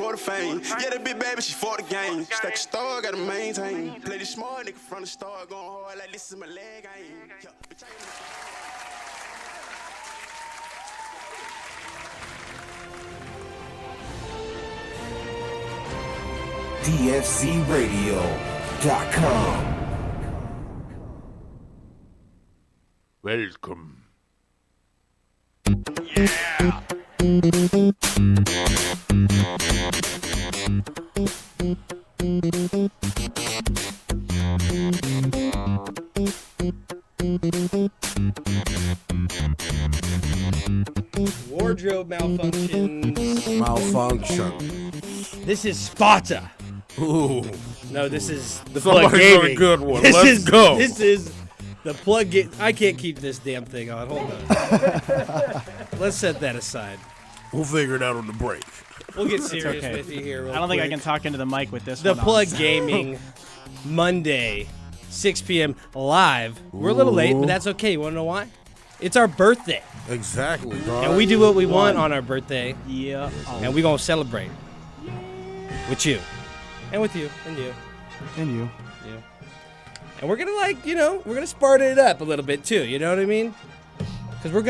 for the fame. Yeah, that big baby, she for the game. Stack a star, gotta maintain. Play this smart nigga from the start, going hard like this is my leg game. Yeah, bitch, I ain't DFZRadio.com. Welcome. Yeah. Wardrobe malfunctions. Malfunction. This is Sparta. Ooh. No, this is the Plug Somebody's Gaming. on a good one. This Let's is, go. This is the Plug I can't keep this damn thing on. Hold on. Let's set that aside. We'll figure it out on the break. We'll get serious okay. with you here real I don't think I quick. can talk into the mic with this The one on. Plug Gaming, Monday, 6 p.m. live. We're a little late, but that's okay. You want to know why? It's our birthday. Exactly, dog. And we do what we want on our birthday. Yeah. And we're going to celebrate with you. And with you. And you. And you. Yeah. And we're gonna we're gonna Sparta it up a little bit too. You know what I mean? Because we're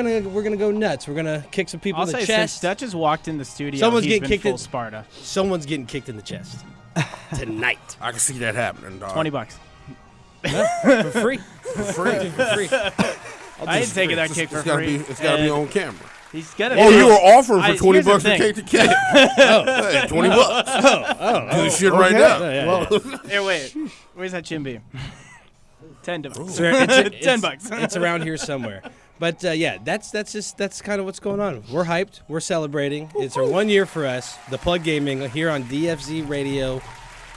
gonna go nuts. We're gonna kick some people I'll in the say chest. since Dutch has walked in the studio, Someone's he's getting been kicked full in- Sparta. Someone's getting kicked in the chest tonight I can see that happening, dog. $20. for free. For free. For free. I ain't taking that kick for It's gotta free. it's gotta be on camera. He's got Oh, you were offering for here's 20 the bucks to thing. take the cake. Hey, 20 bucks. Do the shit right now. Here, wait. Where's that chin beam? $10. It's $10. It's around here somewhere. But yeah, that's kind of what's going on. We're hyped. We're celebrating. It's our 1 year for us. The Plug Gaming here on DFZ Radio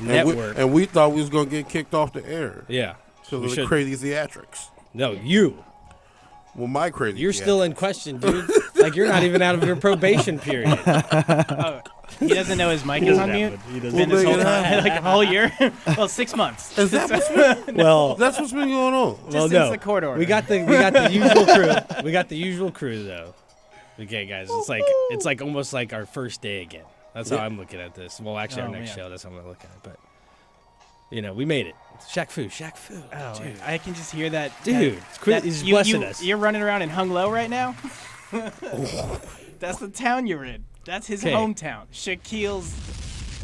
Network. And we thought we was going to get kicked off the air. Yeah. So We the should. crazy theatrics. No, you. Well, my crazy You're still in question, dude. Like you're not even out of your probation period. He doesn't know his mic is on mute. He doesn't. Been this We'll whole make it time, like a whole year. Well, 6 months. Is that what's Well, That's what's been going on. well, since no. the court order. We got the usual crew. We got the usual crew though. Okay, guys, it's like almost like our first day again. That's how I'm looking at this. Well, actually, our Oh, next man. show. That's how I'm gonna look at it. But we made it. Shaq Fu. Oh, dude. I can just hear that. Dude, that- quit- that- he's you- blessing you- us. You're running around in Hung Low right now? That's the town you're in. That's his 'Kay. hometown. Shaquille's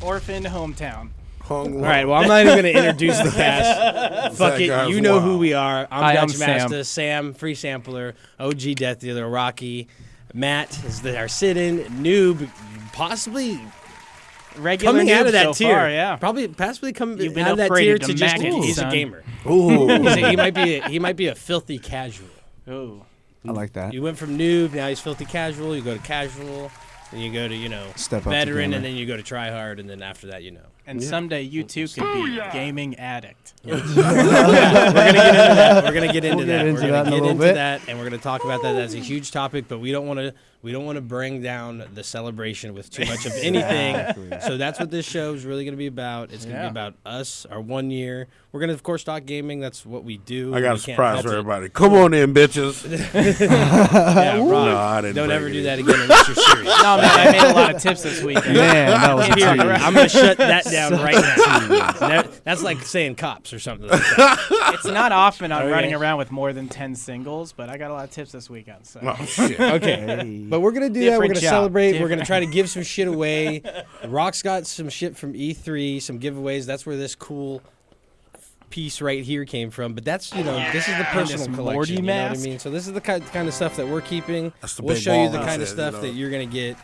orphan hometown. Hung All right. Well, I'm not even gonna introduce the cast. Fuck That it. guy's You know wild. who we are. Hi, I'm Dutch Sam. Master, Sam, Free Sampler, OG Death Dealer, Rocky, Matt is our sit-in noob, possibly Regular coming out noob of that so tier. far, yeah. Possibly coming You've been out of that tier upgraded to to just Mac, he's a son. gamer. Ooh. He might be a filthy casual. Ooh. I like that. You went from noob, now he's filthy casual. You go to casual, then you go to Step up to veteran, gamer. and then you go to try hard, and then after that, And someday you too could be gaming addict. We're gonna get into that. We're gonna get into We'll that. get into We're that gonna in a get little into bit. that, and we're gonna talk about that. That's a huge topic, but we don't want to bring down the celebration with too much of anything. So that's what this show is really gonna be about. It's gonna be Yeah. about us, our 1 year. We're gonna of course talk gaming. That's what we do. I got a We can't surprise help for it. everybody. Come on in, bitches. Yeah, Rob, No, I didn't don't bring ever it do in. that again unless you're serious. No, man, I made a lot of tips this weekend. Man, that was Here, a I'm gonna shut that down right now. That's like saying cops or something like that. It's not often I'm Okay. running around with more than 10 singles, but I got a lot of tips this weekend. So. Oh, shit. Okay. But we're going to do that. We're Different going to job. celebrate. We're going to try to give some shit away. Rock's got some shit from E3, some giveaways. That's where this cool piece right here came from. But that's, this is the personal this collection. Morty You know what I mask. mean? So this is the kind of stuff that we're keeping. That's the We'll big show you ball the he kind of said, stuff that you're going to get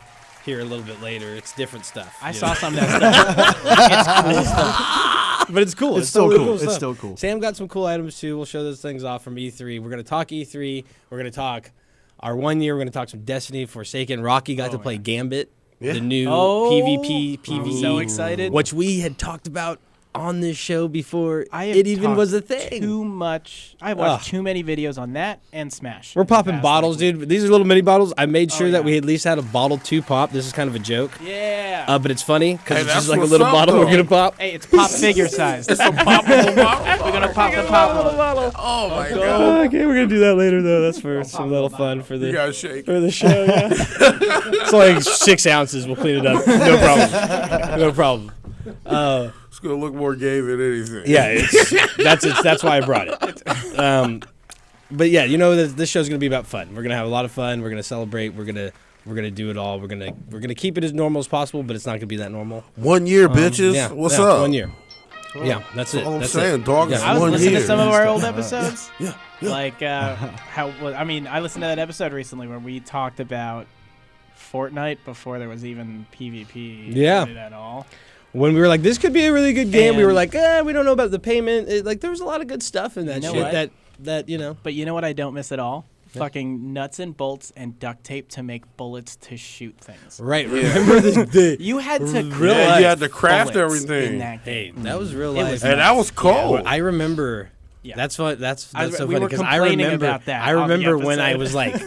here a little bit later. It's different stuff. I you saw know? some of that stuff. It's cool stuff. But it's cool. It's still really cool. It's stuff. still cool. Sam got some cool items too. We'll show those things off from E3. We're going to talk E3. We're going to talk our 1 year. We're going to talk some Destiny, Forsaken. Rocky got to play Gambit, the new Oh, PvP, PvE. so excited. Which we had talked about on this show before I have it even talked was a thing. Too much. I watched Ugh. too many videos on that and Smash. We're in the popping past, bottles, like, dude. These are little mini bottles. I made sure Oh, that yeah. we at least had a bottle to pop. This is kind of a joke. Yeah. But it's funny because Hey, it's that's just like a what's little up, bottle though. we're gonna pop. Hey, it's pop figure sized. It's a poppable bottle. We're gonna pop the pop bottle. Oh my god. Okay, we're gonna do that later though. That's for some little fun for You the gotta shake. for the show. Yeah. It's like 6 ounces. We'll clean it up. No problem. No problem. It's gonna look more gay than anything. Yeah, that's why I brought it. But yeah, you know this show's gonna be about fun. We're gonna have a lot of fun. We're gonna celebrate. We're gonna do it all. We're gonna keep it as normal as possible, but it's not gonna be that normal. 1 year, bitches. Yeah, What's yeah, up? 1 year. Yeah, that's it. all I'm That's saying, it. dog. Yeah. It's I was 1 listening year. to some of our old episodes. Yeah. Like I listened to that episode recently where we talked about Fortnite before there was even PvP Yeah. in it at all. When we were like, this could be a really good game, we were And- like, we don't know about the payment. Like, there was a lot of good stuff in that You know shit. what? That you know. But you know what I don't miss at all? Fucking nuts and bolts and duct tape to make bullets to shoot things. Right. Remember the You had to Real Yeah, life you had to craft bullets everything. in that Hey, game. that was real It life. was And that was cold. I remember. Yeah. That's fun. That's I- so we funny were because I complaining remember. about that I on the remember when I episode. was like,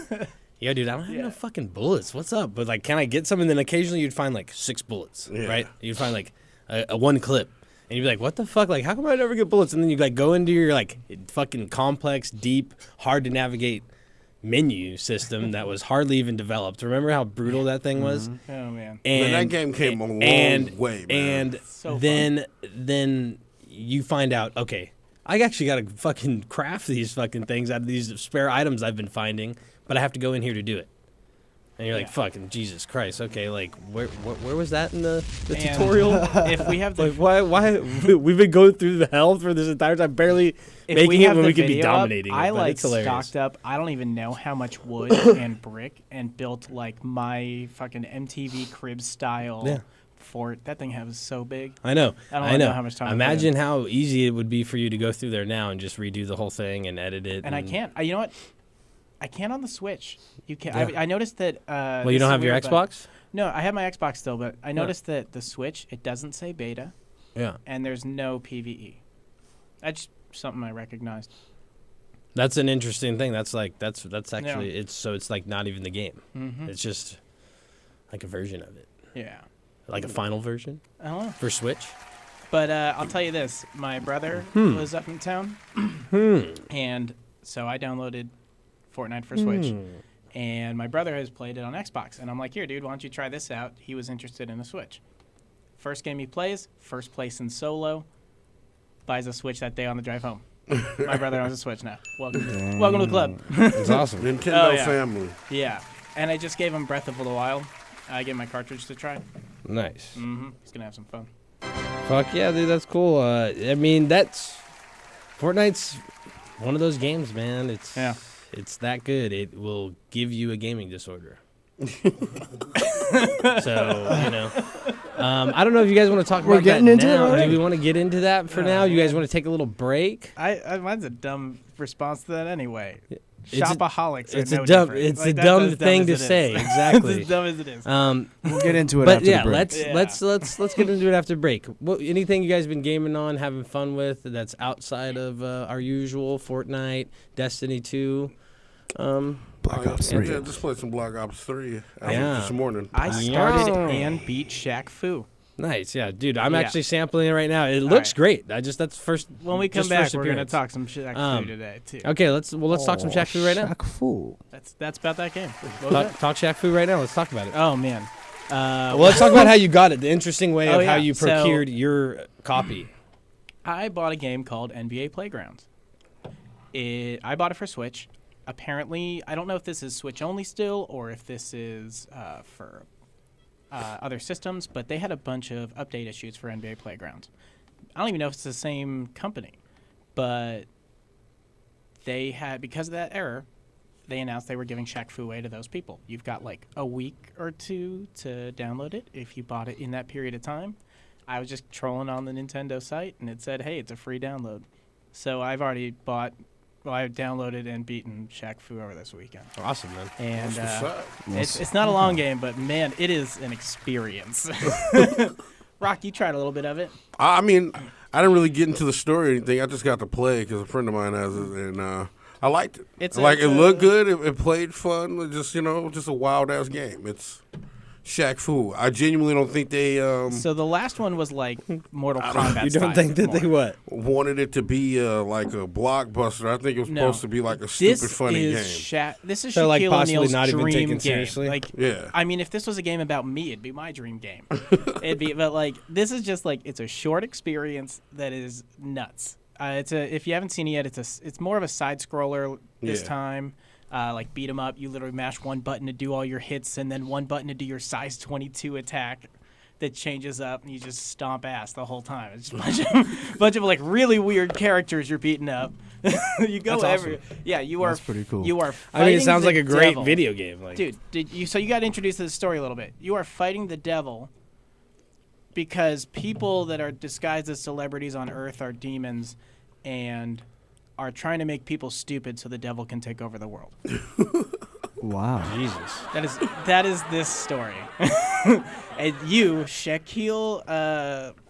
"Yo, dude, I don't have no fucking bullets. What's up?" But like, can I get some? And then occasionally you'd find like 6 bullets. Yeah. Right? You'd find like a 1 clip. And you'd be like, what the fuck? Like, how come I never get bullets? And then you like go into your like fucking complex, deep, hard to navigate menu system that was hardly even developed. Remember how brutal that thing was? Oh man. And that game came a long way, man. And So then you find out, okay, I actually got to fucking craft these fucking things out of these spare items I've been finding, but I have to go in here to do it. And you're like, Yeah. fucking Jesus Christ. Okay, like where was that in the And tutorial? If we have the Like why we've been going through the hell for this entire time, barely if making we it have when the we could be video up, dominating. I it, but like it's hilarious. stocked up. I don't even know how much wood and brick and built like my fucking MTV crib style Yeah. fort. That thing was so big. I know. I don't I know. know how much time I put Imagine in. how easy it would be for you to go through there now and just redo the whole thing and edit it. And I can't. You know what? I can't on the Switch. You can. Yeah. I noticed that. Well, you don't have your Xbox? No, I have my Xbox still, but I noticed that the Switch it doesn't say beta, Yeah. and there's no PVE. That's something I recognized. That's an interesting thing. That's actually it's like not even the game. Mm-hmm. It's just like a version of it, Yeah. like a final version I don't know. for Switch. But I'll tell you this: my brother Hmm. was up in town, and so I downloaded Fortnite for Switch, and my brother has played it on Xbox, and I'm like, "Here, dude, why don't you try this out?" He was interested in a Switch. First game he plays, first place in solo, buys a Switch that day on the drive home. My brother owns a Switch now. Welcome to the club. It's awesome. Nintendo Oh, yeah. family. Yeah, and I just gave him Breath of the Wild. I gave him my cartridge to try. Nice. He's gonna have some fun. Fuck yeah, dude. That's cool. I mean, Fortnite's one of those games, man. It's that good. It will give you a gaming disorder. So, you know. I don't know if you guys want to talk about getting that into it now. already? Do we want to get into that for now? You guys want to take a little break? Mine's a dumb response to that anyway. It's a- Shopaholics are It's no a dumb. different. It's Like, a that's dumb as thing as to it is. say. It's Exactly. as dumb as it is. We'll get into it But after yeah, the break. Yeah. let's get into it after break. What anything you guys been gaming on, having fun with that's outside of our usual Fortnite, Destiny 2? Black Ops 3. Yeah, just played some Black Ops 3 Yeah. this morning. I started Yeah. and beat Shaq Fu. Nice, yeah, dude. I'm Yeah. actually sampling it right now. It looks right. great. That's first. When we come just back, first we're gonna appearance. talk some Shaq Fu today too. Okay, let's talk some Shaq Fu right now. Shaq Fu. That's about that game. What was Talk Shaq Fu right now. Let's talk about it. that? Oh man. Well, let's talk about how you got it. The interesting way Oh, of how yeah. you So- procured your copy. I bought a game called NBA Playgrounds. I bought it for Switch. Apparently, I don't know if this is Switch only still or if this is for other systems, but they had a bunch of update issues for NBA Playgrounds. I don't even know if it's the same company, but they had, because of that error, they announced they were giving Shaq Fu away to those people. You've got like a week or two to download it if you bought it in that period of time. I was just trolling on the Nintendo site, and it said, hey, it's a free download. So I've already I downloaded and beaten Shaq Fu over this weekend. Awesome, man. And What's up? it's not a long game, but man, it is an experience. Rock, you tried a little bit of it. I mean, I didn't really get into the story or anything. I just got to play because a friend of mine has it, and I liked it. It's it looked good. It played fun. It just just a wild ass game. It's Shaq Fu. I genuinely don't think they So the last one was like Mortal Kombat. You don't style think that more. they what? wanted it to be like a blockbuster. I think it was No. supposed to be like a stupid, funny game. This is So, like, Shaquille possibly O'Neal's not even dream taken game. seriously? Like, Yeah. I mean, if this was a game about me, it'd be my dream game. But like, this is just like it's a short experience that is nuts. If you haven't seen it yet, it's more of a side scroller this Yeah. time. Like beat 'em up, you literally mash one button to do all your hits, and then one button to do your size 22 attack. That changes up, and you just stomp ass the whole time. It's just a bunch of like really weird characters you're beating up. You go yeah. You are That's pretty cool. You are. I mean, it fighting sounds the like a great devil. video game. Like, Dude, so you got introduced to the story a little bit. You are fighting the devil because people that are disguised as celebrities on Earth are demons and are trying to make people stupid so the devil can take over the world. Wow. Jesus. That is this story. And you, Shaquille,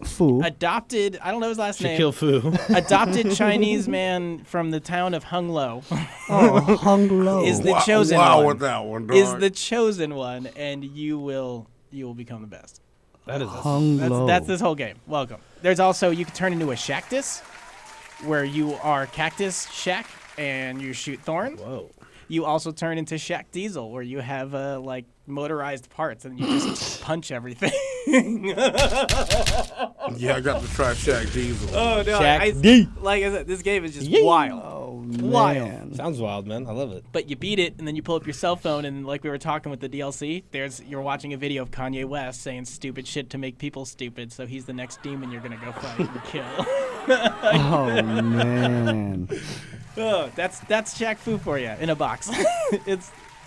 Fu. adopted, I don't know his last name. Shaquille Fu. Adopted Chinese man from the town of Hung Lo Oh, Hung Lo. is the chosen wow one. with that one, dog. Is the chosen one, and you will become the best. That is Hung Lo. That's this whole game. Welcome. There's also you can turn into a Shactus, where you are Cactus Shaq and you shoot thorns. Whoa. You also turn into Shaq Diesel, where you have like motorized parts and you just punch everything. Yeah, I got to try Shaq Diesel. Oh no! Shaq D. Like I said, this game is just Yee. wild. Oh, Wild. man. Sounds wild, man. I love it. But you beat it, and then you pull up your cell phone, and like we were talking with the DLC, you're watching a video of Kanye West saying stupid shit to make people stupid. So he's the next demon you're gonna go fight and kill. Oh, man. Oh, that's Shaq Fu for you in a box.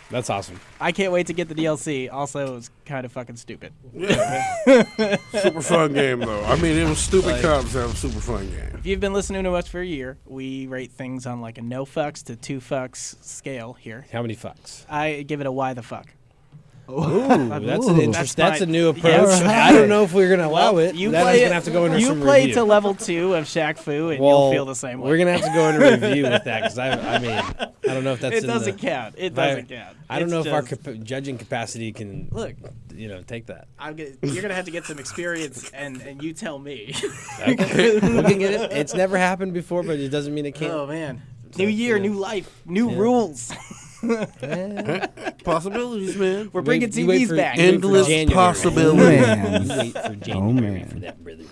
That's awesome. I can't wait to get the DLC. Also, it's kind of fucking stupid. Super fun game, though. I mean, it was stupid concept, super fun game. If you've been listening to us for a year, we rate things on like a no fucks to 2 fucks scale here. How many fucks? I give it a why the fuck. Ooh, that's an interest. That's That's a fine. new approach. Yeah. I don't know if we're gonna allow it. You That play is it, gonna have to go into you some play review. to level 2 of Shaq Fu, and Well, you'll feel the same way. We're gonna have to go into review with that because I mean, I don't know if that's It in doesn't the, count. It if I- doesn't count. I don't It's know if our just- judging capacity can Look, take that. you're gonna have to get some experience, and you tell me. Okay. We can get it. It's never happened before, but it doesn't mean it can't. Oh man, new year, new life, new rules. Possibilities, man. We're bringing You wait TVs for- back. you wait for Endless January. possibilities. Man. You wait for January man. for that, brother.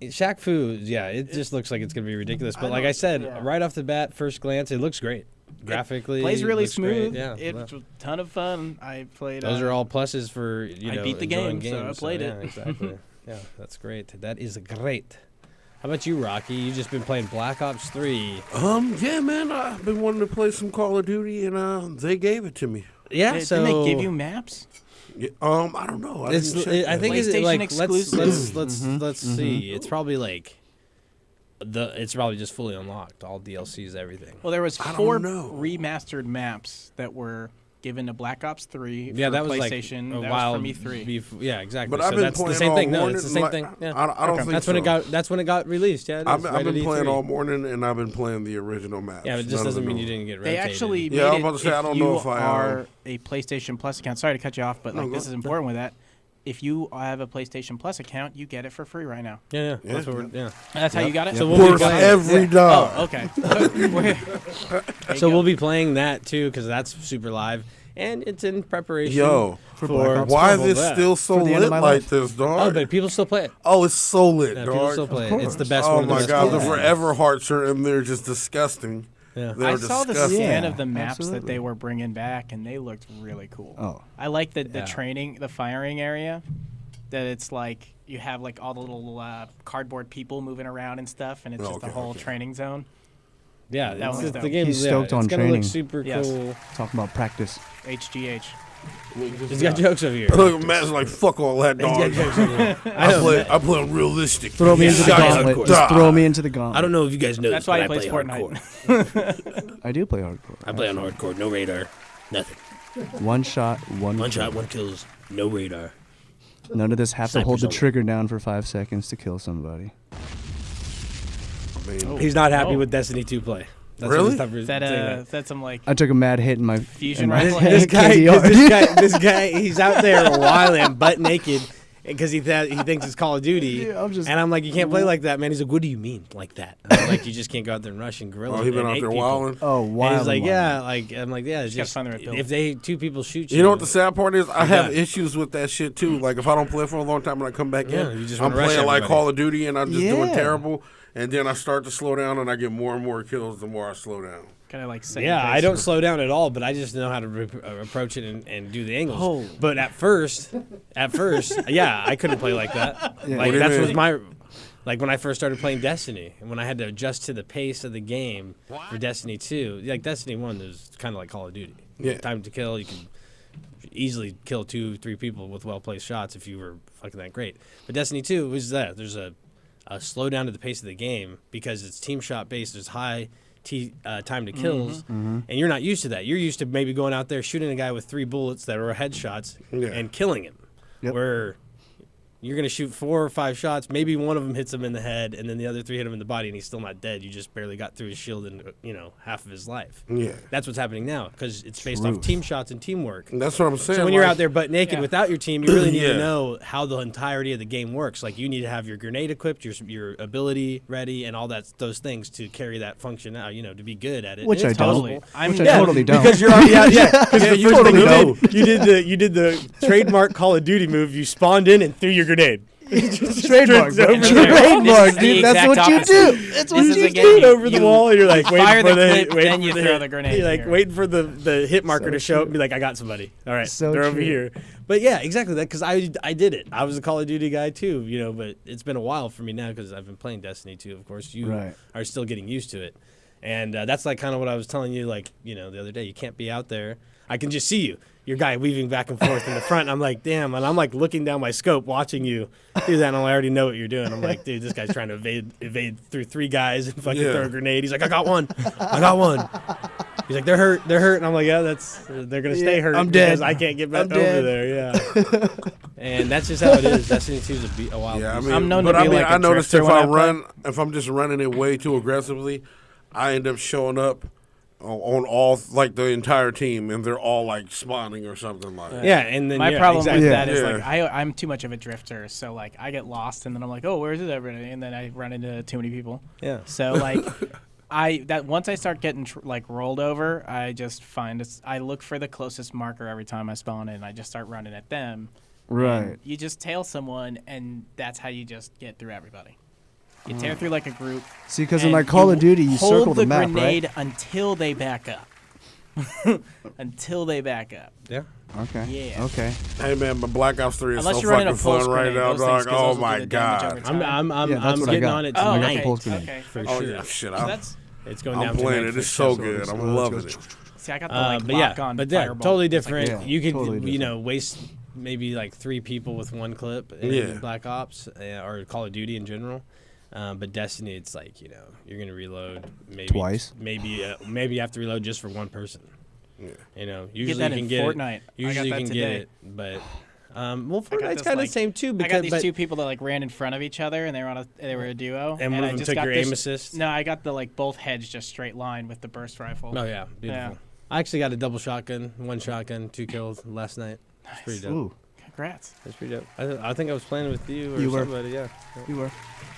Shaq Fu, yeah, it just looks like it's gonna be ridiculous. But like I said, right off the bat, first glance, it looks great. Graphically, Plays really looks great. smooth. Yeah, It's a ton of fun. I played. those are all pluses for I know. beat the enjoying game, so I games, played yeah, it. Exactly. Yeah, that's great. That is great. How about you, Rocky? You just been playing Black Ops 3. Yeah, man. I've been wanting to play some Call of Duty, and they gave it to me. Yeah, Didn't so they give you maps? Yeah, I don't know. I It's, didn't check I that. think it's PlayStation like exclusive. let's see. It's probably like it's probably just fully unlocked, all DLCs, everything. Well, there was I don't 4 know. remastered maps that were given to Black Ops 3 Yeah, for that was PlayStation. like a that while. was from E3. Yeah, exactly. But so I've been that's playing the same all thing. No, morning. it's the same like, thing. Yeah. I don't think That's so. when it got. That's when it got released. Yeah, it I've is, right at been playing E3. all morning, and I've been playing the original maps. Yeah, but it just None of doesn't the mean new you didn't get They rotated. actually Yeah, I was made about to say, it I don't you know if I, are a PlayStation Plus account. Sorry to cut you off, but No, like go- this is important with that. If you have a PlayStation Plus account, you get it for free right now. Yeah, Yeah, that's what we're. Yeah. That's how you got it. So we'll be Worth playing. every dollar. Oh, okay. There you So go. we'll be playing that too because that's super live and it's in preparation. Yo, For Black Ops why is for this that. still so For the end of lit my like life. this, Oh, dog? but people still play it. Oh, it's so lit, Yeah, dog. people still play it. It's the best Oh one. Of the my best god, the ones. Forever Hearts are in there just disgusting. Yeah. They're I saw the disgusting. scan Yeah, of the maps that absolutely. they were bringing back, and they looked really cool. Oh. I like the Yeah. training, the firing area. That it's like you have like all the little cardboard people moving around and stuff, and it's just Okay, a whole okay. trane zone. Yeah, That it's was just, dope. the game. He's yeah, stoked it's on gonna training. look super Yes. cool. Talking about practice. HGH. He's got jokes over here. Look, Matt's like, fuck all that, He's got dog. jokes over here. I play realistic. Throw me into the Shot gauntlet. and Just die. throw me into the gauntlet. I don't know if you guys know That's this, why but he I plays play Fortnite. hardcore. I do play hardcore. I play on hardcore, no radar, nothing. One shot, one One kill. shot, one kills, no radar. None of this have to Sniper's hold the only. trigger down for 5 seconds to kill somebody. I mean, He's not happy Oh. with Destiny 2 play. That's Really? what he's tough Is that saying is that some like I took a mad hit in my Fusion in my rifle? this guy, KDR. this guy, he's out there wilding, butt naked, because he thinks it's Call of Duty. Yeah, I'm just- and I'm like, you can't play like that, man. He's like, what do you mean like that? I'm like, you just can't go out there and rush and grill. oh, he been and out hate there people. wilding. Oh, And wow. he's like, yeah, like I'm like, yeah, it's gotta just find the right build. if they two people shoot you. You know what the sad part is? I have done. issues with that shit too. Like if I don't play for a long time and I come back Yeah, in, you just I'm wanna rush playing like everybody. Call of Duty and I'm just doing Yeah. terrible. And then I start to slow down and I get more and more kills the more I slow down. kind of like set Yeah, your I pace. don't slow down at all, but I just know how to approach it and do the angles. Oh. But at first, yeah, I couldn't play like that. Yeah. Like What do you that's mean? was my, like when I first started playing Destiny, and when I had to adjust to the pace of the game for Destiny 2. Like Destiny 1 is kind of like Call of Duty. Yeah. Time to kill, you can easily kill 2-3 people with well placed shots if you were fucking that great. But Destiny 2 was that there's a slow down to the pace of the game because it's team shot based. There's high time to kills, and you're not used to that. You're used to maybe going out there shooting a guy with 3 bullets that are headshots Yeah. and killing him. Yep. Where you're going to shoot 4 or 5 shots, maybe one of them hits him in the head, and then the other 3 hit him in the body, and he's still not dead. You just barely got through his shield in half of his life. Yeah. That's what's happening now because it's based Truth. off team shots and teamwork. And that's what I'm saying. So when you're like- out there butt naked Yeah. without your team, you really need Yeah. to know how the entirety of the game works. Like you need to have your grenade equipped, your ability ready, and all those things to carry that function out. To be good at it. Which And it's I don't. possible. I'm Which I yeah, totally don't. Because you're already out. Yeah, because the you first thing totally you did the trademark Call of Duty move. You spawned in and threw your grenade. Trademark, bro. over And the- then Trademark, this is the dude. That's exact what you opposite. do. That's what This is you a do. game Dude, over the you wall, and you're like waiting fire for the the clip, waiting then you for throw the grenade You're like here. waiting for the hit marker So to show up true. and be like, I got somebody. All right, So they're over true. here. But yeah, exactly that because I did it. I was a Call of Duty guy too, but it's been a while for me now because I've been playing Destiny 2. Of course, you Right. are still getting used to it, and that's like kind of what I was telling you, like the other day. You can't be out there. I can just see you. Your guy weaving back and forth in the front. And I'm like, damn. And I'm like looking down my scope, watching you do that. And I already know what you're doing. I'm like, dude, this guy's trying to evade through 3 guys and fucking Yeah. throw a grenade. He's like, I got one. He's like, they're hurt. They're I'm like, yeah, they're gonna stay hurt. I'm dead. because I can't get back I'm over dead. there. Yeah. And that's just how it is. Destiny 2 is a wild. Yeah, I beast. mean, I'm known but to I be mean, like a I noticed drifter if when I I run, if I'm just running it way too aggressively, I end up showing up on all like the entire team, and they're all like spawning or something like. yeah, and then My yeah, problem exactly. with that is Yeah. like I'm too much of a drifter, so like I get lost and then I'm like, oh, where is it everybody? And then I run into too many people. Yeah. So like once I start getting like rolled over, I just I look for the closest marker every time I spawn in. And I just start running at them. Right. And you just tail someone, and that's how you just get through everybody. You tear through like a group. See, because in and my Call of Duty, you hold circle the the map, grenade right? until they back up. Until they back up. Yeah. Okay. Yeah. Okay. Hey man, but Black Ops 3 is Unless so you're running a fucking pulse fun right grenade, now, those things, dog. 'cause Oh those will my do the damage god. over time. I'm Yeah, that's what I getting got. on it Oh, tonight okay. Pulse grenade. Okay. for Oh sure. yeah, shit. So I'm, that's It's going I'm down playing tonight it. for It's so sure. good. Let's I'm go, loving let's it. see, I got the like But yeah, lock on but yeah, fireball. totally It's like- different. Yeah, You could, totally different. waste maybe like 3 people with 1 clip in Yeah. Black Ops or Call of Duty in general. But Destiny, it's like you're gonna reload maybe Twice? Maybe you have to reload just for 1 person. Yeah. Usually that you in can get Fortnite. I it. got Usually you that can today. get it, but well, I got Fortnite's this, kind of like- the same too. I Because got these but 2 people that like ran in front of each other, and they were a duo. And one I of them just took got your this, aim assist? No, I got the like both heads just straight line with the burst rifle. oh yeah, beautiful. Yeah. I actually got a double shotgun, 1 shotgun, 2 kills last night. It's pretty dope. Ooh, Congrats. That's pretty dope. I think I was playing with you or You were. somebody. Yeah. you were.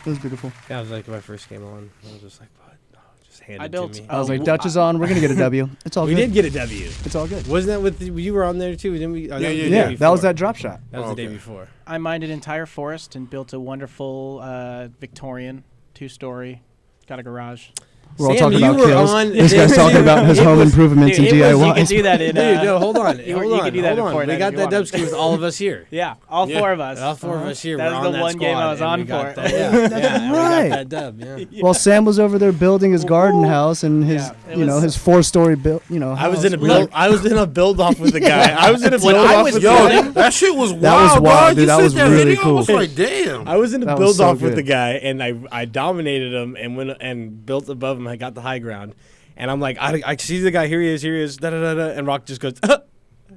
It was beautiful. Yeah, I was like my first game on. I was just like, what? Oh, just hand I it built- to me. I was like, w- Dutch is on. We're gonna get a W. It's all we good. did get a W. It's all good. Wasn't that with you were on there too? Didn't we? Oh, that was the day Yeah, that was before. that drop shot. That was the day Okay. before. I mined an entire forest and built a wonderful Victorian 2-story. Got a garage. We're all Sam, talking you about were kills. on- This guy's talking about his It home was- improvements and Dude, it was, you DIYs. could do that in. Dude, no, hold on. you hold could do that on. in We Fortnite got if you that wanted. Dubski with all of us here. Yeah, all Yeah. 4 of us. All 4 of us here. That we're was on the that one game I squad, was and on we got for. that. Yeah, That's yeah, and we right. got that dub. Yeah. While Sam was over there building his garden house and his, Yeah, it was- his 4-story build, I was in a house. build. I was in a build off with the guy. I was in a When build I off was with Yo, the guy. that shit was wild, That was wild, dog. dude. You That sent was that really video? I was cool. like, damn. I was in a That build was so off with good. the guy, and I dominated him and went and built above him. I got the high ground, and I'm like, I see the guy. Here he is. Da da da da. And Rock just goes,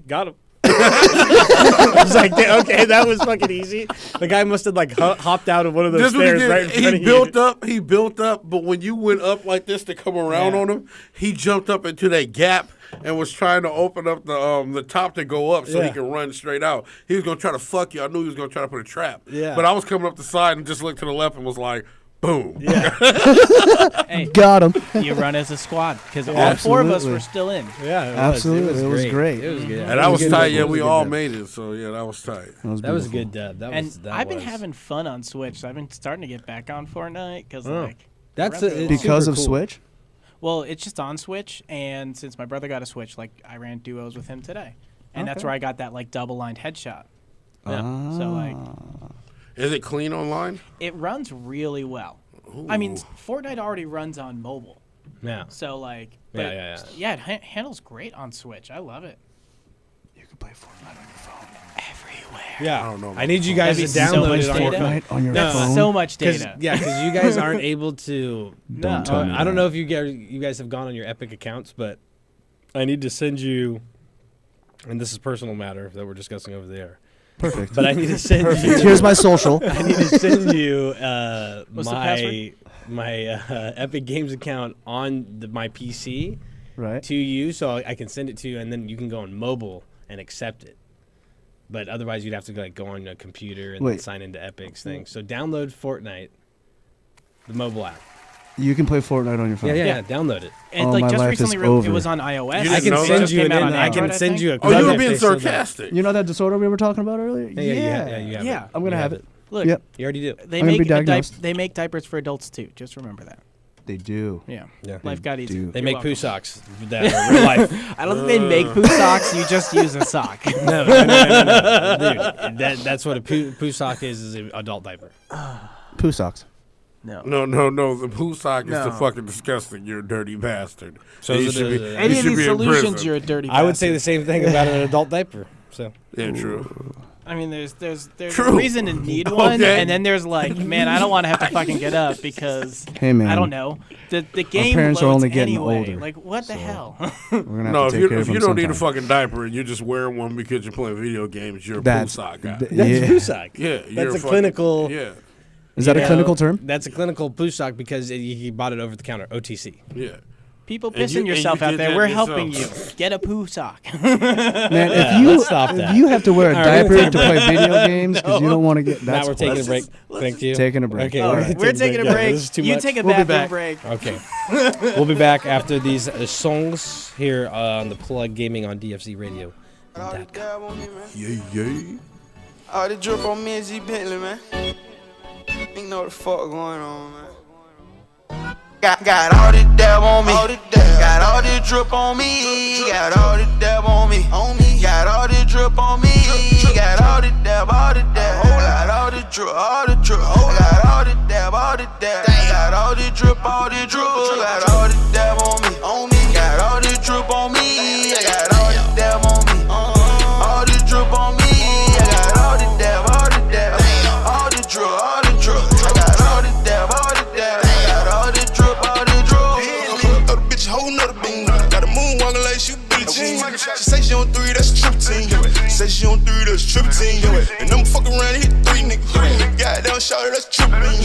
got him. I was like, okay, that was fucking easy. The guy must have like hopped out of one of those This what he stairs did. right in front of He built up, but when you went up like this to come around Yeah. on him, he jumped up into that gap and was trying to open up the top to go up so he Yeah. could run straight out. He was gonna try to fuck you. I knew he was gonna try to put a trap. Yeah. But I was coming up the side and just looked to the left and was like, boom. Hey, Got him. you run as a squad because all four of us Absolutely. were still in. Yeah, Absolutely, it was great. It was good. And that was good tight. dub. Yeah, It was we a good all dub. made it. So yeah, that was tight. That was a beautiful. good dub. That And was. That I've been was. having fun on Switch. I've been starting to get back on Fortnite because Oh. like That's Remember it's Because super of cool. Switch. well, it's just on Switch, and since my brother got a Switch, like I ran duos with him today, and that's Okay. where I got that like double lined headshot. Yeah. So like Is it clean online? it runs really well. I mean, Fortnite already runs on mobile, Yeah. so like Yeah, but yeah. yeah, it handles great on Switch. I love it. You can play Fortnite on your phone. Everywhere. Yeah. I don't know I need you guys to That'd be so download much it on your data. phone. Fortnite on your That's phone. so much 'Cause- data. Yeah, because you guys aren't able to. Don't tell me I don't that. know if you guys have gone on your Epic accounts, but I need to send you. And this is personal matter that we're discussing over there. Perfect. But I need to send you. Here's my social. I need to send you What's the password? my Epic Games account on my PC Right. to you, so I can send it to you, and then you can go on mobile and accept it. But otherwise, you'd have to like go on a computer and then Wait. sign into Epic's thing. So download Fortnite, the mobile app. You can play Fortnite on your phone. Yeah, download it. And Oh, like my just life is recently, it over. was on iOS. You I didn't can know send that? you Came an. out on I can Android, I send think. you a. Oh, you code were if being they still don't. sarcastic. You know that disorder we were talking about earlier? Yeah, you have Yeah. it. I'm gonna You have it. Look, Yep. You already do. they I'm gonna make be diagnosed. they make diapers for adults too. Just remember that. They do. Yeah. Yeah. Life got easy. do. They You're make welcome. poo socks that are real life. I don't think they make poo socks. You just use a sock. No. Dude, that's what a poo sock is an adult diaper. Poo socks. No. No. The poo sock is No. the fucking disgusting. You're a dirty bastard. So you is should it be. a- you Any of should these be in solutions, prison. you're a dirty. I would say the bastard. same thing about an adult diaper. So Yeah, true. I mean, there's True. a reason to need one, Okay. and then there's like, man, I don't want to have to fucking get up because Hey, man. I don't know. The game parents are loads only getting anyway. older, Like, what the hell? We're gonna have No, to if take you care of if you them don't need a sometime. fucking diaper and you're just wearing one because you're playing video games, you're a poo That's sock guy. th- that's yeah. poo sock. Yeah, you're That's a fucking- clinical. Yeah, Is that you a know, clinical term? That's a clinical poo sock because you bought it over the counter, OTC. yeah. People And you- pissing yourself and you out did there. that We're yourself. helping you. Get a poo sock. Man, Yeah, if you let's stop that. if you have to wear a All right, we're diaper gonna to take play video games because you don't want to get Now that's we're taking a break. let's Thank you. taking a break. Okay, All we're right. We're taking a Yeah, break. this is too You much. take a We'll be bathroom back. break. Okay. We'll be back after these songs here on the Plug Gaming on DFC Radio. All the dab on me, man. Yeah. All the drip on me and Z Bentley, man. Ain't know what the fuck going on, man. Got all the dab on me. Got all the drip on me. Got all the dab on me. Got all the drip on me. Got all the dab, all the dab. Got all the drip, all the drip. Got all the dab, all the dab. Got all the drip, all the drip. Got all the dab on me. Got all the drip on me. I got all the dab on me. All the drip on me. I got all the dab, all the dab. All the drip, all the drip. I got all the dab, all the dab. I got all the drip, all the drip. Throw the bitch a whole nother bean. Got a moon walking like she Billie Jean. She say she on 3, that's a triple team. Say she on 3, that's a triple team. And I'm fucking around and hit 3 niggas. Goddamn shawty, that's triple beam.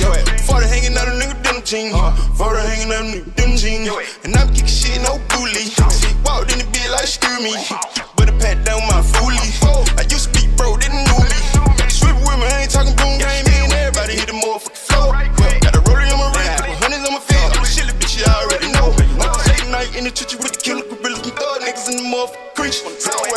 40 hanging out a nigga denim jean. 40 hanging out a nigga denim jean. And I'm kicking shit, no bully. She walked in the bed like screw me. But it pat down my foolie. I used to be bro, didn't know me. Sweet with me, I ain't talking boom game. Me and everybody hit the motherfucking floor. Got a rollie on my wrist, couple hundreds on my feet. I'm a shilly bitch, you already know. Late night in the church with the killer gorillas and thug niggas in the motherfucking creature.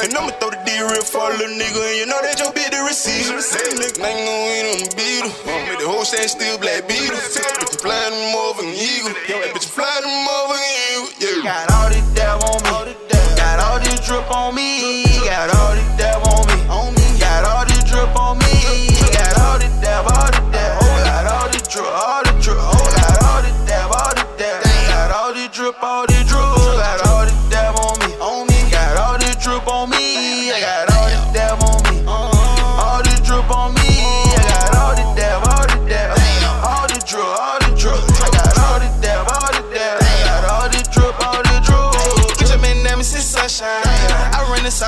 And I'ma throw the D real for a little nigga, and you know that your bitch the receiver. Nigga ain't gon' win on the beetle. Make the whole stand still black beetle. Bitch, you fly them motherfucking eagle. Bitch, you fly them motherfucking eagle. Yeah. Got all the dab on me. Got all the drip on me. Got all the dab on me. Got all the drip on me. Got all the dab, all the dab. Got all the drip, all the drip. Got all the dab, all the dab. Got all the drip, all the drip. Got all the dab on me. Got all the drip on me. I got all the dab on me. All the drip on me. I got all the dab, all the dab. All the drip, all the drip. I got all the dab, all the dab.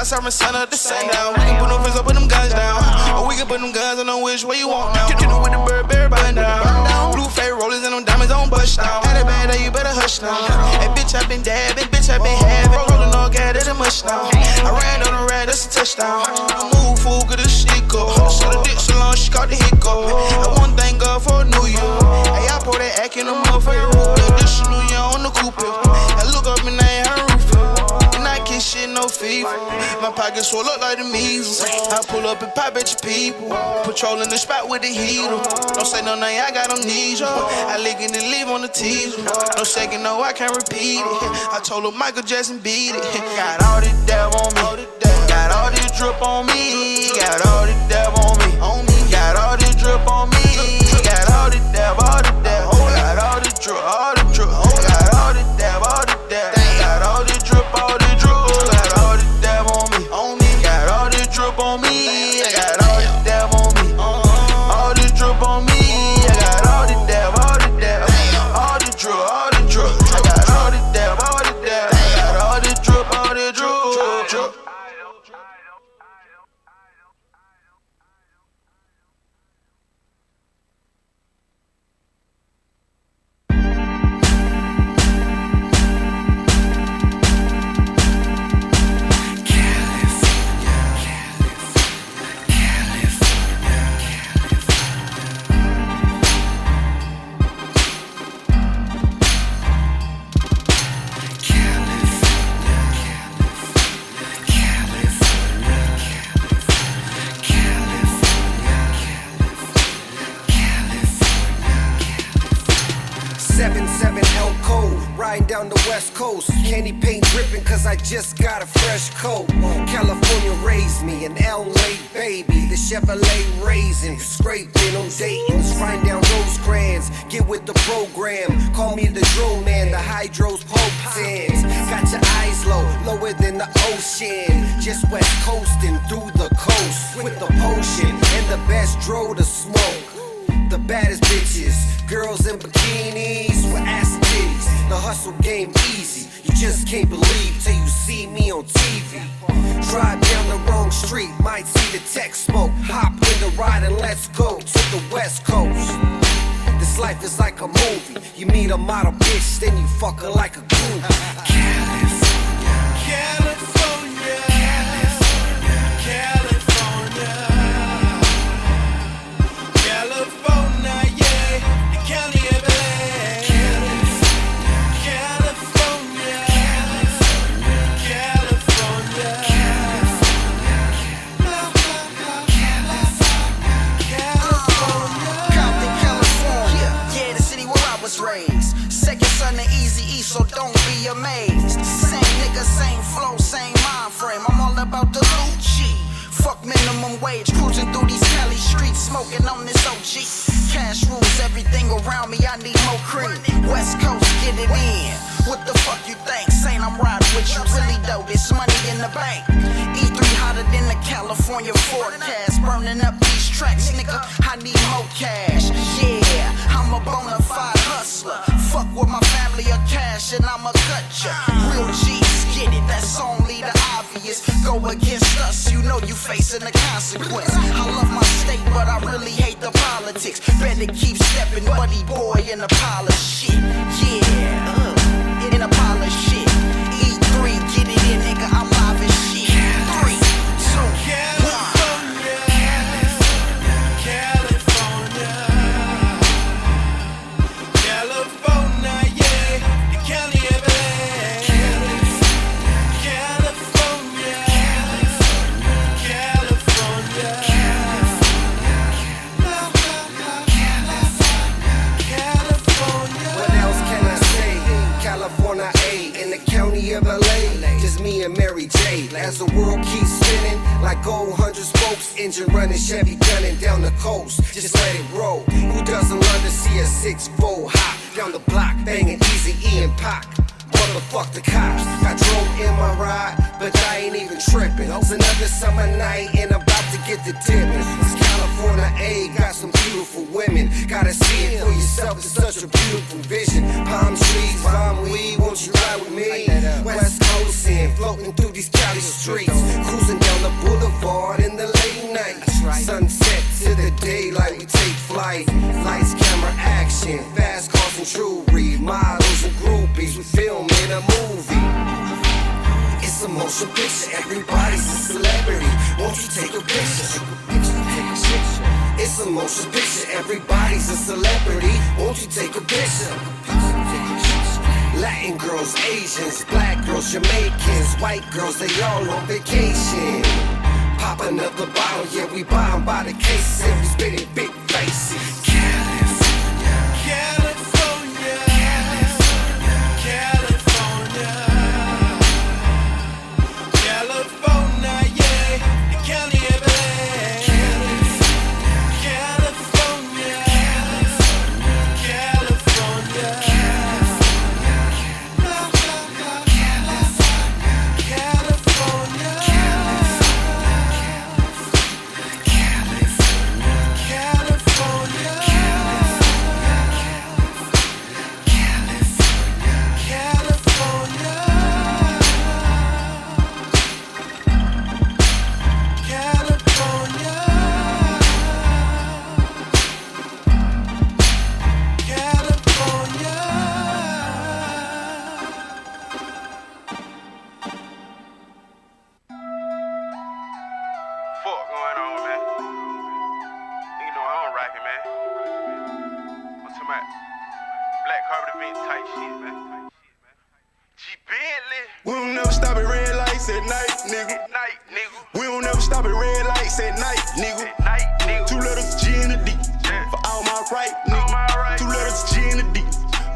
serving sun up the sundown. We can put them fists up, put them guns down. Or we can put them guns on which way you want now. Get with the Burberry button down. Blue fade rollers and them diamonds on bust down. Had it bad, you better hush now. Hey, bitch, I been dabbing, bitch, I been having. Rolling all gas, that much now. I ran on the rad, that's a touchdown. I move, fool, good as shit go. So the dick so long, she caught the hit go. I want thank God for a new year. Hey, I pour that act in the motherfucking roof. Additional year on the coupe. I look up and I ain't her roof. And I kiss shit, no fever. My pockets swell up like the measles. I pull up and pop at your people. Patrolling the spot with the heater. Don't say no name, I got amnesia. I lick it and leave on the teaser. No second, no, I can't repeat it. I told her Michael Jackson beat it. Got all this dab on me. Got all this drip on me. Got all this dab on me. Got all this drip on me. Got all this dab, all this dab. Got all this drip, all this drip. Got all this dab, all this dab. Got all this drip, all this drip. Got all this dab on me. Got all this drip on me. I got all this dab on me. All this drip on me. I got all this dab, all this dab. All this drip, all this drip. I got all this dab, all this dab. Got all this drip, all this drip. Riding down the west coast, candy paint dripping cause I just got a fresh coat. California raised me, an LA baby, the Chevrolet raisin, scraping on Dayton's, riding down Rosecrans, get with the program, call me the drill man, the hydros pope ends. Got your eyes low, lower than the ocean, just west coasting through the coast, with the potion, and the best dro to smoke. The baddest bitches, girls in bikinis with ass titties. The hustle game easy, you just can't believe till you see me on TV. Drive down the wrong street, might see the tech smoke. Hop in the ride and let's go to the west coast. This life is like a movie. You meet a model bitch, then you fuck her like a groupie. California, California, California, California, yeah, the county of LA. California, California, Compton, California, yeah, the city where I was raised. Second son of Eazy-E, so don't be amazed. Same nigga, same flow, same mind frame. I'm all about the Lucci. Fuck minimum wage, cruising through these Cali streets, smoking on this OG. Cash rules everything around me, I need more cream. West Coast, get it in. What the fuck you think? Saying I'm riding with you, really though, this money in the bank. E3 hotter than the California forecast, burning up these tracks, nigga, I need more cash. Yeah, I'm a bona fide hustler. Fuck with my family or cash and I'ma cut ya. Real G's get it, that's only the obvious. Go against us, you know you facing the consequence. I love my state, but I really hate the politics. Better keep stepping, buddy boy, in a pile of shit. Yeah, in a pile of shit. E3, get it in, nigga, I'm live as shit. 3, 2, 1. As the world keeps spinning, like gold 100 spokes, engine running, Chevy gunning down the coast. Just let it roll. Who doesn't love to see a 6-4 hop down the block, banging Eazy-E and Pac? Motherfuck the cops. I drove in my ride, but I ain't even tripping. It's another summer night and I'm about to get the dipping. It's California, A, got some beautiful women. Gotta see it for yourself, it's such a beautiful vision. Palm trees, palm weed, won't you ride with me? West Coast in, floating through these Cali streets. Cruising you take flight. Lights, camera, action, fast cars and jewelry, models and groupies. We film in a movie. It's a motion picture, everybody's a celebrity. Won't you take a picture? It's a motion picture, everybody's a celebrity. Won't you take a picture? Latin girls, Asians, black girls, Jamaicans, white girls, they all on vacation. Pop another bottle, yeah, we buy 'em by the case, and we spitting big faces. California, California, California, California, yeah, the Cali everywhere. California, California, Fuck going on, man? Nigga know I don't rock it, man. I'm talking about black carpet event type shit, man. G Bentley. We don't never stop at red lights at night, nigga. Night, nigga. We don't never stop at red lights at night, nigga. Night, nigga. 2 letters G and a D Yeah. for all my right, All my nigga. right. 2 letters G and a D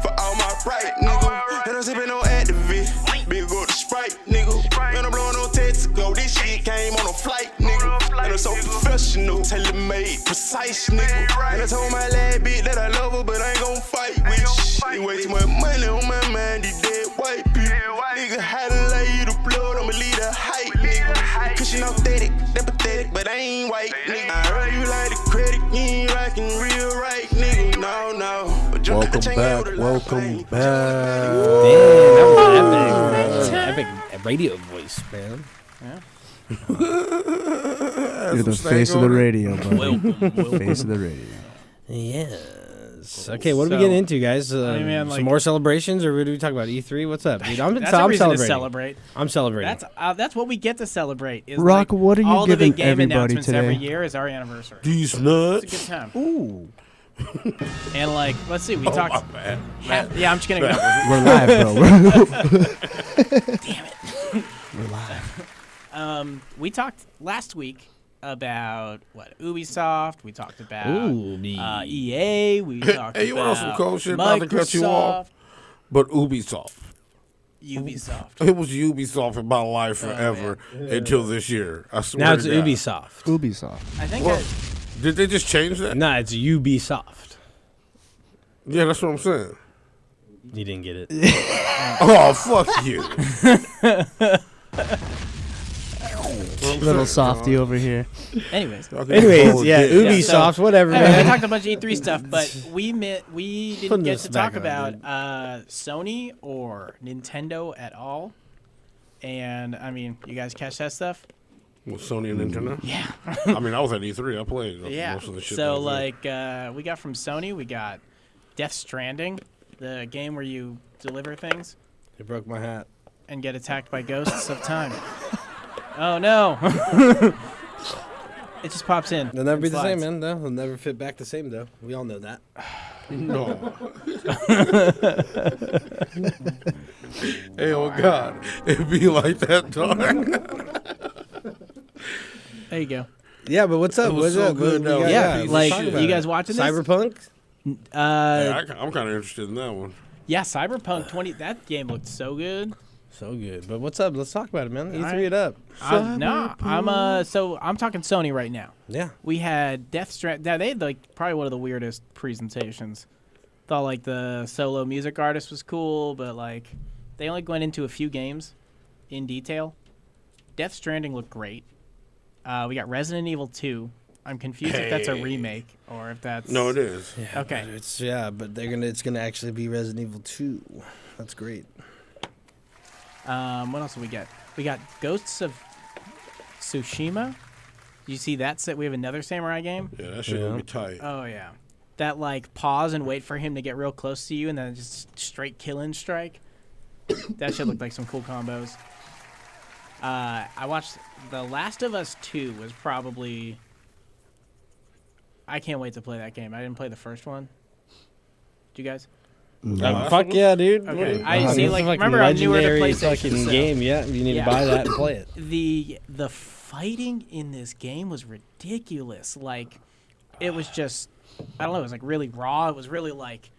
for all my right, All nigga. my right. And I'm sipping on Activist, big go to Sprite, nigga. Sprite. Man, I'm blowing on Texaco. This shit came on a flight, nigga. On a flight, And I'm so nigga. professional, tailor-made, precise, nigga. right. And I told my lad bitch that I love her, but I ain't gon' fight with gon' shit. fight Way with too much money on my mind, these dead white people. Dead white Nigga, how to lay you the blood, I'ma lead a height, nigga. height. Cushion authentic, that pathetic, but I ain't white, nigga. I heard you like the credit, you ain't rockin' real right, nigga. No, no. But jump at the Welcome chain, back. with a Welcome light. back. Damn, that was epic. Epic radio voice, man. You're the stank face of the on it. radio, buddy. Welcome. Face of the radio. Yes. Okay, what are we So, getting into, guys? I mean, some like- more celebrations, or what do we talk about? E3? What's up, dude? I'm That's a reason celebrating. to celebrate. I'm celebrating. That's what we get to celebrate. Is Rock, like what are you all the giving big game everybody announcements every today? year is our anniversary. These It's a nuts. good time. Ooh. And like, let's see, we Oh, talked. my bad. Yeah, I'm just kidding. We're live, bro. We're live. We talked last week about what Ubisoft. We talked about Ooh, EA. We talked Hey, you about want some cold shit? Not to cut you off. Microsoft, But Ubisoft. Ubisoft. It was Ubisoft in my life forever until this year. I swear now it's to God. Ubisoft. Ubisoft. I think What? Did they just change that? Nah, it's Ubisoft. Yeah, that's what I'm saying. You didn't get it. Oh, fuck you. Little softy over here. anyways. Anyways, yeah, Ubisoft. Ubisoft, whatever, Anyway, we man. talked a bunch of E3 stuff, but we didn't Putting get this to talk back on, about Sony or Nintendo at all. And I mean, you guys catch that stuff? With Sony and Nintendo? Yeah. I mean, I was at E3. I played Yeah. most of the shit. So that was there. like, we got from Sony, we got Death Stranding, the game where you deliver things You broke my hat. and get attacked by ghosts of time. Oh no! It just pops in. They'll never be and the same, slides. man. Though they'll never fit back the same, though. We all know that. No. Hey, oh God, it'd be like that, dog. There you go. Yeah, but what's up? It was What's so up? good, What though. we got? Yeah, piece of like shit. you guys watching this? Cyberpunk. Hey, I'm kind of interested in that one. Yeah, Cyberpunk 20. That game looked so good. So good. But what's up? Let's talk about it, man. E3 right. it up. No, I'm talking Sony right now. Yeah. We had Death Strand. They had like probably one of the weirdest presentations. Thought like the solo music artist was cool, but like they only went into a few games in detail. Death Stranding looked great. We got Resident Evil 2. I'm confused if that's a Hey. remake or if that's No, it is. Okay. But it's gonna actually be Resident Evil 2. That's great. What else do we get? We got Ghosts of Tsushima. You see that set? We have another samurai game. Yeah, that shit gonna be tight. Oh yeah, that like pause and wait for him to get real close to you, and then just straight kill-in strike. That shit looked like some cool combos. I watched The Last of Us 2 was probably. I can't wait to play that game. I didn't play the first one. Did you guys? Fuck yeah, dude. Okay. What- I see, it's like, a fucking remember on newer to legendary PlayStation, fucking so- game. Yeah, you need Yeah. to buy that and play it. The fighting in this game was ridiculous. Like, it was just, I don't know, it was like really raw. It was really like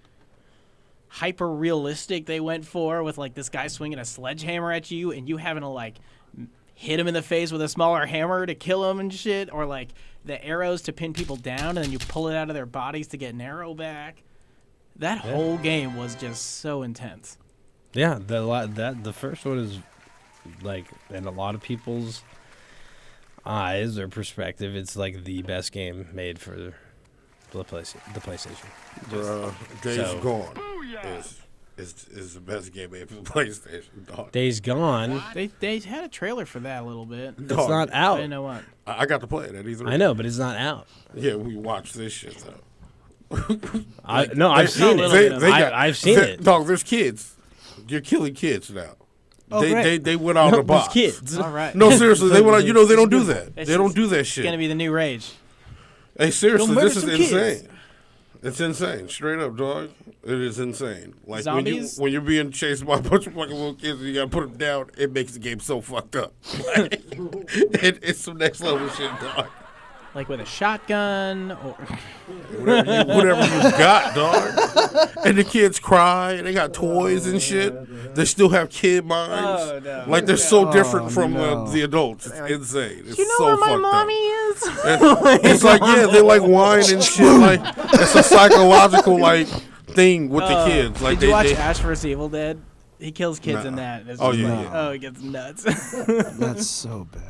hyper realistic. They went for with like this guy swinging a sledgehammer at you and you having to like hit him in the face with a smaller hammer to kill him and shit, or like the arrows to pin people down and then you pull it out of their bodies to get an arrow back. That whole game was just so intense. Yeah, the first one is like, in a lot of people's eyes or perspective, it's like the best game made for the PlayStation. Days So- Gone is the best game made for the PlayStation, dog. Days Gone. They had a trailer for that a little bit. It's Dog, not I out. didn't know what. I got to play it at E3. I know, but it's not out. Yeah, we watched this shit though. I've seen a it. little bit of it. I've seen it. Dog, there's kids. You're killing kids now. Oh, they great. they went out of the Those box. kids. All right. No, seriously, they went out. You know they don't do that. It's They don't just do that It's gonna shit. be the new rage. Hey, seriously, Go murder this is some kids. insane. It's insane, straight up, dog. It is insane. Like Zombies? when you're being chased by a bunch of fucking little kids and you gotta put them down, it makes the game so fucked up. Like, it's some next level shit, dog. Like with a shotgun or Whatever you got, dog. And the kids cry, and they got toys and shit. They still have kid minds. Oh, no. Like they're so different from no. the adults. It's insane. It's you know so where my fucked mommy up. is. It's like, yeah, they like wine and shit. Like it's a psychological like thing with the kids. Like Did you watch they Ash vs Evil Dead? He kills kids in Nah. that. It's Oh, just yeah, like, yeah. Oh, it gets nuts. That's so bad.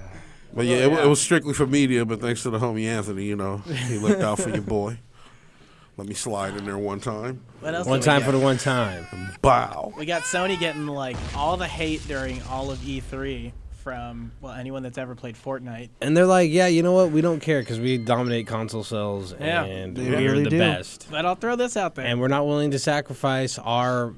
But yeah, it was strictly for media. But thanks to the homie Anthony, you know, he looked out for your boy. Let me slide in there one time. What else? One did we time get? for the one time. Bow. We got Sony getting like all the hate during all of E3 from anyone that's ever played Fortnite. And they're like, yeah, you know what? We don't care because we dominate console sales Yeah. and They we're really the do. best. But I'll throw this out there. And we're not willing to sacrifice our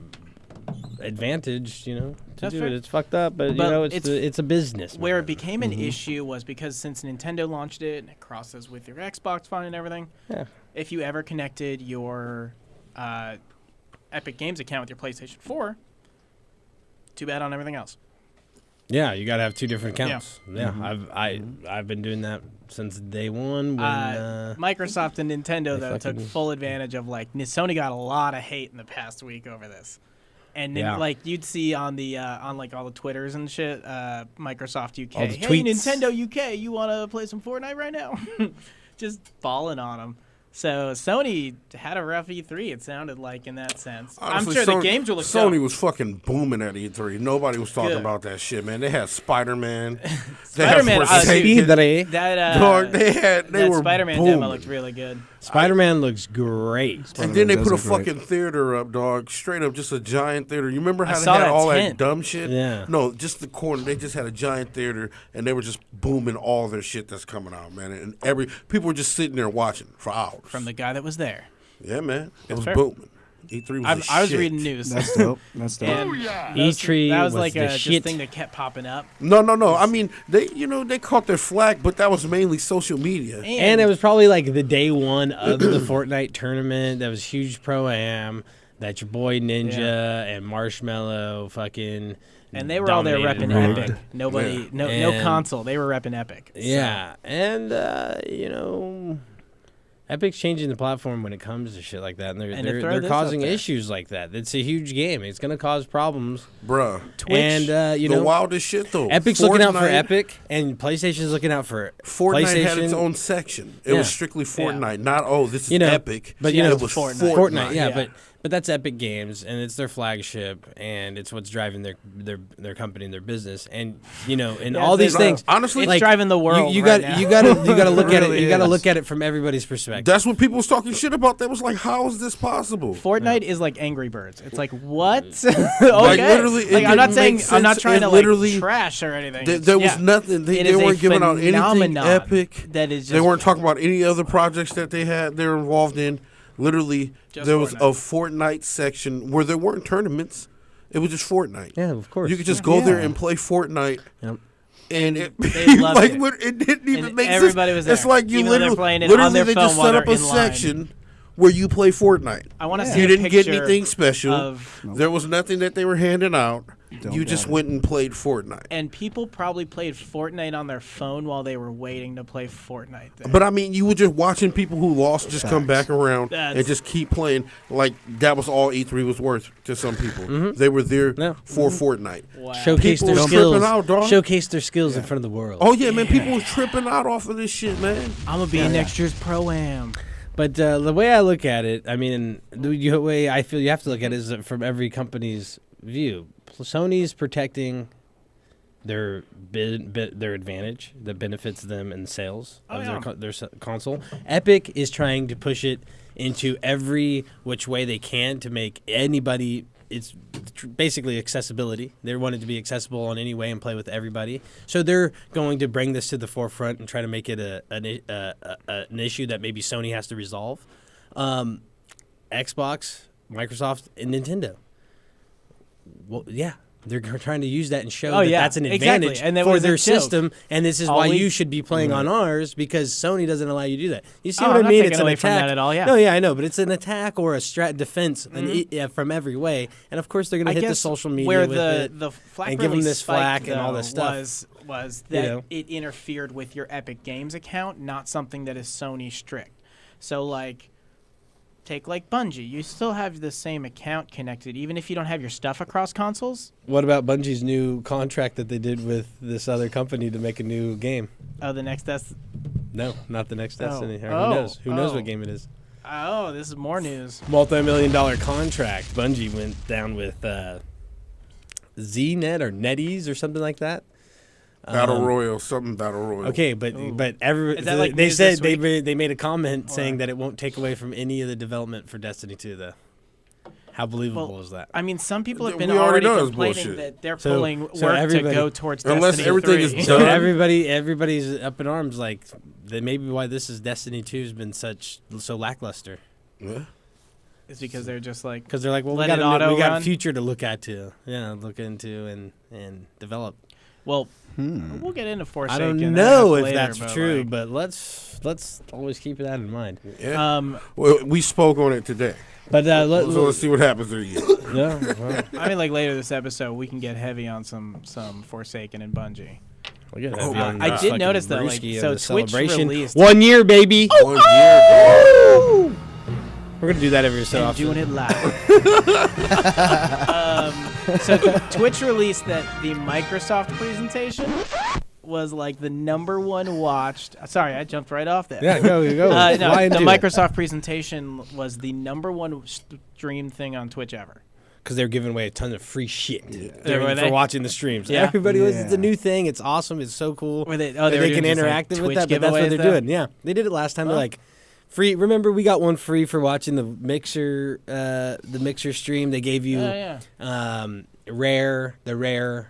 advantage, you know, to That's do fair. it. It's fucked up, but, you But know, it's- it's a business. Where it man. became an issue was because since Nintendo launched it and it crosses with your Xbox One and everything, Yeah. if you ever connected your Epic Games account with your PlayStation 4, too bad on everything else. Yeah, you got to have two different Yeah. accounts. Yeah, I've been doing that since day one. When, Microsoft and Nintendo, they though, took fucking- full advantage of, like, Sony got a lot of hate in the past week over this. And then, Yeah. like, you'd see on the on like all the Twitters and shit, Microsoft UK, All the hey tweets. Nintendo UK, you want to play some Fortnite right now? Just balling on them. So Sony had a rough E3. It sounded like in that sense. Honestly, I'm sure Sony, the games will look Sony dope. was fucking booming at E3. Nobody was talking Good. about that shit, man. They had Spider-Man. Spider-Man, They had dude, Speedray. that Dog, they that were Spider-Man booming. demo looked really good. Spider-Man looks great. And then they Spider-Man put a does look great. fucking theater up, dog. Straight up, just a giant theater. You remember how I they saw had that all tent. that dumb shit? Yeah. No, just the corner. They just had a giant theater, and they were just booming all their shit that's coming out, man. And people were just sitting there watching for hours. From the guy that was there. Yeah, man. It was fair. booming. E3 was I was shit. reading news. That's dope. That's dope. And E3 that was was like the a just shit. thing that kept popping up. No. I mean, they caught their flack, but that was mainly social media. And it was probably like the day one of the Fortnite tournament. That was huge pro-am. That your boy Ninja Yeah. and Marshmallow fucking And they were all there dominated repping Rigged. Epic. Nobody, Yeah. no And- console. They were repping Epic. So, Yeah, and you know, Epic's changing the platform when it comes to shit like that, and And to they're throw they're this causing up there. issues like that. It's a huge game. It's gonna cause problems. Bruh. Twitch. And you the know, wildest shit, though. Epic's looking out for Fortnite- Epic, and PlayStation's looking out for Fortnite PlayStation. had its own section. It Yeah. was strictly Fortnite, not, this is You know, Epic. but you know, it was Fortnite. Fortnite, yeah, Yeah. But that's Epic Games, and it's their flagship, and it's what's driving their company and their business, and and all these things. Honestly, It's driving the world. You right got now. you got to look at it. Really You got to is. look at it from everybody's perspective. that's what people was talking shit about. They was like, how is this possible? Fortnite is like Angry Birds. It's like what? Like, Okay. literally, it Like, I'm not didn't saying make I'm not sense. trying It to literally- trash or anything. There was Yeah. nothing. They It is a weren't giving out anything phenomenon epic. that is They just- weren't talking about any other projects that they're involved in. Literally, Just there was Fortnite. a Fortnite section where there weren't tournaments. It was just Fortnite. Yeah, of course. You could just go there Yeah. and play Fortnite. Yep. And it, They loved like, it. it didn't even And make sense. everybody was It's there, like you even though they're literally, playing it on their they phone just while set up they're a in line. section where you play Fortnite. I want to see You a didn't get picture anything special. of- There was nothing that they were handing out. Don't You just doubt it. went and played Fortnite. And people probably played Fortnite on their phone while they were waiting to play Fortnite. There. But I mean, you were just watching people who lost just come back around and That's- just keep playing. Like that was all E3 was worth to some people. They were there Yeah. for Fortnite. Wow. Showcase People their was skills. tripping out, dog. Showcase their skills in front of the world. Oh yeah, man, people was tripping out off of this shit, man. I'm gonna be in next year's Pro-Am. But the way I look at it, I mean, the way I feel you have to look at it is from every company's view. Sony's protecting their their advantage that benefits them in sales of their console. Epic is trying to push it into every which way they can to make anybody. It's basically accessibility. They want it to be accessible in any way and play with everybody. So they're going to bring this to the forefront and try to make it an issue that maybe Sony has to resolve. Xbox, Microsoft, and Nintendo. Well, yeah, they're trying to use that and show that yeah, that's an exactly. advantage And that for was a their joke. system, and this is All why we- you should be playing on ours because Sony doesn't allow you to do that. You see Oh, what I'm I not mean? taking It's an away from attack. that at all, yeah. No, yeah, I know, but it's an attack or a defense from every way, and of course they're going to I hit the guess social media where with it. the flack and give 'em really this spiked, flack and all though, this stuff. was that know? it interfered with your Epic Games account, not something that is Sony strict. So like, take like Bungie, you still have the same account connected, even if you don't have your stuff across consoles. What about Bungie's new contract that they did with this other company to make a new game? Oh, the next that's No, not the next Oh. Destiny. Or Oh. who knows? Who knows Oh. what game it is? oh, this is more news. Multi-million-dollar contract. Bungie went down with ZNet or NetEase or something like that. Battle Royale, something Battle Royale. Okay, but every Is that like they news said this week? they made a comment saying that it won't take away from any of the development for Destiny 2 though. How believable Well, is that? I mean, some people have We been already already know it's complaining bullshit. that they're So- pulling so work to everybody- go towards Unless Destiny everything 3. is So done. everybody's up in arms like that. Maybe why this is Destiny 2 has been so lackluster Yeah. It's because they're just like, because they're like, well, we Let got it a auto-run? future to look into, look into and develop. well, we'll get into I Forsaken. don't know later, if that's but, true, like, but let's always keep that in mind. Yeah. Um, Well, we spoke on it today, But so let's see what happens there. yeah, well, I mean, like later this episode, we can get heavy on some Forsaken and Bungie. we'll get Oh heavy my on God. I did fucking notice that, like, Brewski so and the Twitch celebration. released- 1 year, baby. 1 year. We're gonna do that every so And often. doing it live. So Twitch released that the Microsoft presentation was like the #1 watched. Sorry, I jumped right off that. Yeah, go. No, Fly the into it. Microsoft presentation was the #1 stream thing on Twitch ever. Because they're giving away a ton of free shit Were for they? watching the streams. Yeah. Everybody was. It's a Yeah. new thing. It's awesome. It's so cool. Were they- that they were they doing can just, like, interact with Twitch that. But that's what giveaways, they're though? doing. Yeah, they did it last time. They're like free. Remember, we got one free for watching the Mixer stream. They gave you Oh, yeah. the rare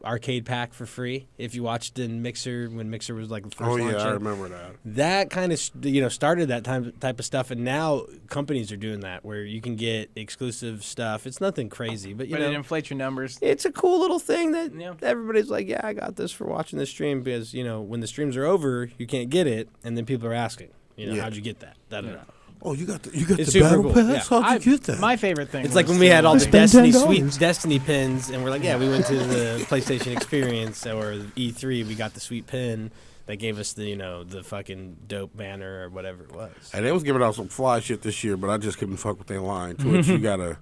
arcade pack for free if you watched in Mixer when Mixer was like first Oh launching. yeah, I remember that. That kind of started that type of stuff, and now companies are doing that where you can get exclusive stuff. It's nothing crazy, but But it inflates your numbers. it's a cool little thing that Yeah. everybody's like, yeah, I got this for watching the stream because when the streams are over, you can't get it, and then people are asking, Yeah. how'd you get that? Da-da-da. Oh, you got the It's the super battle cool, pass. yeah. How'd you get that? My favorite thing. It's like was when we had all the Spend Destiny $10. Destiny pins, and we're like, yeah, we went to the PlayStation Experience or E3, we got the sweet pin that gave us the the fucking dope banner or whatever it was. And they was giving out some fly shit this year, but I just couldn't fuck with their line. Twitch, you gotta.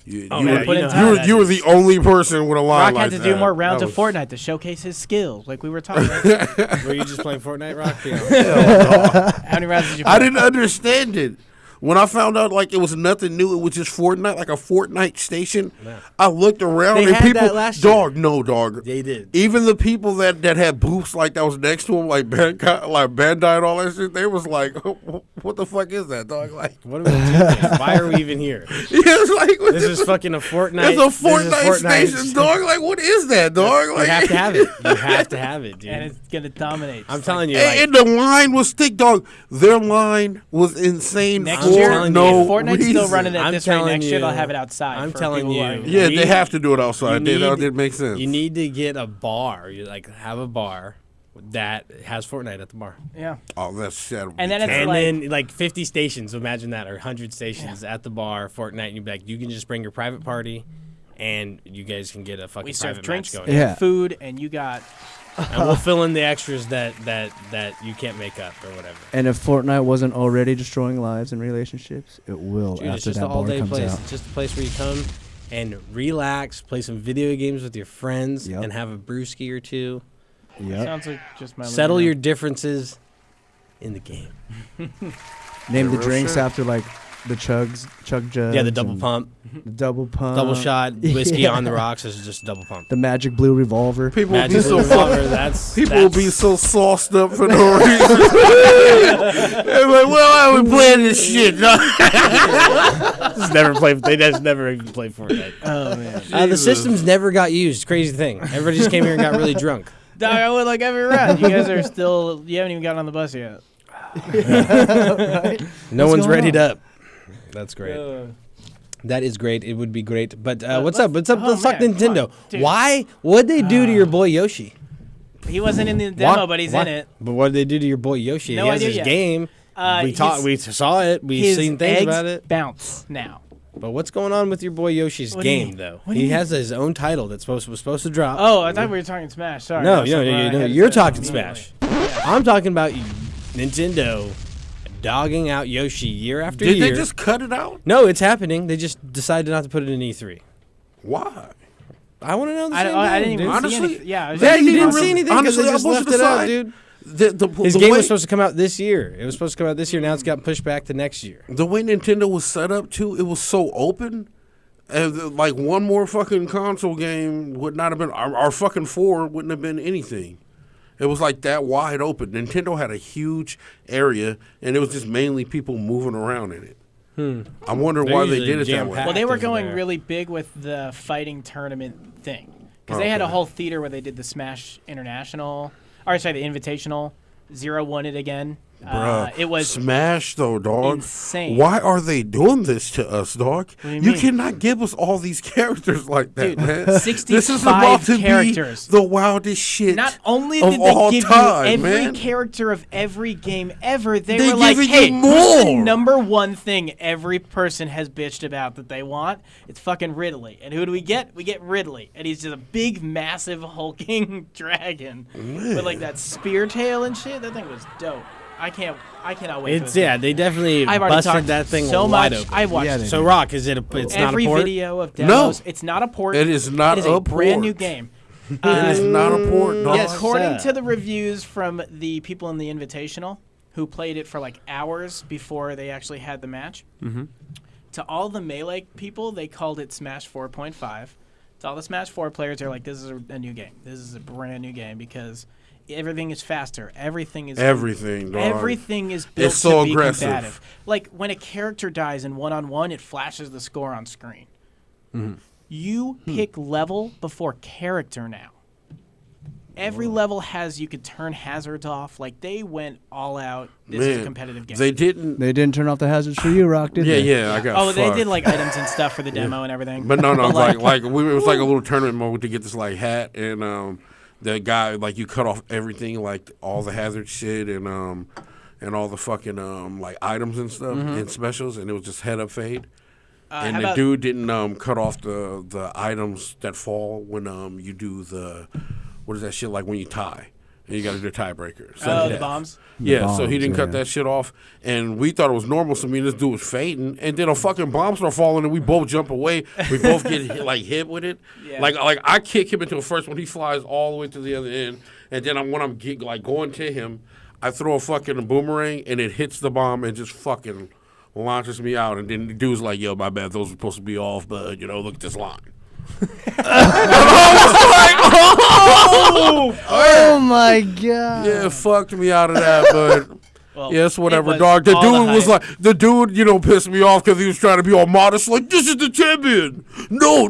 You, Oh, you, man, were, put in you, time. were, you were the only person with a line Rock like had to that. do more rounds That of was- Fortnite to showcase his skills, like we were talking about. Were you just playing Fortnite, Rock? Yeah. How many rounds did you play? I didn't understand it. When I found out like it was nothing new, it was just Fortnite, like a Fortnite station. I looked around They and had people, that last year. dog. They did. Even the people that had booths like that was next to them, like Bandai and all that shit, they was like, "What the fuck is that, dog?" Like, What are we doing? Why are we even here? it's like This is fucking a Fortnite. It's a this is Fortnite station, dog. Like, what is that, dog? You Like, have to have it. You have to have it, dude. And it's gonna dominate. I'm telling you, and the line was thick, dog. Their line was insane Next for year, no if Fortnite's reason. still running at I'm this rate telling next year, they'll you- have it outside. I'm for telling people who you. are- Yeah, You they have to do it outside. you That need- did make sense. You need to get a bar. You like have a bar that has Fortnite at the bar, Yeah. Oh, that's sad. And then it's and like- then like 50 stations. Imagine that, or 100 stations at the bar, Fortnite. And you'd be like, you can just bring your private party, and you guys can get a fucking We serve private drinks, match going. Yeah. food, and you got And we'll fill in the extras that you can't make up or whatever. And if Fortnite wasn't already destroying lives and relationships, it will Dude, it's after just that an bar all-day comes place. out. It's just a place where you come and relax, play some video games with your friends, Yep. and have a brewski or two. Yep. sounds like just my Settle living your room. differences in the game. Name the real drinks shit. after like the chug jugs. Yeah, the double and pump, The double pump. double shot whiskey yeah. on the rocks is just double pump. The magic blue revolver. People will Magic be so Blue fucking. Revolver, that's People will be that's- so sauced up for no reason. They're like, well, I we playing this shit. dog?" just never play. They just never even play Fortnite. Oh man. The Jesus. systems never got used. Crazy thing. Everybody just came here and got really drunk. Dog, I would like every round. You guys are still. You haven't even gotten on the bus yet. No What's one's going readied on? up. That's great. That is great. It would be great. But what's let's- up? What's up? oh, Let's talk man, come Nintendo. on, dude. Why? What'd they do to your boy Yoshi? He wasn't in the demo, What? but he's What? in it. But what did they do to your boy Yoshi? No he has idea his yet. game. His- We saw it. We've His seen things eggs about it. bounce now. But what's going on with your boy Yoshi's What do you game mean? though? What do He you mean? has his own title that's was supposed to drop. Oh, I thought we were talking Smash. Sorry. no, That's no, what I no, had no, to you're say talking immediately. Smash. I'm talking about Nintendo dogging out Yoshi year after Did year. they just cut it out? No, it's happening. They just decided not to put it in E3. Why? I want to know the I, same I thing, didn't even dude. Honestly, see anything. Yeah, I was Yeah, just- you didn't really- see anything because they honestly, just I'm left pushing it out, aside. dude. His His game was supposed to come out this year. It was supposed to come out this year. Now it's got pushed back to next year. the way Nintendo was set up too, it was so open. And like one more fucking console game would not have been our fucking 4 wouldn't have been anything. It was like that wide open. Nintendo had a huge area, and it was just mainly people moving around in it. I wonder They're why they usually did it that jam-packed. way. Well, they were over going there. really big with the fighting tournament thing because they had a Okay. whole theater where they did the Smash International, or sorry, the Invitational. Zero won it again. Bruh, It was Smash though, dog. insane. Why are they doing this to us, dog? What do you mean? cannot give us all these characters like that, Dude, man. This is 65 about to characters. be the wildest shit. Not only of did all they give time, you every man. character of every game ever, they They were like, giving "Hey, you who's the more." number one thing every person has bitched about that they want? It's fucking Ridley." And who do we get? We get Ridley, and he's just a big, massive, hulking dragon with like that spear tail and shit. That thing was dope. I cannot wait. for It's this yeah. game. They definitely I've already busted talked that thing so wide much. open. I watched Yeah, they So Rock, is it? It's not every a port. video of demos. It's not a port. It is not It is a a brand new port. game. It is not a port, dog. Yes, according sir. to the reviews from the people in the Invitational who played it for like hours before they actually had the match, to all the Melee people, they called it Smash 4.5. To all the Smash 4 players, they're like, this is a new game. This is a brand new game because everything is faster. Everything is Everything, dog. Everything is built It's so to be aggressive. combative. Like when a character dies in one-on-one, it flashes the score on screen. You pick level before character now. Every level has you could turn hazards off. Like they went all out. This is a Man, competitive game. They didn't. They didn't turn off the hazards for you, Rock, did Yeah, they? yeah. I got. oh, they fucked. did like items and stuff for the demo and everything. But no, But, like it was like a little tournament mode to get this like hat and the guy like you cut off everything like all the hazard shit and all the fucking like items and stuff and specials and it was just head up fade. And how the about- dude didn't cut off the items that fall when you do the what is that shit like when you tie and you got to do a tiebreaker. Oh, the bombs. Yeah, so he bombs, didn't cut yeah. that shit off, and we thought it was normal. So me and this dude was fading, and then a fucking bomb start falling, and we both jump away. We both get hit with it. Yeah. Like I kick him into the first one, he flies all the way to the other end, and then when I'm going to him, I throw a fucking boomerang, and it hits the bomb and just fucking launches me out, and then the dude's like, "Yo, my bad, those were supposed to be off, but look at this line." Oh my god. Yeah, it fucked me out of that, but. Well, Yes, whatever, it was dog. The all dude was hype. like, pissed me off because he was trying to be all modest, like, this is the champion. No,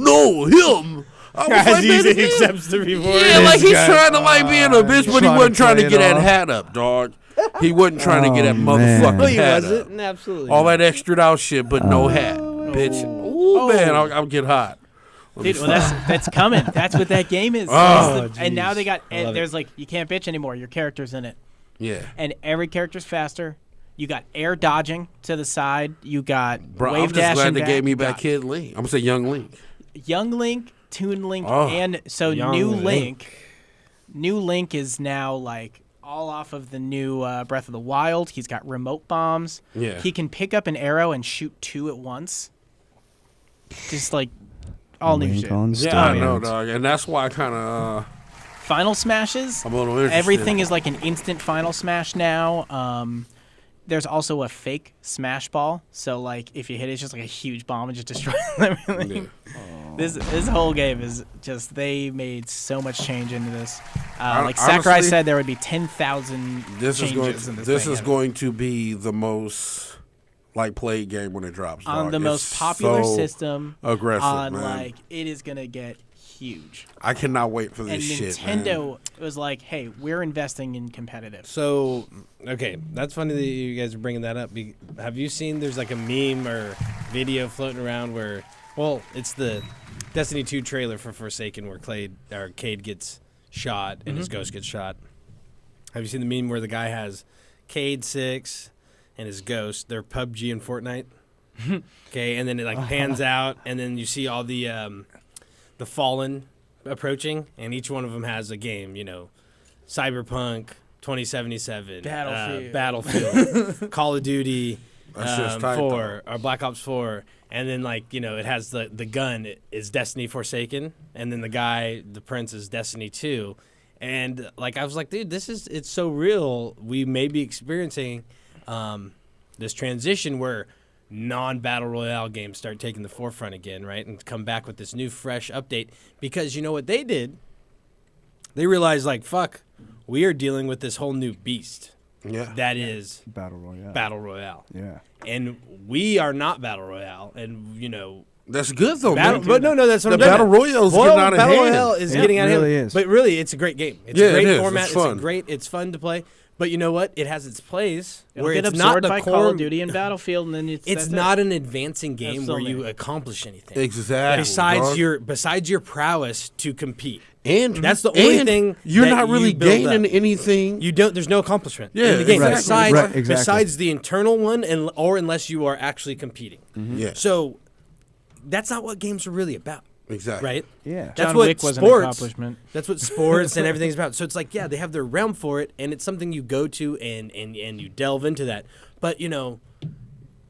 him. I was As like, he man, this- accepts to be born. yeah, like he's trying to like be in a bitch, but he trying to wasn't trying to play get it that off. hat up, dog. He wasn't trying to get that Oh, motherfucking man. No, he hat up. wasn't. Absolutely. All not. that extra out shit, but no hat, bitch. Ooh, man, I'll get hot. Let me Dude, well, stop. that's coming. That's what that game is. Oh, and now they got I love there's like you can't bitch anymore. Your character's in it, Yeah. and every character's faster. You got air dodging to the side. You got Bro, wave I'm just dashing glad they back. gave me You back got Kid Link. I'm going to say Young Link. Young Link, Toon Link, Oh, and so Young new Link. Link. New Link is now like all off of the new Breath of the Wild. He's got remote bombs. Yeah. He can pick up an arrow and shoot 2 at once. Just like all new Link shit. on Yeah, I steroids. know, dog. And that's why I kind of, Final smashes. I'm a little interested. Everything is like an instant final smash now. There's also a fake smash ball, so like if you hit it, it's just like a huge bomb and just destroys everything. This whole game is just they made so much change into this. Like Sakurai honestly, said, there would be 10,000 This is changes going. in this. This thing. is going to be the most played game when it drops. on dog. the It's most popular so system. aggressive, on man. like it is gonna get huge. I cannot wait for And this shit, man. Nintendo was like, "Hey, we're investing in competitive." So, okay, that's funny that you guys are bringing that up. Have you seen there's like a meme or video floating around where, well, it's the Destiny 2 trailer for Forsaken where Cade gets shot and his ghost gets shot. Have you seen the meme where the guy has Cade 6 and his ghost? They're PUBG and Fortnite. Okay, and then it like pans out, and then you see all the Fallen approaching, and each one of them has a game. Cyberpunk 2077, Battlefield, Call of Duty, That's just tight, 4 or Black Ops 4, and then it has the gun is Destiny Forsaken, and then the prince is Destiny 2, and like I was like, dude, it's so real. We may be experiencing this transition where non-battle royale games start taking the forefront again, right, and come back with this new fresh update, because you know what they did? They realized, like, fuck, we are dealing with this whole new beast Yeah. that is Battle Royale. battle royale, Yeah. and we are not battle royale, and That's good though, battle, man. but no, that's what The I'm getting battle at. royale is Well, getting out of battle hand. royale is It getting out of really hand, is. but really, it's a great game. It's Yeah, a great it is. format. It's fun. It's fun to play. But you know what? It has its plays It'll where get it's not absorbed the by core. Call of Duty and Battlefield, and then It's that's not it. an advancing game where you Absolutely. accomplish anything. Exactly. Besides your prowess to compete. and That's the only and thing you're that not really you build gaining up. anything. You don't. There's no accomplishment Yeah, in the game exactly. besides Right, exactly. besides the internal one, or unless you are actually competing. Yeah, So that's not what games are really about, exactly. right? Yeah. That's John what Wick was an sports. accomplishment. That's what sports and everything's about. So it's like, yeah, they have their realm for it, and it's something you go to and you delve into that. But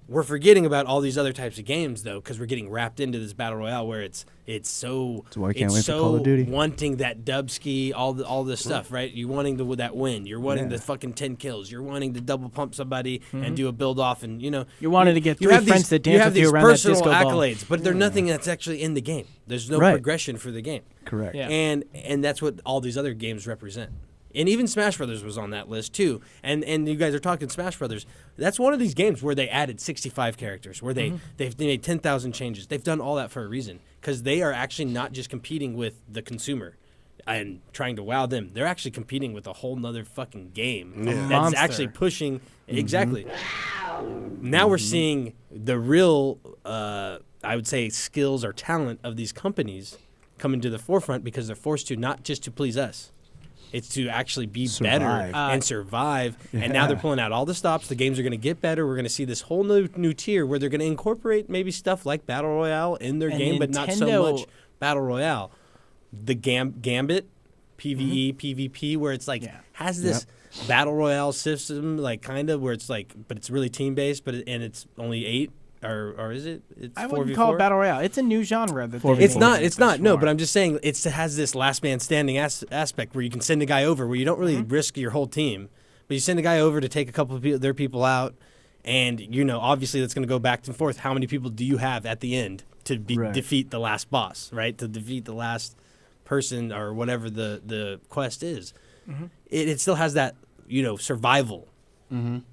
we're forgetting about all these other types of games though, because we're getting wrapped into this battle royale where it's so why I can't it's wait for so Call of Duty. wanting that dubski, all this stuff, right? You wanting that win. You're wanting Yeah. the fucking 10 kills. You're wanting to double pump somebody and do a build off, and You wanted to get you three have friends these, that you dance have with you these around that personal disco ball. accolades, but they're nothing that's actually in the game. There's no Right. progression for the game. Correct. Yeah. And that's what all these other games represent. And even Smash Brothers was on that list too. And you guys are talking Smash Brothers. That's one of these games where they added 65 characters, where they made 10,000 changes. They've done all that for a reason, because they are actually not just competing with the consumer and trying to wow them. They're actually competing with a whole nother fucking game that's Monster. actually pushing exactly. Now we're seeing the real, I would say, skills or talent of these companies coming to the forefront, because they're forced to, not just to please us. It's to actually be better Survive. and survive. And now they're pulling out all the stops. The games are going to get better. We're going to see this whole new tier where they're going to incorporate maybe stuff like Battle Royale in their And game, but not so Nintendo- much Battle Royale. The Gambit, PvE, PvP, where it's like Yeah. has this Battle Royale system, like kind of where it's like, but it's really team based, and it's only 8. Or is it? It's I 4v4? wouldn't call it battle royale. It's a new genre. That Four they v It's not. made It's not. this No, for. but I'm just saying it has this last man standing aspect where you can send a guy over, where you don't really risk your whole team, but you send a guy over to take a couple of their people out, And, you know, obviously that's going to go back and forth. How many people do you have at the end to defeat the last boss, right? To defeat the last person or whatever the quest is. It still has that, you know, survival,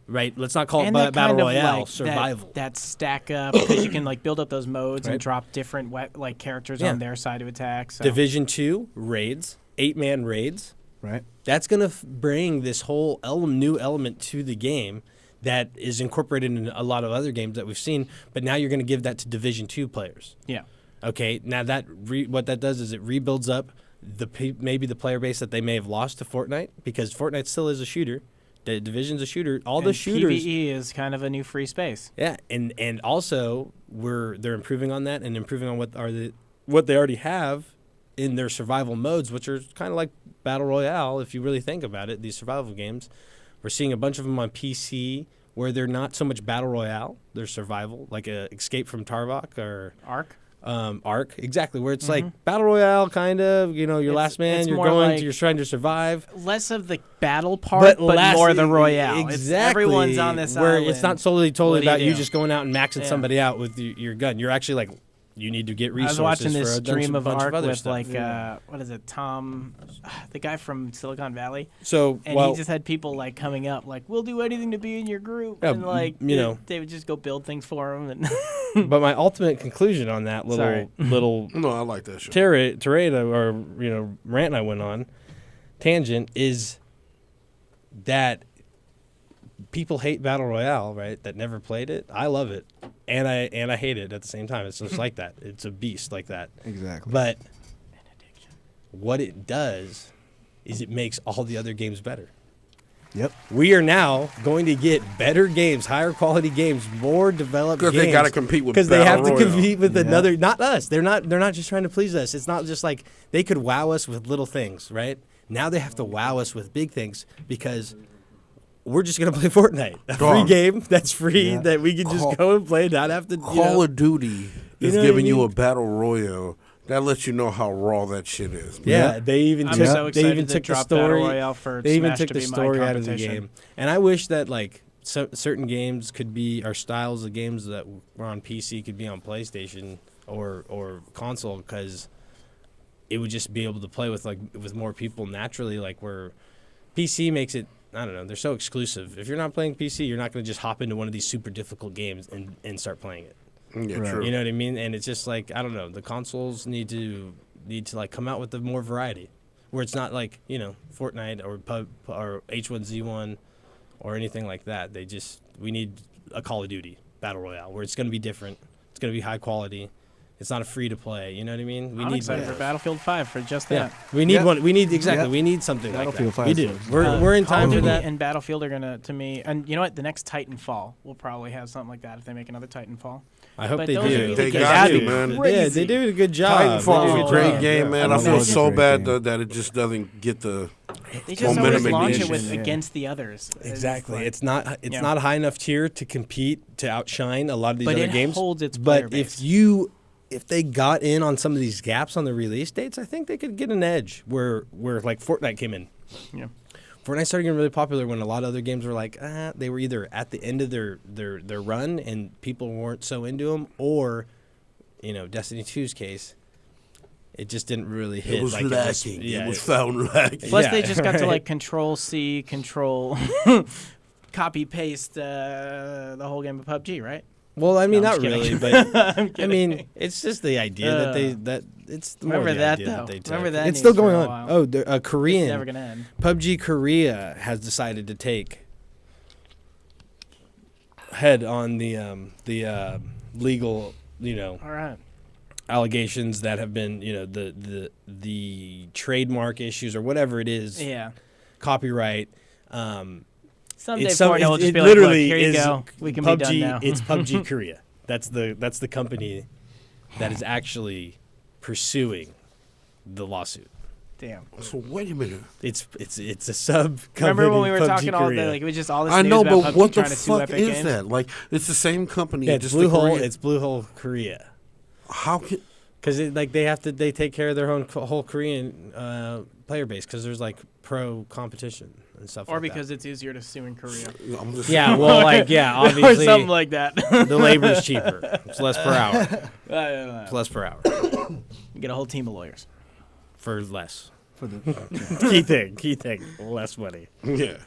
right? Let's not call it that Battle kind of, Royale, like, survival. That stack up, because you can like build up those modes Right. and drop different like characters Yeah. on their side to attack. So. Division 2 raids, 8-man raids. Right. That's going to bring this whole new element to the game that is incorporated in a lot of other games that we've seen, but now you're going to give that to Division 2 players. Yeah. Okay, now that what that does is it rebuilds up maybe the player base that they may have lost to Fortnite, because Fortnite still is a shooter. The Division's a shooter. All the And shooters. PvE is kind of a new free space. Yeah, and also they're improving on that and improving on what they already have in their survival modes, which are kind of like Battle Royale if you really think about it. These survival games, we're seeing a bunch of them on PC where they're not so much Battle Royale, they're survival, like Escape from Tarkov or Arc. Arc, exactly, where it's like Battle Royale kind of, you know, you're last man, it's you're more going, like- you're trying to survive. Less of the battle part, but more the Royale. Exactly. It's everyone's on this where island. it's not totally What do you about you do? just going out and maxing Yeah. somebody out with your gun. You're actually like, you need to get I resources was watching this for a stream of bunch Arc other with stuff. like what is it, Tom, the guy from Silicon Valley, So, and well, he just had people like coming up like, "We'll do anything to be in your group," Yeah, and like you know. they would just go build things for him. And but my ultimate conclusion on that Sorry. little No, I like that shit. tirade or rant I went on, tangent, is that people hate Battle Royale, right? That never played it. I love it, and I hate it at the same time. It's just like that. It's a beast like that. Exactly. But what it does is it makes all the other games better. Yep. We are now going to get better games, higher quality games, more developed games. Because they got to compete with Because they have Battle to Royale. compete with another, not us. They're not just trying to please us. It's not just like they could wow us with little things, right? Now they have to wow us with big things because we're just gonna play Fortnite, a free Dog. game that's free that we can just go and play, not have to. Call of Duty is know what I giving you mean? a battle royale. That lets you know how raw that shit is. Man. Yeah, they even I'm took, so they excited even to took the drop Battle story. Royale for They even Smash took to the be my story out of the competition. game, and I wish that like certain games could be, or styles of games that were on PC could be on PlayStation or console, because it would just be able to play with more people naturally. Like where PC makes it, I don't know, they're so exclusive. If you're not playing PC, you're not going to just hop into one of these super difficult games and start playing it. Yeah, Right. true. You know what I mean? And it's just like, I don't know, the consoles need to like come out with more variety, where it's not like, you know, Fortnite or PUB or H1Z1 or anything like that. We need a Call of Duty Battle Royale where it's going to be different. It's going to be high quality. It's not a free to play. You know what I mean? I'm excited for Battlefield 5 for just Yeah, that. we need Yeah. one. We need exactly. Yeah. We need something Battlefield like 5 that. We do. is- We're in Call time of for Duty that. and Battlefield are gonna, to me, and you know what? The next Titanfall will probably have something like that if they make another Titanfall. I hope but they those do. would be the They games. got That'd to, be man. Yeah, crazy. they do a good job. Titanfall They is do a a great job. game, man. I Yeah. feel It's a so great bad game. that it just doesn't get the They just momentum always it launch needs. it with Yeah. against the others. Exactly. It's It's not Yeah. not a high enough tier to compete to outshine a lot of these But other it games. holds its player but base. if they got in on some of these gaps on the release dates, I think they could get an edge where like Fortnite came in. Yeah. Fortnite started getting really popular when a lot of other games were like, they were either at the end of their run and people weren't so into them, or, you know, Destiny 2's case, it just didn't really hit. It was like lacking. yeah, it was found lacking. Plus, Yeah, they just got to right. like Control C, Control, copy paste the whole game of PUBG, right? Well, I mean, No, not I'm just really, kidding. but I'm I kidding. mean, it's just the idea that it's more Remember the that, idea though. they took. Remember that It's still news for going a on. while. Oh, the Korean It's never gonna end. PUBG Korea has decided to take head on the legal, you know, All right. allegations that have been, you know, the trademark issues or whatever it is, Yeah. copyright. Someday It's Fortnite will it just be like, look, literally here you is go. We can PUBG, be done now. It's PUBG Korea. That's the company that is actually pursuing the lawsuit. Damn. So wait a minute. It's a sub company. Remember when we were PUBG talking all Korea. day, like it was just all this I news know, about but PUBG what the trying to sue fuck Epic is Games? that? Like, it's the same company. Yeah, it's just Blue the Hole. Korean- It's Blue Hole Korea. How can? Because they take care of their own whole Korean player base because there's like pro competition and stuff. Or like because it's easier to sue in Korea. I'm just, that. Yeah, well, or obviously something like that. the labor's cheaper. It's less per hour. I don't know. It's less per hour You get a whole team of lawyers. for less. For the Key thing, less money. yeah.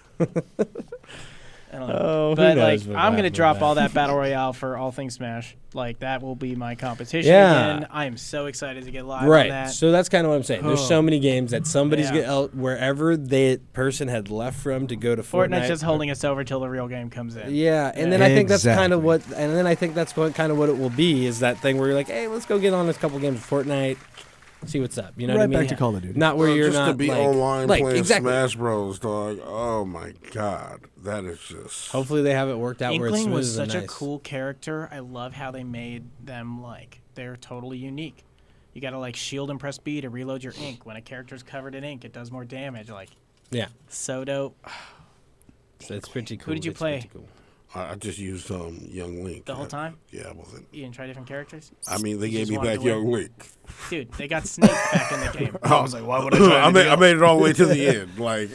I don't know. Oh, who but knows like, what I'm gonna happened drop with all that. that battle royale for all things Smash. Like that will be my competition Yeah. again. I am so excited to get live on Right. that. So that's kind of what I'm saying. There's so many games that somebody's Yeah. wherever that person had left from to go to Fortnite's Fortnite. just holding us over till the real game comes in. Yeah, and then I think that's kind of Exactly. what, and then I think that's kind of what it will be is that thing where you're like, hey, let's go get on this couple games of Fortnite, see what's up. You know what I right mean? back to Call of Duty. Not where you're just not to be like, online like playing exactly. Smash Bros, dog. Oh my god, that is just. Hopefully they have it worked out where it's Inkling smooth was and such a nice. cool character. I love how they made them like they're totally unique. You gotta like shield and press B to reload your ink. When a character's covered in ink, it does more damage. Like Yeah, so dope. so it's pretty cool. did you It's play? pretty cool. I just used Young Link The whole time? Yeah, I wasn't. You didn't try different characters? I mean, they You gave just me wanted back to win? Young Link. Dude, they got Snake back in the game. I was like, why would I try? I made it all the way to the end. Like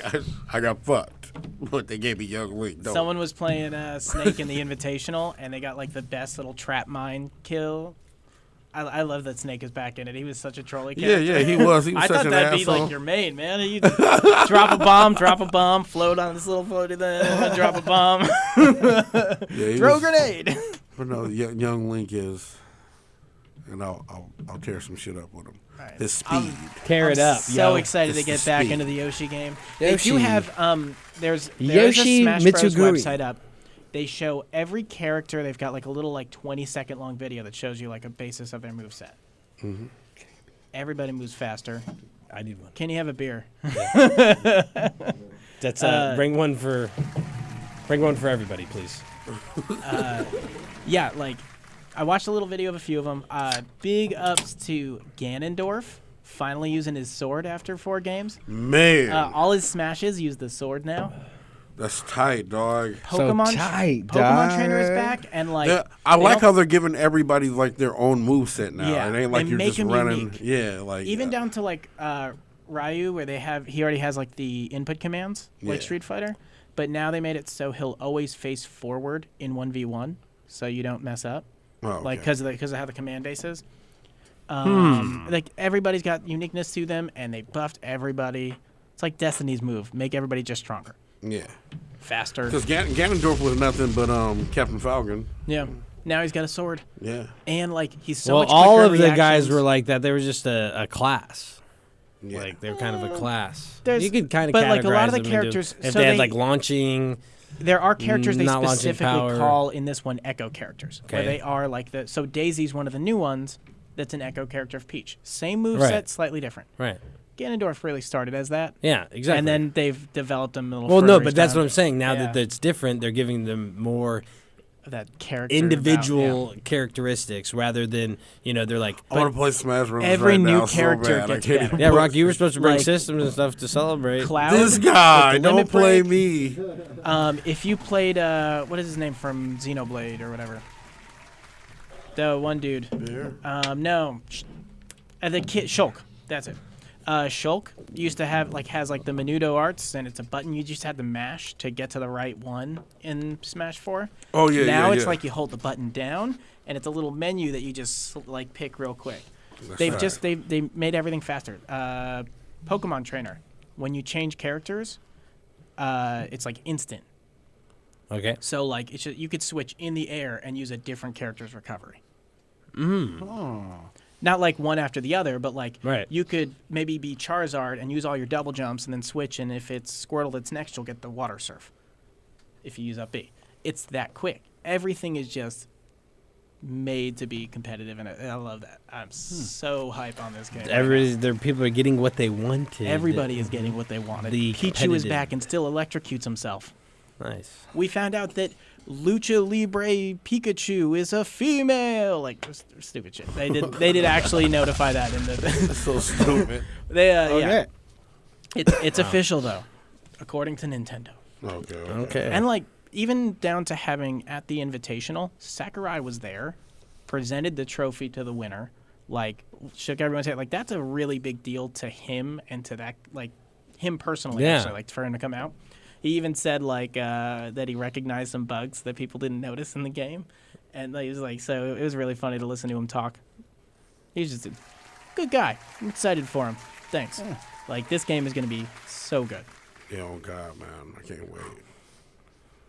I got fucked, but they gave me Young Link. Don't. Someone was playing Snake in the Invitational, and they got like the best little trap mine kill. I love that Snake is back in it. He was such a trolly character. Yeah, he was. He was I such thought an that'd asshole. be like your main, man. You drop a bomb, float on this little floaty thing, drop a bomb, Yeah, he throw a was- grenade. But no, Young Link is, and I'll tear some shit up with him. Right. His speed. Tear it up, So yo. excited to It's get the back speed. into the Yoshi game. They do Yoshi. have there's Yoshi a Smash Bros. Mitsuguri. website up. They show every character. They've got like a little like 20-second long video that shows you like a basis of their moveset. Mm-hmm. Everybody moves faster. I need one. Can you have a beer? That's bring one for everybody, please. Yeah, like I watched a little video of a few of them. Big ups to Ganondorf finally using his sword after 4 games. Man, All his smashes use the sword now. that's tight, dog. Pokemon, tight, Pokemon Trainer is dog. back, and like Yeah, I they like don't- how they're giving everybody like their own moveset now. Yeah, It ain't like they you're make just 'em running. unique. Yeah, like even down to like Ryu, where he already has like the input commands like Yeah. Street Fighter, but now they made it so he'll always face forward in 1v1, so you don't mess up, Oh, like okay. because of how the command base is. Hmm. Like everybody's got uniqueness to them, and they buffed everybody. It's like Destiny's move: make everybody just stronger, Yeah, faster. because Ganondorf was nothing but Captain Falcon. Yeah. Now he's got a sword, Yeah, and like he's so Well, much all quicker of the guys reactions. were like that. They were just a class. yeah. Like they're kind of a class. there's- You could kind of but, categorize like, a lot of the them into- characters- if so they had they- like launching. There are characters they Not launching specifically power. call in this one Echo characters, where Okay. they are like the. So Daisy's one of the new ones. That's an Echo character of Peach. Same moveset, Right. slightly different. Right. Ganondorf really started as that, Yeah. Exactly. and then they've developed them a little. Well, no, further but each that's time. what I'm saying. Now Yeah. that it's different, they're giving them more That character individual characteristics rather than they're like. I want to play Smash Bros. every right new now so character bad. I gets can't better. even Yeah, put- Rock, you were supposed to bring Like- systems and stuff to celebrate. Cloud. This guy, with the don't limit play break. me. If you played what is his name from Xenoblade or whatever, the one dude. No, the kid Shulk. That's it. Shulk used to have has the Menudo arts, and it's a button you just had to mash to get to the right one in Smash 4. Oh yeah, Now yeah, it's yeah. like you hold the button down, and it's a little menu that you just pick real quick. That's They've right. just they made everything faster. Pokemon Trainer, when you change characters, it's like instant. Okay. So it's just, you could switch in the air and use a different character's recovery. Not like one after the other, but Right. you could maybe be Charizard and use all your double jumps and then switch, and if it's Squirtle that's next, you'll get the Water Surf. If you use up B, it's that quick. Everything is just made to be competitive, and I love that. I'm so hype on this game. right now. People are getting what they wanted. Everybody is getting what they wanted. The Pichu is competitive. back and still electrocutes himself. Nice. We found out that Lucha Libre Pikachu is a female. Stupid shit. They did actually notify that in the. so stupid. They yeah. It's official though, according to Nintendo. Okay. Okay. And even down to having at the Invitational, Sakurai was there, presented the trophy to the winner, like shook everyone's head. Like that's a really big deal to him and to that like him personally. Yeah. Actually, like for him to come out. He even said like that he recognized some bugs that people didn't notice in the game, and he was like, so it was really funny to listen to him talk. He's just a good guy. I'm excited for him. Thanks. Like this game is gonna be so good. Yeah, oh God, man, I can't wait.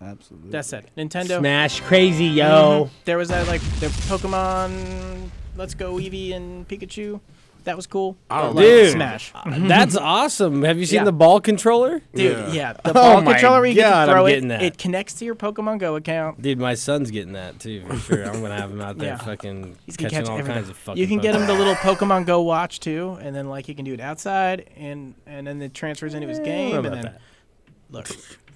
Absolutely. That's it. Nintendo. Smash crazy, yo. There was that like the Pokemon Let's Go Eevee and Pikachu. That was cool. I don't But, know. like, Dude. Smash. That's awesome. Have you seen Yeah. the ball controller? Dude, Yeah. the ball my controller where you get God, to throw I'm it. getting that. It connects to your Pokemon Go account. Dude, my son's getting that too, for sure. I'm gonna have him out there Yeah. fucking He's gonna catching catch all everything. kinds of fucking You can get him the Pokemon. little Pokemon Go watch too, and then like he can do it outside, and then it transfers into his game, don't know and about then look.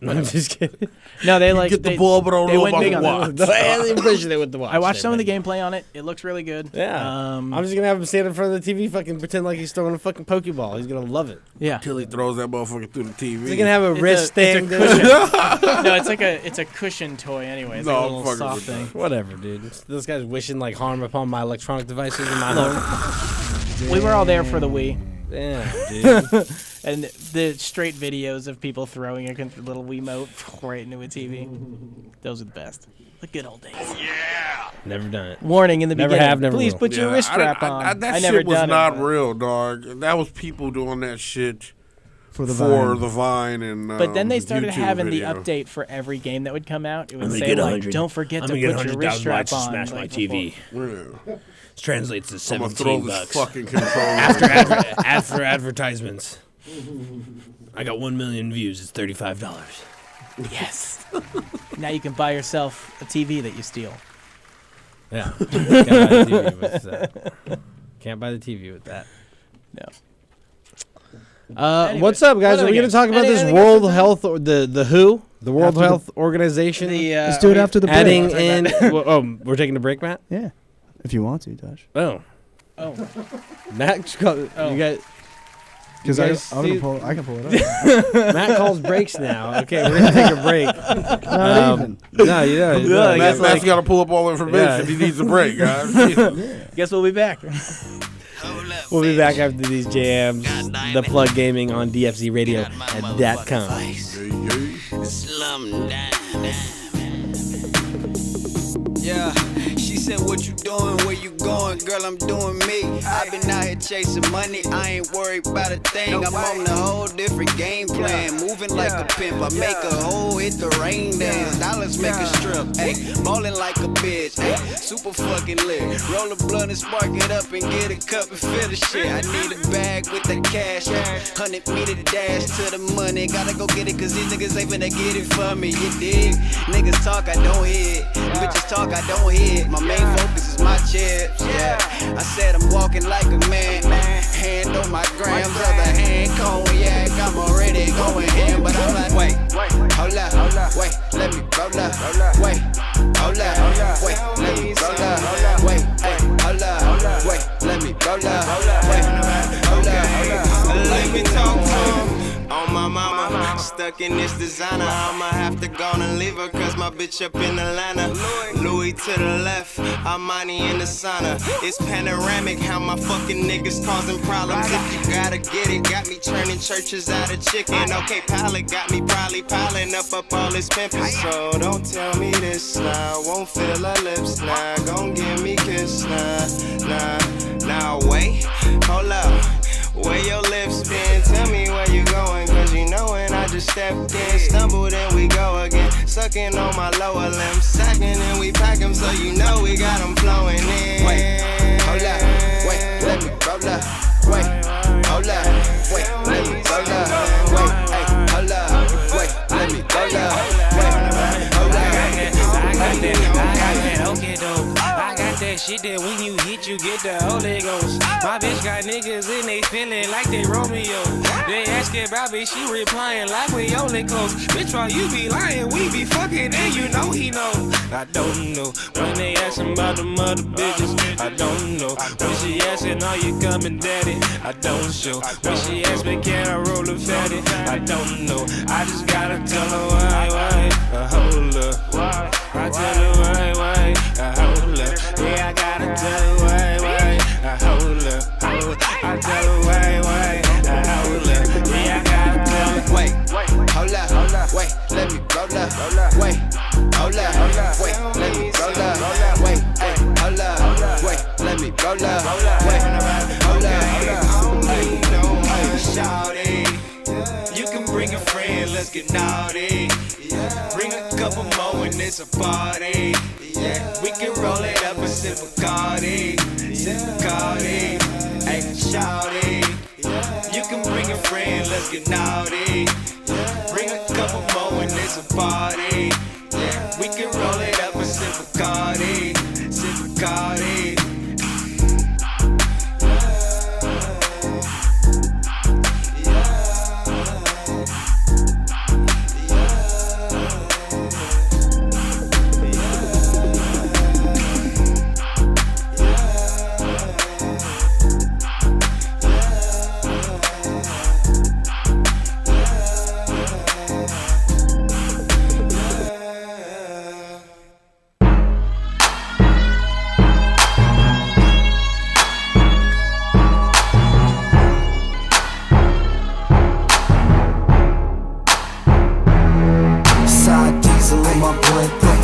I'm just kidding. No, they like Get the they, ball, but I don't they know went about big the on watch. that. I had the impression they with the watch. I watched some of the there, gameplay on it. It looks really good. buddy. Yeah. Um, I'm just gonna have him stand in front of the TV, fucking pretend like he's throwing a fucking Pokeball. He's gonna love it. yeah. Till he throws that motherfucker through the TV. He's gonna have a It's wrist it's thing. a cushion. No, it's a cushion toy anyway. It's No, like a I'm little fucking soft with thing. Whatever, dude. This guy's wishing like harm upon my electronic devices in my home. We were all there for the Wii. Damn, dude. And the straight videos of people throwing a little Wiimote right into a TV. Those are the best. The good old days. Never done it. Warning in the Never beginning. have, never Please will. put your wrist strap on. That I shit never was done not it, but- real, dog. That was people doing that shit For the for Vine. the Vine and. But then they started YouTube having video. the update for every game that would come out. It would gonna say get like, 100 "Don't forget I'm to gonna put get your wrist 100,000 strap watts to on." smash my like, TV. Yeah. Translates to I'm gonna throw 17 this bucks. fucking controller. After advertisements. I got 1 million views. It's $35. before. Yes. Now you can buy yourself a TV that you steal. Yeah. Can't buy the TV with that. Can't buy the TV with that. No. What's Anyways, up, guys? what Are we other going to talk about this anything else World with that? Health or the WHO, the World After the- Health Organization, Let's do it after the break. adding in? Oh, we're taking a break, Matt. Yeah. If you want to, Josh. Oh, Oh, Matt, Oh. you guys. Because guys I see- can pull it up. Matt calls breaks now. Okay, we're gonna take a break. Not even. No, you know. Yeah, Matt's got to pull up all the information. Yeah. He needs a break, guys. guess we'll be back. We'll be back after these jams. The Plug Gaming on DFZRadio.com. Slum Yeah, she said, what you doing, where you going, girl, I'm doing me. I've been out here chasing money, I ain't worried about a thing. I'm on a whole different game plan, moving like a pimp. I make a hole, hit the rain dance, dollars make a strip, ayy, ballin' like a bitch, ayy, super fucking lit. Roll a blunt and spark it up and get a cup and fill the shit. I need a bag with the cash, 100 meter dash to the money. Gotta go get it, cause these niggas ain't finna get it for me, you dig? Niggas talk, I don't hear it. Bitches talk, I don't hear it. My main focus is my chips, yeah. I said I'm walking like a man. Hand on my grams, other hand cognac. I'm already going in, but I'm like, wait, hold up, wait, let me roll up, wait, hold up, wait, let me roll up, wait, hold up, wait, let me roll up, wait, hold up, let me talk to him. On my mama, stuck in this designer. I'ma have to go and leave her, cause my bitch up in Atlanta. Louis to the left, Armani in the sauna. It's panoramic, how my fucking niggas causing problems. If you gotta get it, got me turning churches out of chicken. Okay, pilot got me probably piling up all this pimpin'. So don't tell me this now, won't feel her lips now. Gon' give me kiss now, now wait, hold up. Where your lips been? Tell me where you going, cause you know when I just stepped in, stumbled and we go again, sucking on my lower limb, sacking and we pack 'em, so you know we got 'em flowing in. Wait, hold up, wait, let me roll up, wait, hold up, wait, let me roll up, wait, hey, hold up, wait, let me roll up, wait, hold up. Okay, though. I got that shit that when you hit, you get the Holy Ghost. My bitch got niggas and they feeling like they Romeo. They asking about me, she replying like we only close. Bitch, while you be lying, we be fucking, and you know he know. I don't know. When they asking about the mother bitches, I don't know. When she asking, are you coming, daddy? I don't show. When she ask me, can I roll a fatty? I don't know. I just gotta tell her why, hold up. I tell her why, hold up. Yeah, I gotta tell her why, hold roll up. Wait, hold up. Hey, shawty, you can bring a friend, let's get naughty. Bring a couple more and it's a party. We can roll it up and sip Bacardi. Hey, shawty, you can bring a friend, let's get naughty. Bring a couple more and it's a party. We can roll it up and sip Bacardi.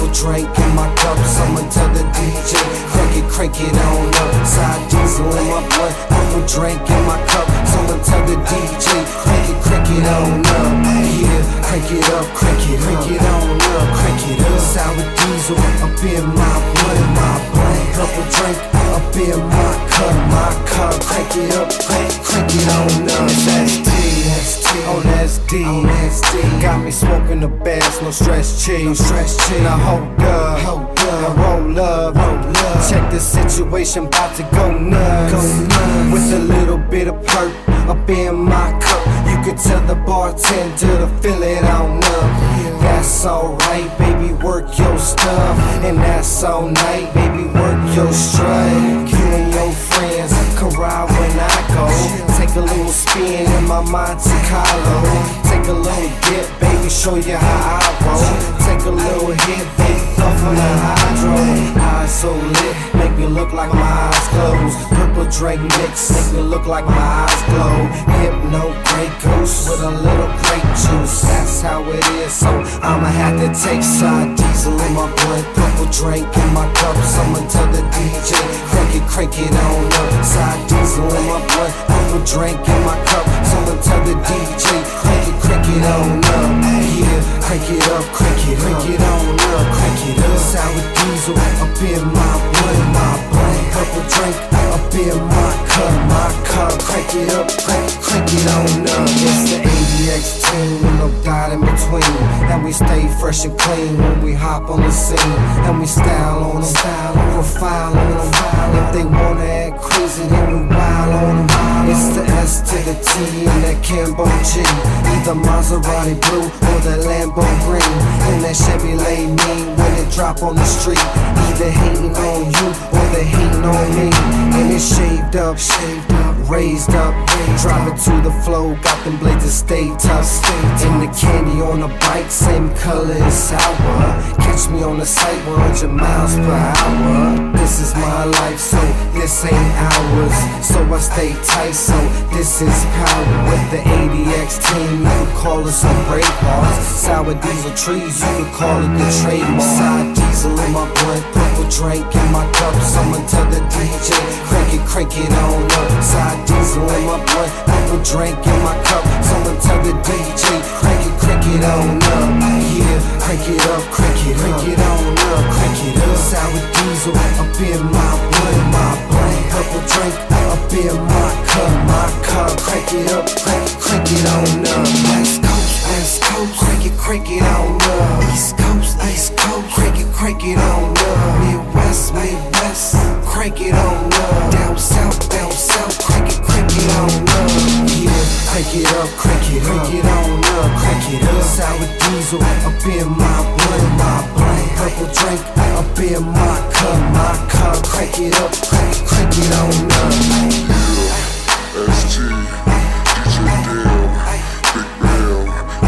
Drink in my cup, someone tell the DJ, crank it on up. Side diesel in my blunt, purple drink in my cup, someone tell the DJ, crank it on up. Yeah, crank it up, crank it on up, crank it up. Sour diesel up in my blunt, purple drink up in my cup, crank it up, crank it on up. That's T, oh that's D, got me smoking the bass, no stress cheese. Now hold up, now roll up. Check the situation, bout to go nuts. With a little bit of perk up in my cup, you could tell the bartender to fill it on up. That's alright, baby, work your stuff. And that's all night, baby, work your strut. You and your friends can ride when I go. Take a little spin in my Monte Carlo. Take a little dip, baby, show you how I roll. Take a little hit, baby, puff on the hydro. Eyes so lit, make me look like my eyes closed. Purple Drake mix, make me look like my eyes glow. Hypno Grey Goose with a little grape juice. That's how it is, so I'ma have to take side diesel in my blunt, purple drink in my cup. Someone tell the DJ, crank it on up. Side diesel in my blunt, purple drink in my cup. Someone tell the DJ, crank it on up. Yeah, crank it up, crank it on up, crank it up. Sour diesel up in my blunt, purple drink up in my cup, crank it up, crank it on up. It's the ADX team with no doubt in between, and we stay fresh and clean when we hop on the scene, and we style on them, profile on them. If they wanna act crazy, then we wild on them. It's the S to the T and that Cambo G, either Maserati blue or the Lambo green, and that Chevrolet mean when it drop on the street. Either hating on you or they hating on me, and it's shaved up, raised up, drive it to the flow, got them blades to stay tough. And the candy on the bike, same color as sour. Catch me on the site 100 miles per hour. This is my life, so this ain't ours. So I stay tight, so this is power. With the ADX team, you can call us some brave hearts. Sour diesel trees, you can call it the trademark. Side diesel in my blunt, purple drink in my cup. Someone tell the DJ, crank it on up. Side diesel in my blunt, purple drink in my cup. Someone tell the DJ, crank it on up. Yeah, crank it up, crank it on up, crank it up. Sour diesel up in my blunt, purple drink up in my cup, crank it up, crank it on up. West Coast, crank it on up. East Coast, crank it on up. Midwest, crank it on up. Down south, crank it on up. Yeah, crank it up, crank it on up, crank it up. Sour diesel up in my blunt, purple drink up in my cup, crank it up, crank it on up. Yeah, SG, DJ Dale, Big Bell, Killer P,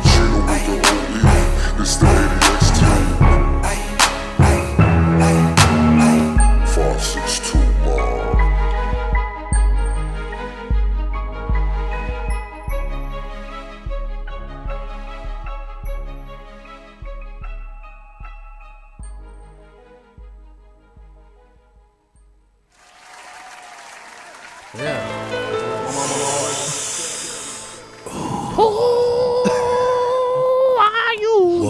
Chino with the OE. It's the ADX team. 462 Mob. Welcome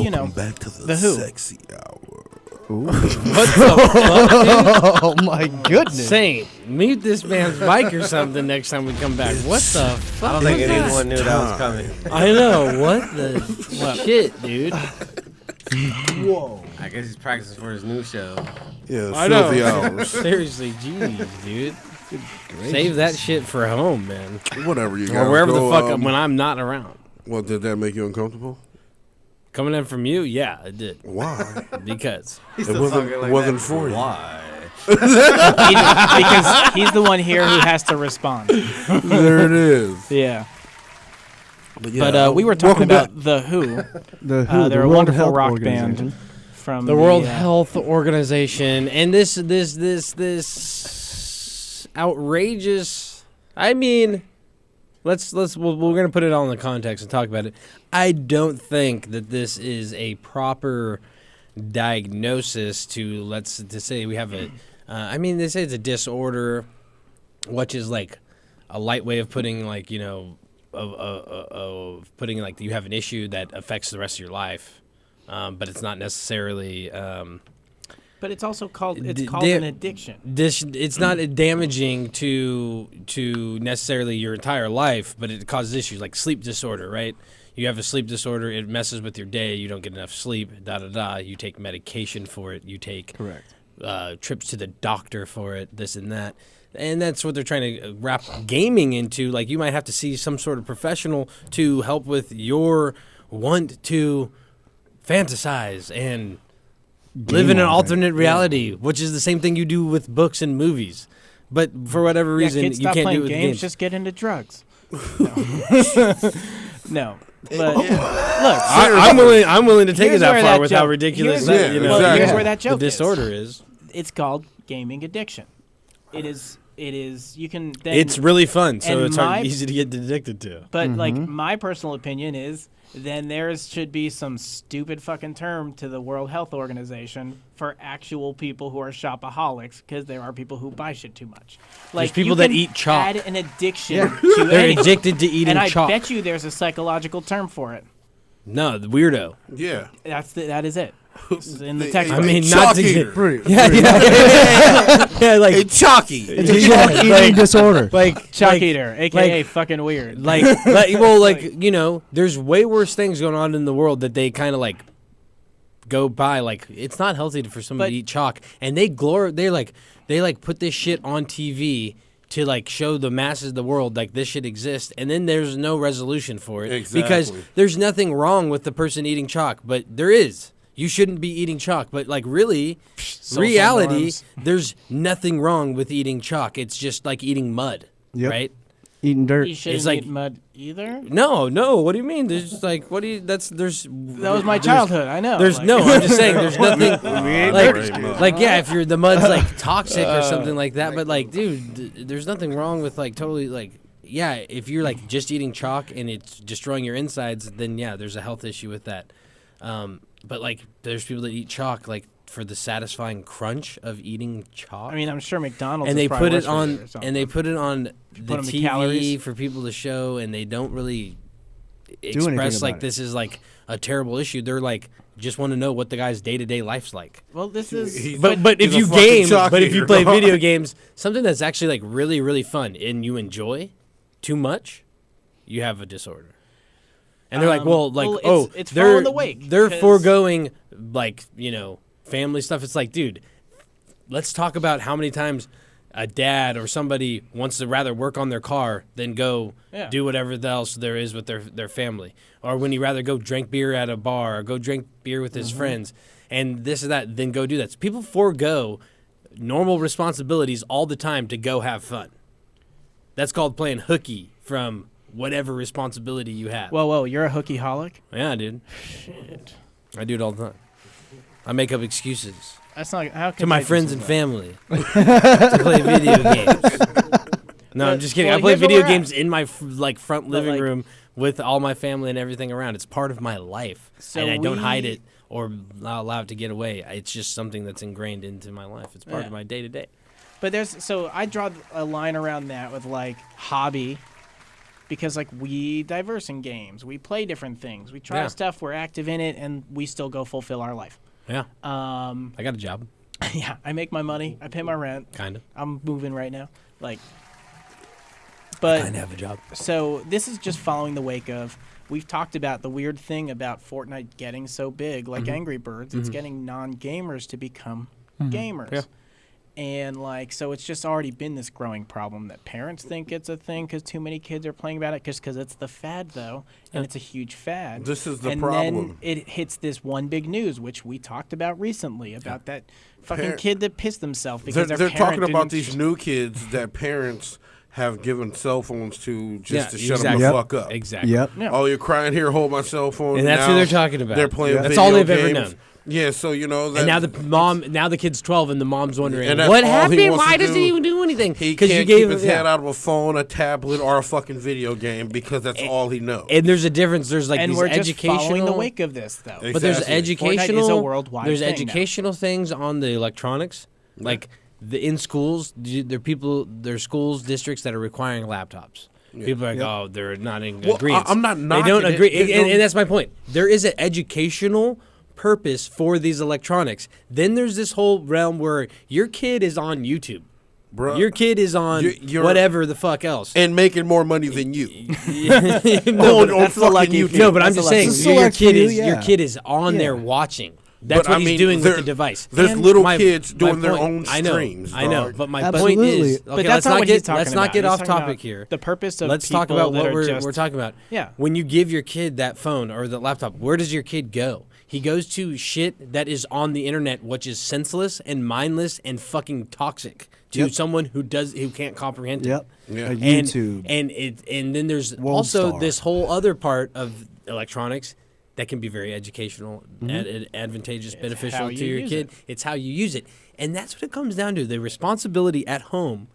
You know, back to the The Who. sexy hour. What the fuck, Oh my dude? goodness. Saint, mute this man's mic or something next time we come back. What the fuck? I don't think was that? anyone knew that was coming. I know. What the shit, dude? I guess he's practicing for his new show. Yeah, I know. filthy hours. Seriously, jeez, dude. Save that shit for home, man. Whatever you got. Or wherever the fuck when I'm not around. Well, did that make you uncomfortable? Coming in from you, yeah, it did. Why? Because It wasn't for you. Why? Because he's the one here who has to respond. There it is. Yeah. Yeah, But we were talking welcome about The Who. The Who, They're the a World wonderful Health rock Organization. band from the World Health Organization and this outrageous. I mean, we're gonna put it all in the context and talk about it. I don't think that this is a proper diagnosis to say we have a. I mean, they say it's a disorder, which is like a light way of putting like of putting like you have an issue that affects the rest of your life, but it's not necessarily. But it's also called D- called there- an addiction. It's not damaging to necessarily your entire life, but it causes issues like sleep disorder, right? You have a sleep disorder, it messes with your day, you don't get enough sleep, you take medication for it, you take trips to the doctor for it, this and that. And that's what they're trying to wrap gaming into. Like, you might have to see some sort of professional to help with your want to fantasize and live in an alternate reality, which is the same thing you do with books and movies. But for whatever reason, kids you stop can't playing do it with games. games. Just get into drugs. No, but look, I'm willing to take Here's it that where far that with how joke- ridiculous here's- that, well, exactly. here's where that the joke disorder is. it's called gaming addiction. It is. You can. Then, It's really fun, so and it's easy to get addicted to. But like my personal opinion is, then there should be some stupid fucking term to the World Health Organization for actual people who are shopaholics, because there are people who buy shit too much. Like people you that can eat chalk. Add an addiction to They're anything. addicted to eating and I chalk. bet you there's a psychological term for it. No, the weirdo. Yeah. That is it. It's in the They- text. I mean, Chalk not to eater. get yeah, like Hey, Chalky. It's a chalk eating disorder. like Chalk like- eater, aka like- fucking weird. there's way worse things going on in the world that they kind of like go by. Like, it's not healthy for somebody But- to eat chalk, and they put this shit on TV to like show the masses of the world like this shit exists, and then there's no resolution for it because Exactly. there's nothing wrong with the person eating chalk, but there is. You shouldn't be eating chalk, but like really, reality, norms. there's nothing wrong with eating chalk. It's just like eating mud, Yep. right? Eating dirt. You shouldn't it's like- eat mud either. No. What do you mean? There's just like, what do you? That That was my childhood. I know. There's like- no. I'm just saying. There's nothing. Right. Like yeah, if you're the mud's like toxic or something like that. But like, dude, there's nothing wrong with like totally like. Yeah, if you're like just eating chalk and it's destroying your insides, then yeah, there's a health issue with that. But like, there's people that eat chalk like for the satisfying crunch of eating chalk. I mean, I'm sure McDonald's. and is they probably put it worse for you on, or something. and they put it on the put 'em the TV calories. for people to show, and they don't really anything express like about it. this is like a terrible issue. They're like just want to know what the guy's day-to-day life's like. Well, this is. But if He's a you fucking game, chalk but if you eater, play dog. video games, something that's actually like really really fun and you enjoy too much, you have a disorder. And they're like, well, like, it's they're following the wake, they're 'cause- foregoing like family stuff. It's like, dude, let's talk about how many times a dad or somebody wants to rather work on their car than go Yeah. do whatever else there is with their family, or when he rather go drink beer at a bar or go drink beer with his friends and this or that, then go do that. So people forego normal responsibilities all the time to go have fun. That's called playing hooky from whatever responsibility you have. Whoa, you're a hookie-holic? Yeah, dude. Shit. I do it all the time. I make up excuses That's not how to my friends and family to play video games. No, I'm just kidding. Well, I play here's where video we're at. games in my front living like- room with all my family and everything around. It's part of my life, So and I don't hide we- it or allow it to get away. It's just something that's ingrained into my life. It's part Yeah. of my day to day. But so I draw a line around that with like hobby, because like we diverse in games, we play different things, we try Yeah. stuff, we're active in it, and we still go fulfill our life. Yeah. I got a job. Yeah, I make my money, I pay my rent. Kind of. I'm moving right now, like. But Kind of have a job. so this is just following the wake of. We've talked about the weird thing about Fortnite getting so big, like Angry Birds. It's getting non-gamers to become gamers. Yeah. And like, so it's just already been this growing problem that parents think it's a thing because too many kids are playing about it, just because it's the fad though, and it's a huge fad. This is the and problem. then it hits this one big news, which we talked about recently, about that fucking Par- kid that pissed himself because They're their parent talking about didn't these new kids that parents have given cell phones to just Yeah, to shut exactly. them the Yep. fuck up. Exactly. Yep. Yeah. Oh, you're crying here, hold my cell phone. And that's Now who they're talking about. They're playing That's video all they've ever games. known. Yeah, so you know that, And now the kid's 12 and the mom's wondering And that's what all he happened. wants Why to doesn't do. he even do anything? he Because can't you gave keep his him head out of a phone, a tablet, or a fucking video game because that's all he knows. And there's a difference. There's like and these we're just educational. following the wake of this though. Exactly. But there's Fortnite is a educational. worldwide There's thing now. educational things on the electronics, like in schools. There's schools districts that are requiring laptops. People are like, oh, they're not in Well, agreement. I'm not They knocking don't it. agree, It and don't- that's my point. There is an educational purpose for these electronics. Then there's this whole realm where your kid is on YouTube. Bruh. Your kid is on You're- whatever the fuck else. and making more money than you. No, on that's the fucking lucky YouTube. few. no, but I'm That's just a saying lesson. your Select kid few, is your yeah. kid is on there watching. That's But, what I he's mean, doing with there- the device. There's And little my- kids doing their point- own I know, streams. I know, dog. but my Absolutely. point is, okay, But let's that's not not what get he's talking let's about. not get He's off talking topic about here. the purpose of let's talk people about that what are we're just- talking about. Yeah. When you give your kid that phone or the laptop, where does your kid go? He goes to shit that is on the internet, which is senseless and mindless and fucking toxic to Yep. someone who can't comprehend it. Yep. Yeah. A And, YouTube. and then there's World also Star. this whole other part of electronics that can be very educational, advantageous, beneficial how to you your use kid. it. It's how you use it, and that's what it comes down to: the responsibility at home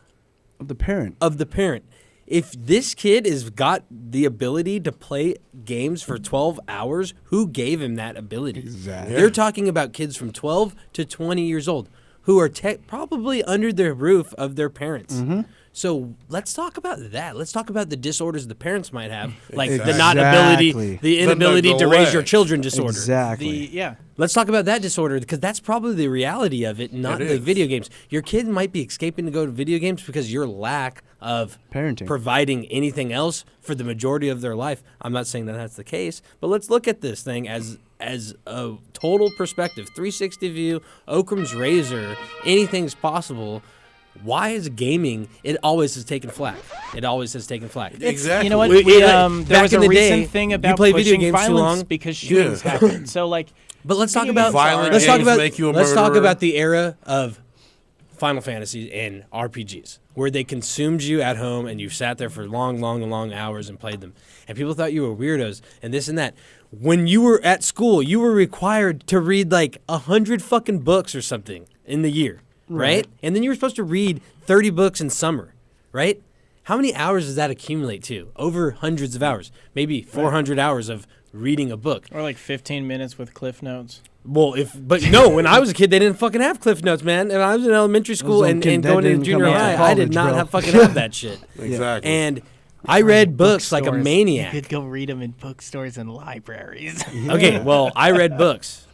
The parent. of the parent. If this kid has got the ability to play games for 12 hours, who gave him that ability? Exactly. They're talking about kids from 12 to 20 years old who are probably under the roof of their parents. Mm-hmm. So let's talk about that. Let's talk about the disorders the parents might have, like Exactly. the not ability, Exactly. the inability to raise your neglect. children disorder. Exactly. Let's talk about that disorder because that's probably the reality of it, not It the is. video games. Your kid might be escaping to go to video games because your lack of Parenting. providing anything else for the majority of their life. I'm not saying that that's the case, but let's look at this thing as a total perspective, 360 view, Occam's razor, anything's possible. Why is gaming? It always has taken flack. It always has taken flack. Exactly. You know what? We- There back was in a the recent day, thing you about play video pushing games too violence long. because shootings happen. So like, But let's talk Video about games Violent let's talk games about make you a let's talk murderer. about the era of Final Fantasy and RPGs, where they consumed you at home and you sat there for long hours and played them, and people thought you were weirdos and this and that. When you were at school, you were required to read like 100 fucking books or something in the year, right? And then you were supposed to read 30 books in summer, right? How many hours does that accumulate to? Over hundreds of hours, maybe 400 hours of reading a book. or like 15 minutes with Cliff Notes. Well, but no, when I was a kid, they didn't fucking have Cliff Notes, man. And I was in elementary school on and kid- that going into didn't junior come out high, till I did college, not bro. have fucking have that shit. Exactly. And I read books like a Bookstores. maniac. You could go read them in bookstores and libraries. Okay, well, I read books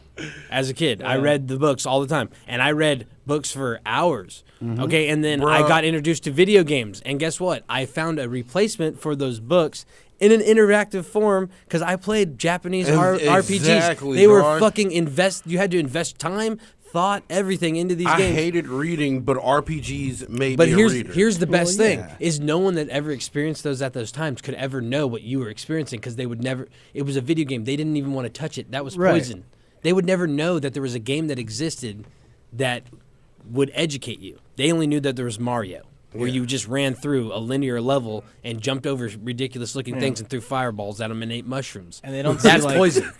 as a kid. I read the books all the time, and I read books for hours. Okay, and then I Bruh. got introduced to video games, and guess what? I found a replacement for those books in an interactive form because I played Japanese RPGs. Exactly, They were dog. fucking You had to invest time, thought, everything into these I games. hated reading, but RPGs made But me a reader. here's the best Well, thing yeah. is no one that ever experienced those at those times could ever know what you were experiencing because they would never. It was a video game. They didn't even want to touch it. That was Right. poison. They would never know that there was a game that existed that would educate you. They only knew that there was Mario, where you just ran through a linear level and jumped over ridiculous looking things and threw fireballs at them and ate mushrooms. And they don't That's see, like- poison.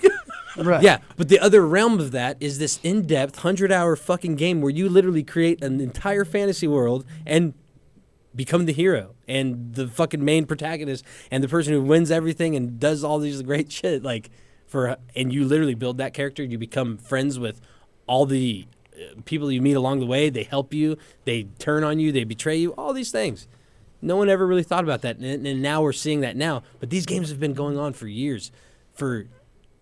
Right. Yeah, but the other realm of that is this in-depth 100-hour fucking game where you literally create an entire fantasy world and become the hero and the fucking main protagonist and the person who wins everything and does all these great shit. And you literally build that character. You become friends with all the people you meet along the way, they help you, they turn on you, they betray you, all these things. No one ever really thought about that, and now we're seeing that now. But these games have been going on for years, for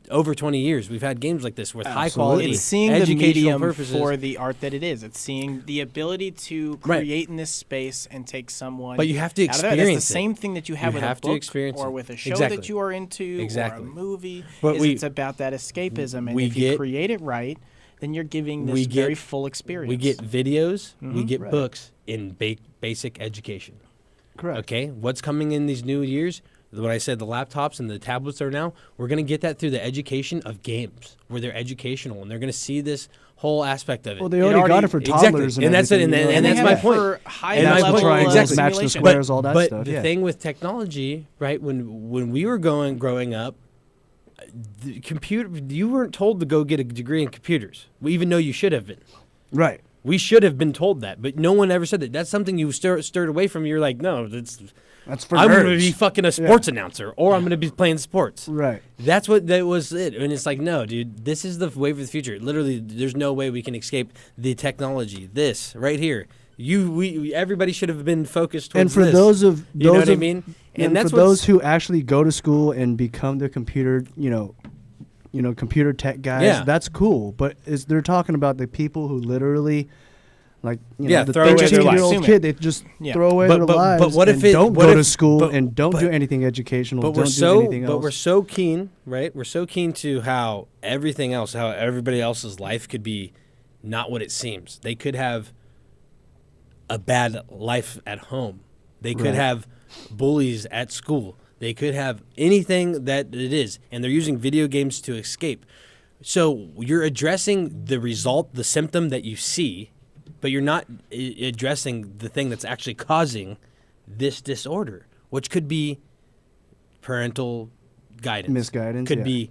over 20 years. We've had games like this with high quality, It's seeing the educational medium purposes. for the art that it is. It's seeing the ability to Right. create in this space and take someone. But you have to out of there. experience That's the it. same thing that you have You with have a to book experience or it. with a show Exactly. that you are into Exactly. or a movie. But It's about that escapism, and we if you get- create it right, then you're giving this we get- very full experience. We get videos, we get Right. books in basic education. Correct. Okay, what's coming in these new years? What I said, the laptops and the tablets are now, we're going to get that through the education of games, where they're educational, and they're going to see this whole aspect of it. Well, they already got it for Exactly. toddlers And that's it, everything, and you know, and that's they my have point. it for high And that's level my point. triangles, Exactly. match the simulation. squares, all that but stuff. the Yeah. thing with technology, right? When we were growing up, the computer, you weren't told to go get a degree in computers, even though you should have been. Right. We should have been told that, but no one ever said that. That's something you stirred away from. You're like, no, That's for I'm nerds. going to be fucking a sports announcer, or I'm going to be playing sports. Right. That's what that was it. And it's like, no, dude, this is the wave of the future. Literally, there's no way we can escape the technology. This right here. Everybody should have been focused towards And for this. those of You know those what I of- mean? And that's for what's- those who actually go to school and become the computer, computer tech guys, Yeah. that's cool. But they're talking about the people who literally, like, Yeah, the throw away their 13-year-old lives. kid, they just Yeah. throw away But- their but- lives. but what if and it- don't what go if- to school but- and don't but- do anything educational. But don't do anything else. we're so keen, right? We're so keen to how everything else, how everybody else's life could be not what it seems. They could have a bad life at home. They could Right. have bullies at school. They could have anything that it is, and they're using video games to escape. So you're addressing the result, the symptom that you see, but you're not addressing the thing that's actually causing this disorder, which could be parental guidance. Misguidance, Could yeah. be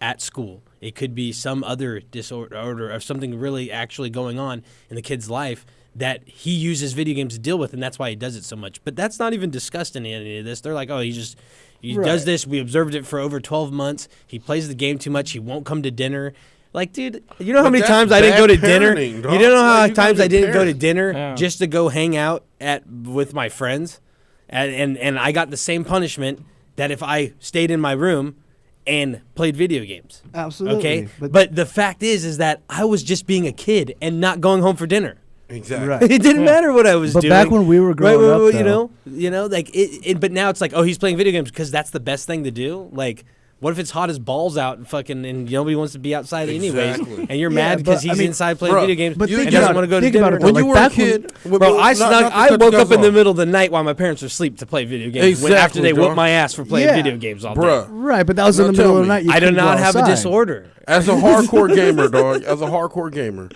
at school. It could be some other disorder or something really actually going on in the kid's life that he uses video games to deal with, and that's why he does it so much. But that's not even discussed in any of this. They're like, oh, he Right. does this. We observed it for over 12 months. He plays the game too much. He won't come to dinner. Like, dude, you know how But many that's times I didn't go to bad dinner? parenting, dog. You don't know how Like, you gotta times I be didn't go to parent. dinner Yeah. just to go hang out with my friends, and I got the same punishment that if I stayed in my room and played video games. Absolutely. Okay, But, but the fact is that I was just being a kid and not going home for dinner. Exactly. Right. It didn't matter what I was But doing. back when we were growing up, you know, like it. But now it's like, oh, he's playing video games because that's the best thing to do. Like, what if it's hot as balls out and fucking and nobody wants to be outside anyways, Exactly. and you're Yeah, mad because but, I he's mean, inside playing bruh, video games but and think doesn't about want to it. go to Think dinner? about it, When Like, you were a back when- kid, Bro, I woke up in the middle. middle of the night while my parents were asleep to play video games after Exactly, they whooped dog. my ass for playing Yeah. video games all day. Bruh. right, but that was in Now the middle tell of the me. night. You I do couldn't go not have a outside. disorder. As a hardcore gamer, dog, as a hardcore gamer,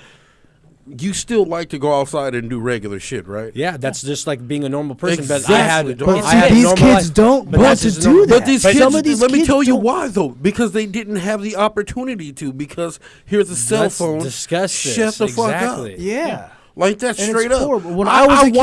you still like to go outside and do regular shit, right? Yeah, that's just like being a normal person. But I Exactly, had, dog. But I see, had these normal kids life. don't But want that's to just do normal. that. But these Some kids, of these let me kids tell you don't- why though. Because they didn't have the opportunity to. Because here's a cell Let's phone. discuss this. Shut the fuck Exactly. up. Yeah. Like that And it's straight up. horrible. When I was a kid-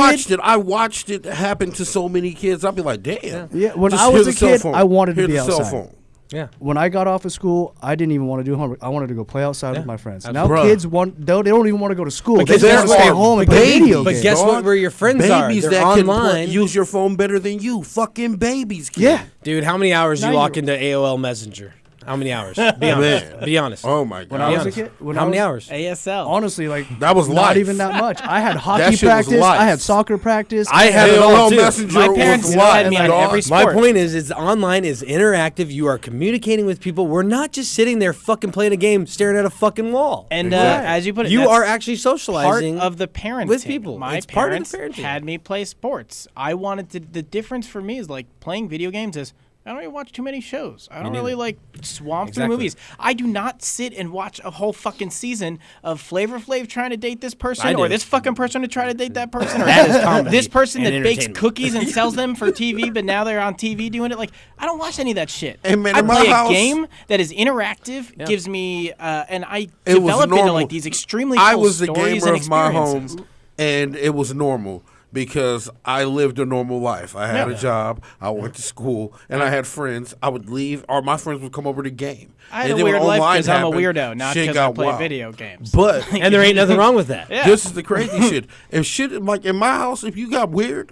watched it happen to so many kids. I'd be like, damn. Yeah, when Just I was here's a cell kid, phone. I wanted to Here's be the cell outside. phone. Yeah. When I got off of school, I didn't even want to do homework. I wanted to go play outside Yeah. with my friends. Absolutely. Now Bruh. kids they don't even want to go to school. Because They they're just want to stay all home and play babies. video But games. guess what? dog. Where your friends Babies are? They're that online. can use your phone better than you. Fucking babies. Kid. Yeah. Dude, how many hours Now you lock you're- into AOL Messenger? How many hours? Be honest. Man. Be honest. Oh my god. When I Be was a honest. kid, when How I many was- hours? ASL. Honestly, like That was not life. even that much. I had hockey shit was practice. life. I had soccer practice. I had it all AOL too. Messenger My was parents life, had me on dog. every My sport. point is online is interactive. You are communicating with people. We're not just sitting there fucking playing a game, staring at a fucking wall. And Exactly. as you put it, You that's are actually part socializing of the parenting with people. My It's part of the parents parenting. had me play sports. I wanted to. The difference for me is like playing video games is. I don't really watch too many shows. I don't really like swamp through Exactly. movies. I do not sit and watch a whole fucking season of Flavor Flav trying to date this I person, do. or this fucking person to try to date that person, or That is comedy this person and that bakes entertainment. cookies and sells them for TV, but now they're on TV doing it. Like I don't watch any of that shit. Hey, man, I in my play house- a game that is interactive, gives me, and I It was develop into normal. like these extremely I cool was the stories gamer and of my experiences. home, and it was normal. because I lived a normal life. I had a job, I went to school, and I had friends. I would leave, or my friends would come over to game. I had And a then when weird life online because I'm a happened, weirdo, not shit because I got play wild. video games. But And there ain't nothing wrong with that. Yeah. this is the crazy shit. If shit, like in my house, if you got weird,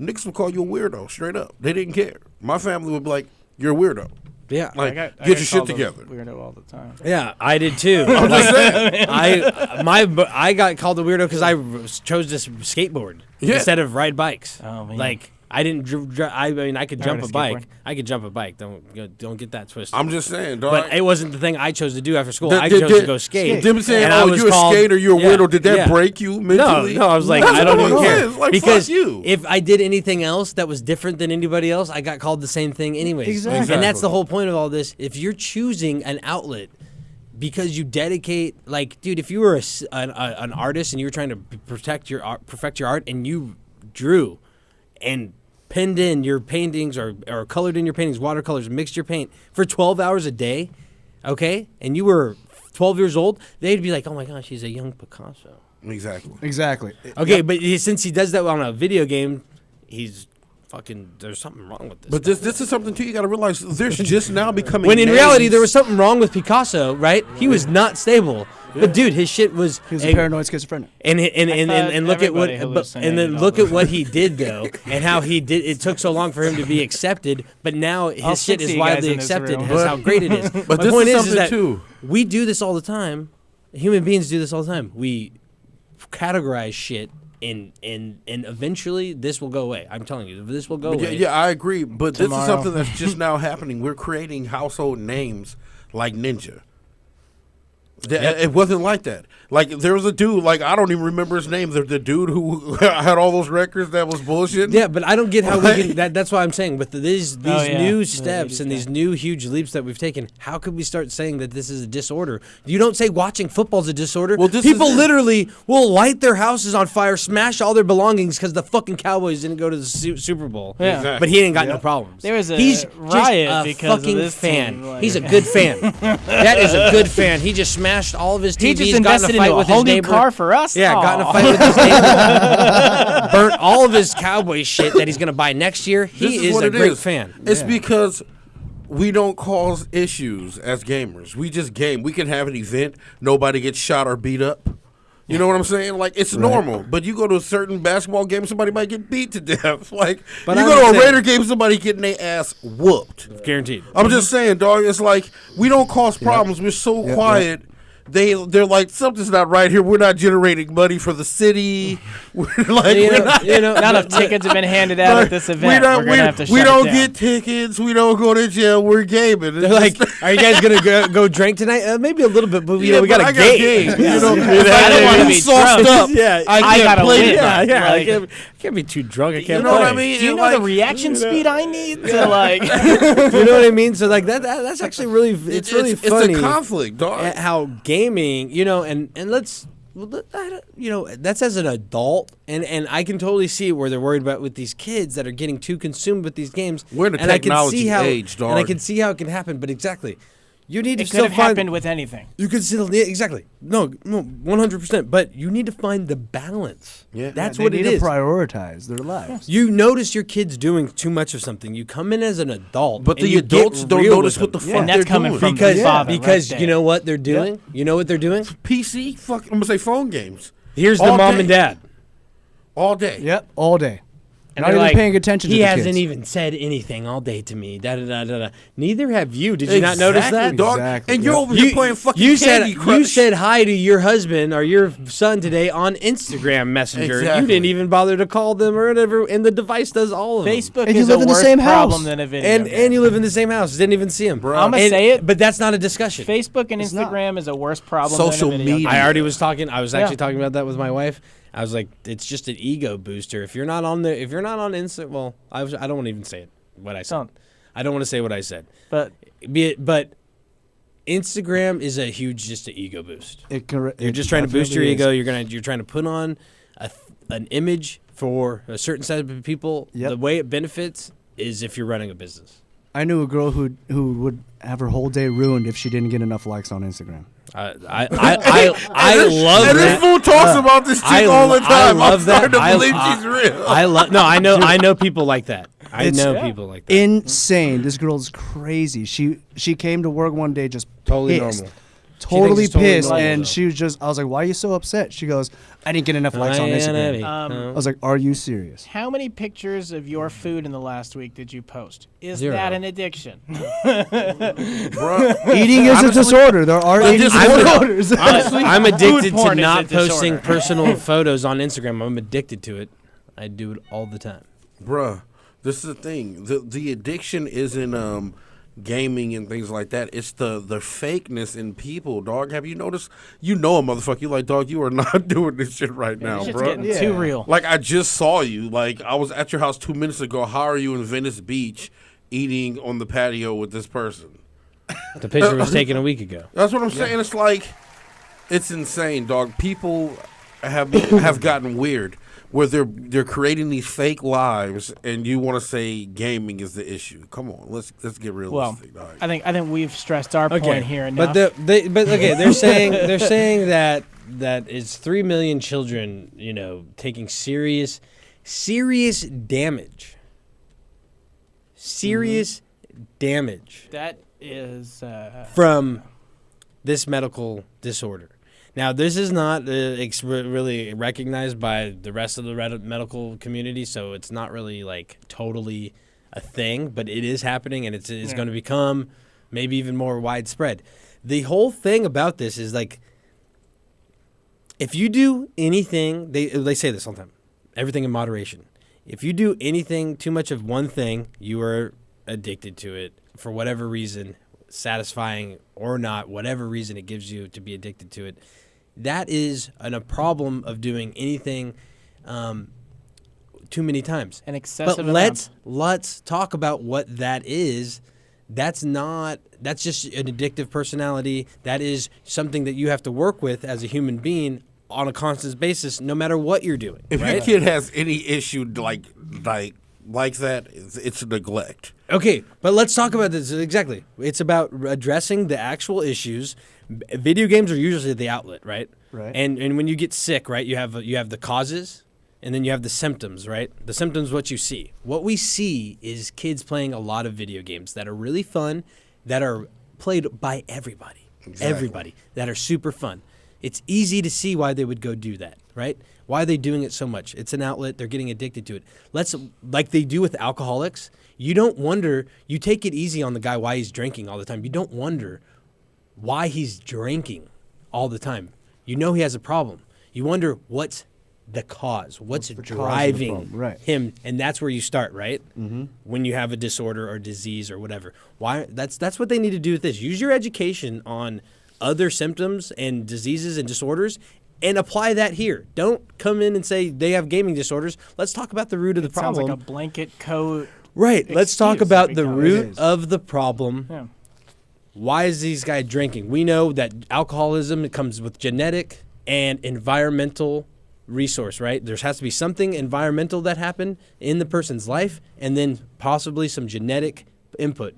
niggas would call you a weirdo, straight up. They didn't care. My family would be like, you're a weirdo. Yeah. Like, I get got your shit called a together. Weirdo all the time. Yeah, I did too. I'm just saying. I got called a weirdo because I chose to skateboard Yeah. instead of ride bikes. Oh, man. Like I didn't. I mean, I could Never jump rode a a bike. skateboard. I could jump a bike. Don't get that twisted. I'm just saying, dog. but it wasn't the thing I chose to do after school. I Did- chose did- to go skate. Them saying, And I "Oh, was you're called- a skater, you're a yeah, weirdo." Did that yeah. break you No, mentally? no, I was like, That's I don't what even it care is. Like, because fuck you. if I did anything else that was different than anybody else, I got called the same thing anyways. Exactly. And that's the whole point of all this. If you're choosing an outlet because you dedicate, like, dude, if you were an artist and you were trying to perfect your art, and you drew and penned in your paintings or colored in your paintings, watercolors, mixed your paint for 12 hours a day, okay, and you were 12 years old, they'd be like, oh my gosh, he's a young Picasso. Exactly. Okay, but since he does that on a video game, he's fucking. There's something wrong with this. But this is something too. You got to realize there's just now becoming. when in reality, names. there was something wrong with Picasso, right? He was not stable. But dude, his shit was. He's a paranoid schizophrenic. And look at what, everybody and then hallucinated look all at what he did though, and how he did. It took so long for him to be accepted, but now his All shit 60 is guys widely in this accepted. room. As how great it is. But My this point is is something that too. we do this all the time. Human beings do this all the time. We categorize shit, and eventually this will go away. I'm telling you, this will go Yeah, away. yeah, I agree. But this Tomorrow. is something that's just now happening. We're creating household names like Ninja. It wasn't like that. Like there was a dude, like I don't even remember his name. The dude who had all those records that was bullshit. Yeah, but I don't get how we can. That's why I'm saying with these yeah. new The steps 80s and guy. these new huge leaps that we've taken, how could we start saying that this is a disorder? You don't say watching football's a disorder. Well, this people is it. literally will light their houses on fire, smash all their belongings because the fucking Cowboys didn't go to the Super Bowl. Yeah. Exactly. But he ain't got no problems. There was a He's riot just a because of fucking this fan. team, like- He's a good fan. That is a good fan. He just smashed all of his TVs. He just got in invested a fight into a with whole his new neighbor. car for us. Yeah, got in a Aw. fight with his neighbor. Burnt all of his Cowboy shit that he's gonna buy next year. This He is what a it great is. fan. It's because we don't cause issues as gamers. We just game. We can have an event. Nobody gets shot or beat up. You know what I'm saying? Like it's normal. But you go to a certain basketball game, somebody might get beat to death. Like But you I'm go to a saying- Raider game, somebody getting their ass whooped. Guaranteed. I'm just saying, dog. It's like we don't cause problems. We're so quiet. They're like something's not right here. We're not generating money for the city. We're like You we're know, not. you know, Not enough tickets have been handed out at this event. We're gonna have to shut we it don't down. get tickets. We don't go to jail. We're gaming. They're like, "Are you guys gonna go drink tonight? Maybe a little bit, but you know, we got I a got game." game. You know, I don't wanna be sauced drunk. up. Yeah, I I can't gotta play win. tonight. yeah. Like- I can't be too drunk. I can't know what play. I mean? Do you know Like, the reaction speed I need to like? You know what I mean? So like that's actually really it's really funny. It's a conflict, dog. At how gaming, you know, and let's, you know, that's as an adult, and I can totally see where they're worried about with these kids that are getting too consumed with these games. We're in a and I can technology see how, age, and I dog. can see how it can happen. But exactly, you need to It still could have find. happened with anything. You could still exactly no 100%. But you need to find the balance. Yeah. that's They what need it to is. prioritize their lives. You notice your kids doing too much of something. You come in as an adult, But and the you adults get don't real notice with what the them. fuck And they're that's coming doing. from Because the father because right you there. know what they're doing. You know what they're doing. PC, fuck, I'm gonna say phone games Here's the All mom day. and dad. all day. Yep, all day. And Not they're even like, paying attention to He the hasn't kids. even said anything all day to me. Da da da da da. Neither have you. Did you not notice Exactly, that? dog? Exactly, And you're yeah. over here playing fucking you said Candy Crush. you said hi to your husband or your son today on Instagram Messenger. Exactly. You didn't even bother to call them or whatever, and the device does all of them. Facebook And you is live a in the worse same problem house. than a video. and game. you live in the same house. Didn't even see him, bro. I'ma say it. but that's not a discussion. Facebook and It's not. Instagram is a worse problem. Social than a video media. game. I already was talking. I was actually Yeah. talking about that with my wife. I was like, it's just an ego booster. If you're not on the, if you're not on Insta, well, I don't want to even say it. What I said. Don't. I don't want to say what I said. But But Instagram is a huge just an ego boost. You're You're just trying to boost your ego. You're trying to put on an image for a certain set of people. Yep. The way it benefits is if you're running a business. I knew a girl who would have her whole day ruined if she didn't get enough likes on Instagram. I love And this that. fool talks about this chick all the time. I love I'm that. starting to believe she's real. I know people like that. I It's- know people like that. Insane. This girl's crazy. She came to work one day just Totally pissed. normal. Totally it's totally pissed, normal, and though. she was just. I was like, "Why are you so upset?" She goes, "I didn't get enough likes on Instagram." I was like, "Are you serious?" How many pictures of your food in the last week did you post? Is 0. that an addiction? Bruh. Eating is a disorder. There are eating disorders. I'm addicted to porn is not a disorder. posting personal photos on Instagram. I'm addicted to it. I do it all the time. Bruh, this is the thing. The addiction isn't gaming and things like that. It's the fakeness in people, dog. Have you noticed? You know a motherfucker. You like, dog, you are not doing this shit right now, It's just bro. getting too real. Like, I just saw you. Like, I was at your house 2 minutes ago. How are you in Venice Beach eating on the patio with this person? The picture was taken a week ago. That's what I'm saying. It's like, it's insane, dog. People have gotten weird where they're creating these fake lives, and you want to say gaming is the issue. Come on, let's get Well, realistic, dog. I think we've stressed our point here enough. But they're saying that it's 3 million children, taking serious damage. Serious damage that is from this medical disorder. Now, this is not really recognized by the rest of the medical community, so it's not really like totally a thing, but it is happening, and it's going to become maybe even more widespread. The whole thing about this is like, if you do anything, they say this all the time, everything in moderation. If you do anything too much of one thing, you are addicted to it for whatever reason, satisfying or not, whatever reason it gives you to be addicted to it. That is a problem of doing anything too many times. an excessive But amount. let's talk about what that is. That's just an addictive personality. That is something that you have to work with as a human being on a constant basis, no matter what you're doing. If right? your kid has any issue like that, it's neglect. Okay, but let's talk about this. Exactly. It's about addressing the actual issues. Video games are usually the outlet, right? Right. And when you get sick, right, you have the causes, and then you have the symptoms, right? The symptoms, what you see. What we see is kids playing a lot of video games that are really fun, that are played by everybody. Exactly. Everybody. That are super fun. It's easy to see why they would go do that, right? Why are they doing it so much? It's an outlet. They're getting addicted to it. Like they do with alcoholics, you don't wonder, you take it easy on the guy why he's drinking all the time. You don't wonder why he's drinking all the time. You know he has a problem. You wonder what's the cause, what's the cause of the driving problem, right. him, and that's where you start, right? Mm-hmm. When you have a disorder or disease or whatever. Why? That's what they need to do with this. Use your education on other symptoms and diseases and disorders and apply that here. Don't come in and say they have gaming disorders. Let's talk about the root of the Sounds problem. like a blanket coat. Right. Let's talk excuse about that the becomes- root of the problem. Yeah. Why is these guys drinking? We know that alcoholism, it comes with genetic and environmental resource, right? There has to be something environmental that happened in the person's life and then possibly some genetic input.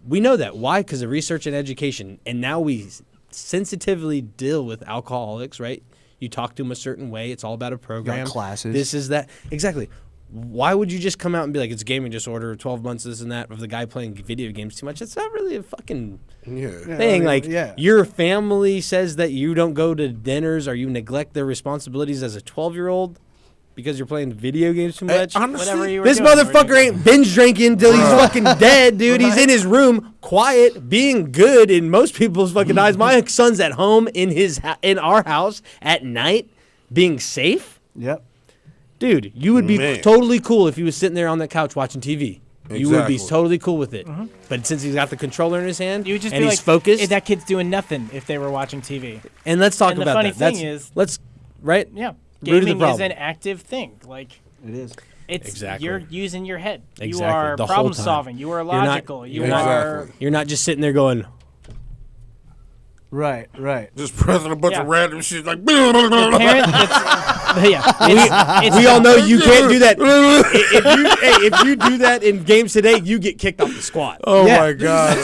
We know that. Why? Because of research and education. And now we sensitively deal with alcoholics, right? You talk to them a certain way. It's all about a program. classes. This is that. Exactly. Why would you just come out and be like, it's gaming disorder, 12 months, this and that, of the guy playing video games too much? It's not really a fucking thing. Your family says that you don't go to dinners or you neglect their responsibilities as a 12-year-old because you're playing video games too much. Whatever you were This doing, motherfucker ain't binge drinking till he's fucking dead, dude. He's in his room, quiet, being good in most people's fucking eyes. My son's at home in our house at night, being safe. Yep. Dude, you would be Man. totally cool if he was sitting there on the couch watching TV. You would be Exactly. totally cool with it. But since he's got the controller in his hand You would just and be he's like, focused, that kid's doing nothing if they were watching TV. and let's talk and the about funny that. thing is- Right? Yeah. Root of the Gaming is problem. an active thing. Like, It is. it's Exactly. you're using your head. You Exactly. are The whole problem time. solving. You are You're not- logical. You Exactly. are You're not just sitting there going, Right. Just pressing a bunch Yeah. of random shit like. parent. It's, Yeah, We all know you can't do that. If you do that in games today, you get kicked off the squad. Oh Yeah. my God.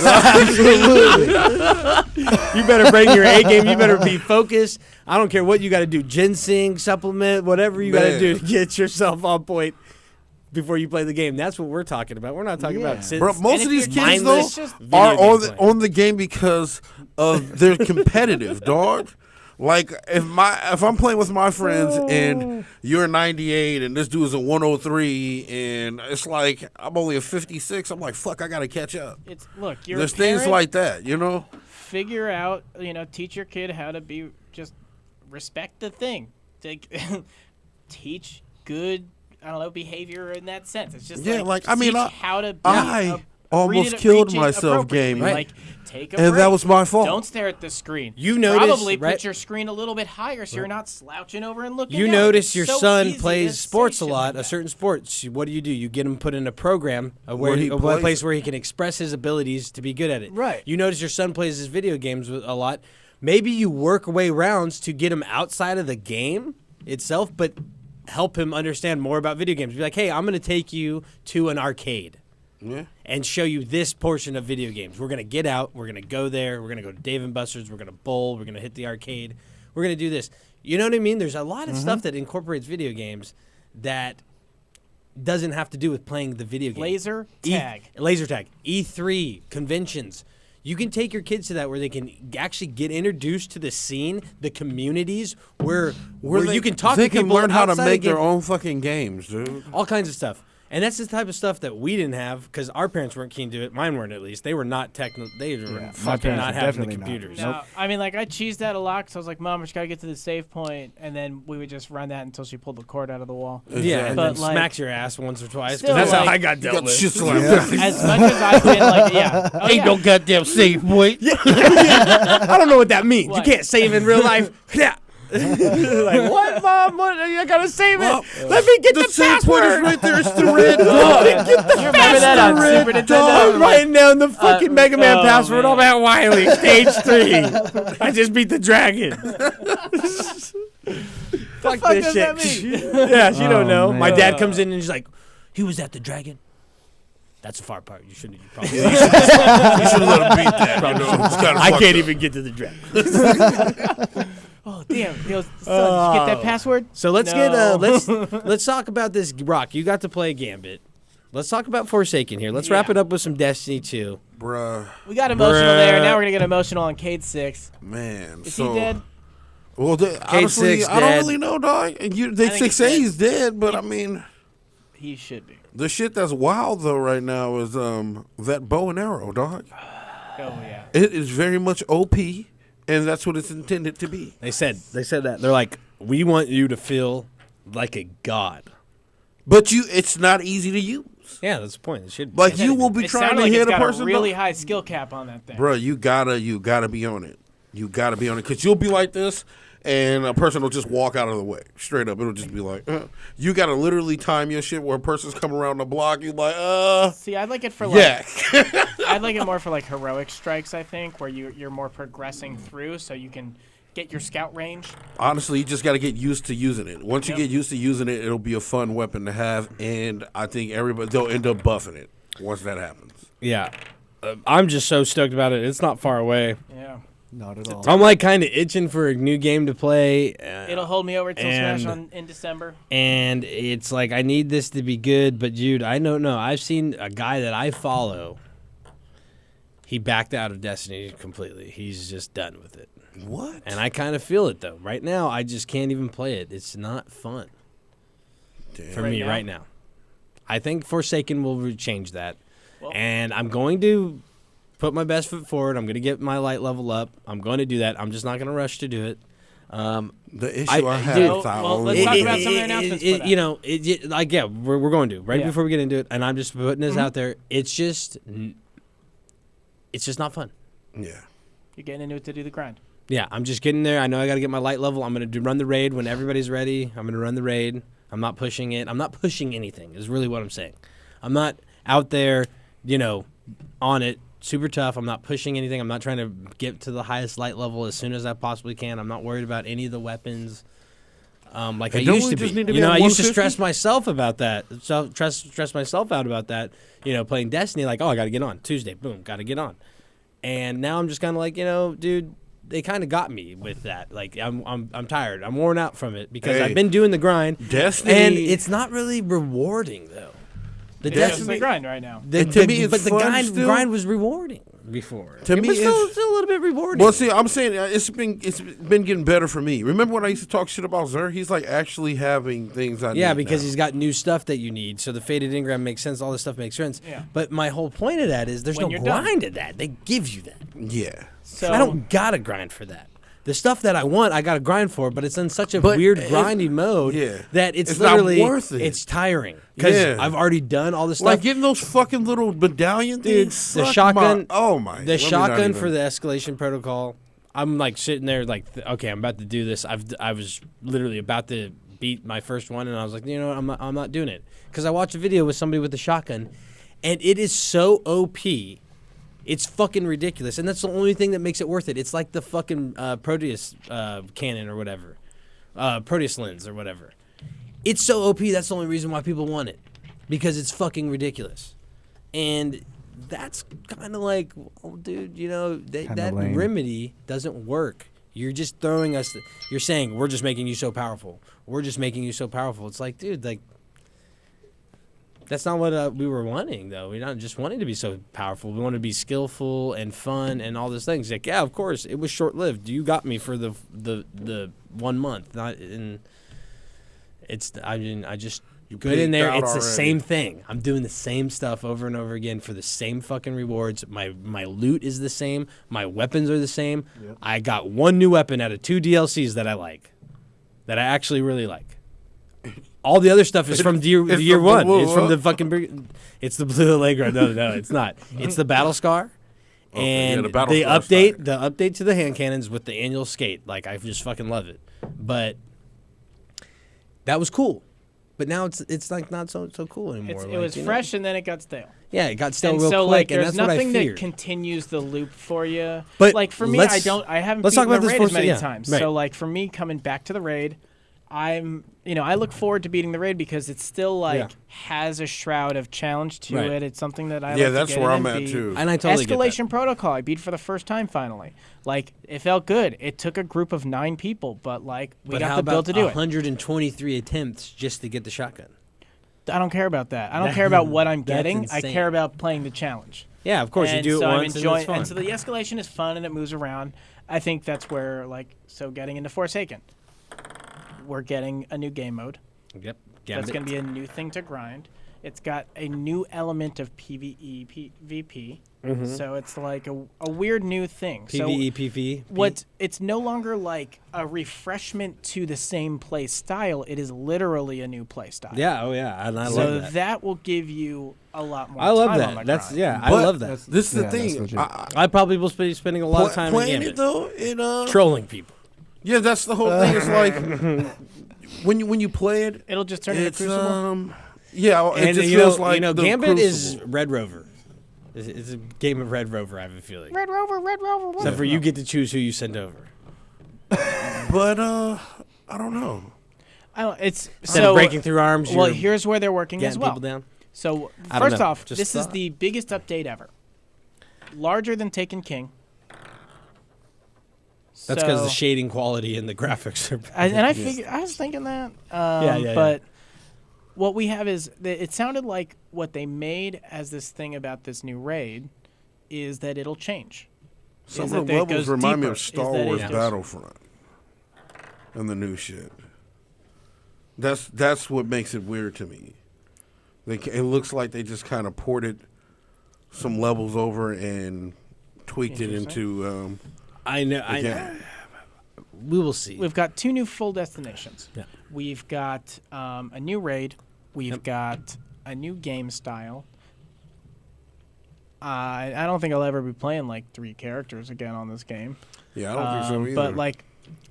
You better bring your A game. You better be focused. I don't care what you got to do. Ginseng, supplement, whatever you got to Man. do to get yourself on point before you play the game. That's what we're talking about. We're not talking about sins. Bro, most And of if these you're kids though mindless video are game on playing. on the game because of they're competitive, dog. Like if I'm playing with my friends and you're a 98 and this dude is a 103 and it's like I'm only a 56, I'm like fuck, I gotta catch up. look, you're There's a parent, things like that, you know. figure out, teach your kid how to be just respect the thing. Teach good, I don't know, behavior in that sense. It's just Yeah, like, I mean, teach how to be I almost killed myself game, right? right? Like take a And break. that was my fault. Don't stare at the screen. You notice, probably right? put your screen a little bit higher so you're not slouching over and looking You down. notice It's your so son easy to plays say sports a shit lot, like a that. certain sports. What do? You get him put in a program Where he a plays place it. where he can express his abilities to be good at it. Right. You notice your son plays his video games a lot. Maybe you work away rounds to get him outside of the game itself, but help him understand more about video games. Be like, hey, I'm going to take you to an arcade. Yeah. And show you this portion of video games. We're gonna get out. We're gonna go there. We're gonna go to Dave and Buster's. We're gonna bowl. We're gonna hit the arcade. We're gonna do this. You know what I mean? There's a lot of stuff that incorporates video games that doesn't have to do with playing the video game. Laser tag. Laser tag. E3 conventions. You can take your kids to that where they can actually get introduced to the scene, the communities where they- you can talk They to people can learn how to outside of make their game- own fucking games, dude. all kinds of stuff. And that's the type of stuff that we didn't have because our parents weren't keen to it. Mine weren't, at least. They were not techno. They were my fucking parents not were having the definitely not. computers. No, I mean, like, I cheesed that a lot because I was like, Mom, I just got to get to the save point, and then we would just run that until she pulled the cord out of the wall. Yeah, and But, then like, smacks your ass once or twice. 'cause still, that's how like- I got dealt Got with. shit slapped. As much as I've been like, yeah. Oh, yeah. no goddamn save point. I don't know what that means. What? You can't save in real life. Yeah. Like, what, Mom? What? I gotta save it. Well, Let me get the same point is password. right there. It's the red dot. You remember that on Super I'm Nintendo? writing down the fucking Mega Man oh, password. man. I'm at Wiley, stage 3. I just beat the dragon. Fuck this does shit. that mean? Yeah, she don't know. man. My dad comes in and he's like, "He was at the dragon." That's the far part. You shouldn't. You probably. You should let him beat that. You know? It's kinda I fucked can't up. even get to the dragon. Oh, damn. He goes, son, did you get that password? So let's No. let's talk about this. Rock, you got to play Gambit. Let's talk about Forsaken here. Let's wrap Yeah. it up with some Destiny 2. Bruh, We got emotional there. Now we're going to get emotional on Cade 6. man. Is so, he dead? Well, honestly, 6 I don't dead. really know, dog. They think he's say dead. he's dead, but I mean, He should be. the shit that's wild though right now is that bow and arrow, dog. Oh, yeah. It is very much OP, and that's what it's intended to be. They said that. They're like, we want you to feel like a god. But it's not easy to use. Yeah, that's the point. It should. Like you will be It trying sounded to like hit it's a got person, a really high skill cap on that thing. bro. You gotta be on it. You gotta be on it because you'll be like this, and a person will just walk out of the way straight up. It'll just be like, you gotta literally time your shit where a person's coming around the block. You like, See, I'd like it for like yeah. I'd like it more for like heroic strikes. I think where you're more progressing through, so you can get your scout range. Honestly, you just got to get used to using it. Once you Yep. get used to using it, it'll be a fun weapon to have, and I think they'll end up buffing it once that happens. Yeah, I'm just so stoked about it. It's not far away. Yeah, Not at all. I'm like kind of itching for a new game to play. it'll hold me over till Smash and- in December. And it's like I need this to be good, but dude, I don't know. I've seen a guy that I follow. He backed out of Destiny completely. He's just done with it. What? And I kind of feel it though. Right now, I just can't even play it. It's not fun for Right me now? right now. I think Forsaken will change that. Well- And I'm going to put my best foot forward. I'm going to get my light level up. I'm going to do that. I'm just not going to rush to do it. The issue I- I have dude, with that well, only- let's talk about some of the announcements for that. You know, like yeah, we're going to right Yeah. before we get into it, and I'm just putting this Mm-hmm. out there. It's just not fun. yeah. You're getting into it to do the grind. Yeah, I'm just getting there. I know I got to get my light level. I'm going to run the raid when everybody's ready. I'm going to run the raid. I'm not pushing it. I'm not pushing anything. Is really what I'm saying. I'm not out there, on it. Super tough. I'm not pushing anything. I'm not trying to get to the highest light level as soon as I possibly can. I'm not worried about any of the weapons. like Hey, I don't used we to just be. need to You be know, at I used to 150? stress myself about that. So stress myself out about that. You know, playing Destiny, like, oh, I got to get on Tuesday. Boom, got to get on. And now I'm just kind of like, you know, dude, they kind of got me with that. Like, I'm tired. I'm worn out from it because Hey, I've been doing the grind. Destiny- and it's not really rewarding though. The It's just Destiny the grind right now. And to me, it's but the fun still. grind was rewarding before. To It me, was still it's- a little bit rewarding. Well, see, I'm saying it's been getting better for me. Remember when I used to talk shit about Zer? He's like actually having things I need Yeah, because now. he's got new stuff that you need. So the faded engram makes sense. All this stuff makes sense. Yeah. But my whole point of that is there's When no you're done. grind to that. They give you that. Yeah. So I don't gotta grind for that. The stuff that I want, I gotta grind for, but it's in such a But weird it's- grinding mode yeah. that it's It's not literally worth it. It's tiring because Yeah. I've already done all this stuff. Like getting those fucking little medallion Dude, things. the suck shotgun. My, oh my. The let me not shotgun even- for the escalation protocol. I'm like sitting there, like, okay, I'm about to do this. I was literally about to beat my first one, and I was like, you know what, I'm not doing it because I watched a video with somebody with the shotgun, and it is so OP. It's fucking ridiculous, and that's the only thing that makes it worth it. It's like the fucking Proteus cannon or whatever, Proteus lens or whatever. It's so OP. That's the only reason why people want it, because it's fucking ridiculous, and that's kind of like, oh, dude, you know, that lame. remedy doesn't work. You're just throwing us. You're saying we're just making you so powerful. We're just making you so powerful. It's like, dude, like. That's not what we were wanting, though. We're not just wanting to be so powerful. We want to be skillful and fun and all those things. Like, yeah, of course, it was short lived. You got me for the 1 month. Not in. It's. I mean, I just good in peaked there. out It's the already. same thing. I'm doing the same stuff over and over again for the same fucking rewards. My loot is the same. My weapons are the same. I got one new weapon out of 2 DLCs that I like, that I actually really like. All the other stuff is from year It's year the one. blue, It's from huh? the fucking. It's the blue Allegro. No, it's not. It's the Battle Scar, and yeah, the Battle the Scar's update. fire. The update to the hand cannons with the annual skate. Like, I just fucking love it. But that was cool. But now it's like not so cool anymore. it was you know? fresh and then it got stale. Yeah, it got stale And real so quick, like and there's that's what I nothing that feared. continues the loop for you. But like for me, let's- I haven't let's beaten talk about the this raid for a as many second. Yeah, times. right. So like for me coming back to the raid, I look forward to beating the raid because it still like Yeah. has a shroud of challenge to Right. it. It's something that I Yeah, like that's to get where in I'm and at beat. too. And I totally get that. Escalation Protocol, I beat for the first time finally. Like it felt good. It took a group of 9 people, but like we But got how the build about to do it. 123 attempts just to get the shotgun? I don't care about that. I don't care about what I'm That's getting. I insane. care about playing the challenge. Yeah, of course, and you do it so once I'm enjoying, and it's fun. and so the escalation is fun and it moves around. I think that's where getting into Forsaken, we're getting a new game mode. Yep. That's going to be a new thing to grind. It's got a new element of PvE, PvP. So it's like a weird new thing. PvE, So PvE. it's no longer like a refreshment to the same play style. It is literally a new play style. Yeah. Oh yeah. And I So love that. will give you a lot more. I love time that. On the That's grind. yeah. I But love that. This is the Yeah, that's thing. legit. I probably will be spending a lot of time in playing Gambit. it though. It Trolling people. Yeah, that's the whole thing. It's like when you play it, It'll just turn into it's Crucible. yeah, it And just you feels know, like the Gambit is Crucible. Red Rover. It's a game of Red Rover. I have a feeling. Red Rover. Except for you get to choose who you send over. But I don't know. It's Instead so of breaking through arms, Well, you're here's where they're working as getting well. people down. So I don't first know. off, Just this is thought. the biggest update ever. Larger than Taken King. That's because So- the shading quality and the graphics are. I was thinking that. Yeah. But what we have is it sounded like what they made as this thing about this new raid is that it'll change. Some Is of that the it levels goes remind me deeper, of is Star that it Wars just- Battlefront and the new shit. That's what makes it weird to me. It looks like they just kind of ported some levels over and tweaked it into. I know. I know. Again. We will see. We've got 2 new full destinations. Yeah. We've got a new raid. We've got a new game style. I don't think I'll ever be playing like 3 characters again on this game. Yeah, I don't think so either. But like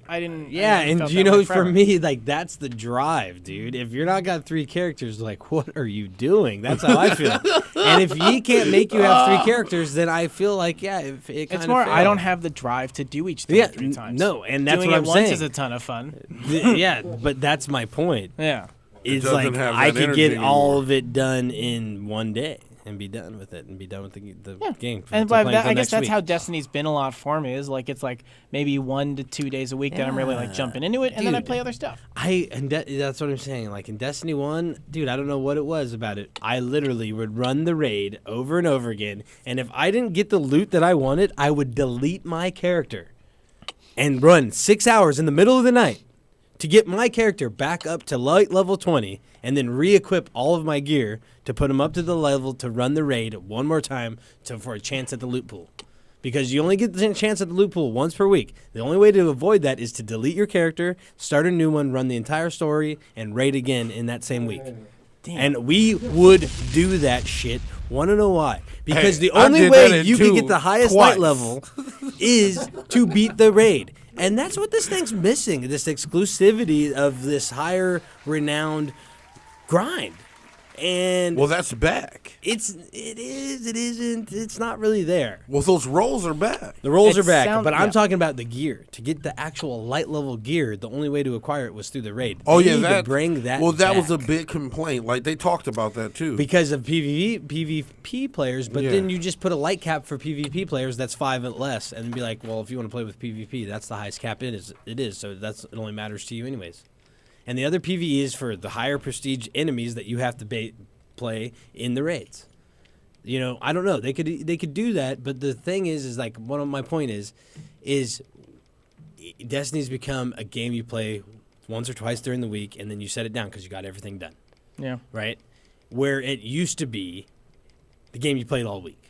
I didn't. Yeah, I and felt you that way know, for forever. me, like that's the drive, dude. If you're not got 3 characters, like, what are you doing? That's how I feel. And if he can't make you have 3 characters, then I feel like, yeah, it kind It's of more. I don't failed. have the drive to do each thing Yeah, 3 times. no, and that's doing what it I'm once saying. is a ton of fun. Yeah, but that's my point. Yeah. It's doesn't like have I that could energy get all anymore. of it done in one day and be done with it and be done with the game. And to by play that, until I guess next that's week. how Destiny's been a lot for me. Is like it's like maybe 1 to 2 days a week that I'm really like jumping into it, and then I Dude. play other stuff. That's what I'm saying. Like in Destiny 1, dude, I don't know what it was about it. I literally would run the raid over and over again, and if I didn't get the loot that I wanted, I would delete my character and run 6 hours in the middle of the night to get my character back up to light level 20 and then re-equip all of my gear to put them up to the level to run the raid one more time for a chance at the loot pool. Because you only get the chance at the loot pool once per week. The only way to avoid that is to delete your character, start a new one, run the entire story, and raid again in that same week. And we would do that shit. Want to know why? Because Hey, the I only did way that you too, can get the highest twice. light level is to beat the raid. And that's what this thing's missing, this exclusivity of this higher renowned grind. And Well, that's back. it isn't, it's not really there. Well, those rolls are back. The rolls It are back, sound- but I'm yeah. talking about the gear. To get the actual light level gear, the only way to acquire it was through the raid. Oh They yeah, need to that bring that. Well, that was a back big complaint. Like they talked about that too. because of PvP players. But Yeah. then you just put a light cap for PvP players that's 5 and less, and be like, well, if you want to play with PvP, that's the highest cap it is. So it only matters to you anyways. And the other PvE is for the higher prestige enemies that you have to play in the raids. You know, I don't know. They could do that, but the thing is like one of my point is Destiny's become a game you play once or twice during the week, and then you set it down because you got everything done, Yeah. right? Where it used to be the game you played all week.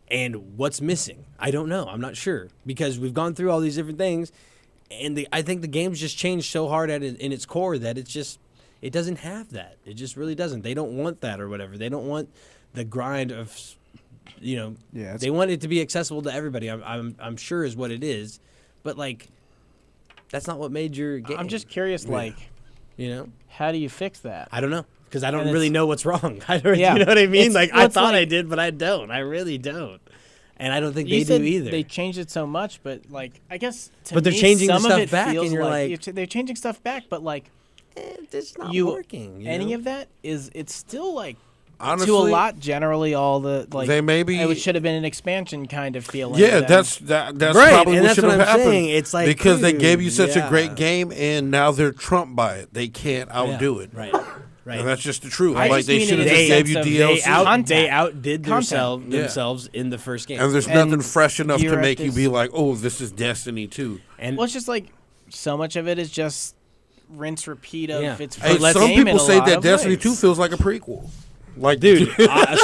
And what's missing? I don't know. I'm not sure because we've gone through all these different things, and I think the game's just changed so hard in its core that it doesn't have that. It just really doesn't. They don't want that or whatever. They don't want the grind of, Yeah, it's- they want it to be accessible to everybody. I'm sure is what it is, but like, that's not what made your game. I'm just curious, like, you know, how do you fix that? I don't know because I don't And really it's- know what's wrong. I don't, Yeah. you know what I mean? It's- Like well, I it's thought I like- did, but I don't. I really don't, and I don't think You they said do either. They changed it so much, but like, I guess. To But they're me, changing the some of stuff it back, feels and you're like- they're changing stuff back, but like, it's not you working. You any know? of that is it's still like. Honestly, to a lot, generally, all the like They maybe- it should have been an expansion kind of feeling. Yeah, then. that's Right, probably and what that's should what have I'm happened. saying. It's like, because they gave you dude, such a yeah. great game, and now they're trumped by it. They can't outdo it. Right, right. And that's just the truth. I like just they mean should have in just the gave you sense of DLC. they They outdid Content. themselves in the first game. and there's and nothing fresh enough you're to at make you this- be like, "Oh, this is Destiny 2." And Well, it's just like so much of it is just rinse repeat of Yeah. its Hey, first some game in people a say lot that of Destiny ways. 2 feels like a prequel. Like, dude,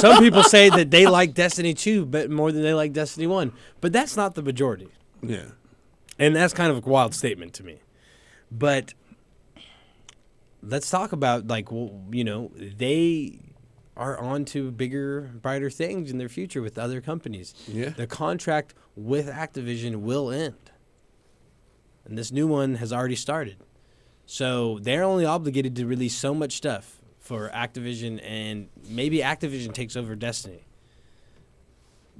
some people say that they like Destiny 2 but more than they like Destiny 1, but that's not the majority. yeah. And that's kind of a wild statement to me. But let's talk about, like, well, you know, they are on to bigger, brighter things in their future with other companies. Yeah. The contract with Activision will end. And this new one has already started. So they're only obligated to release so much stuff for Activision, and maybe Activision takes over Destiny.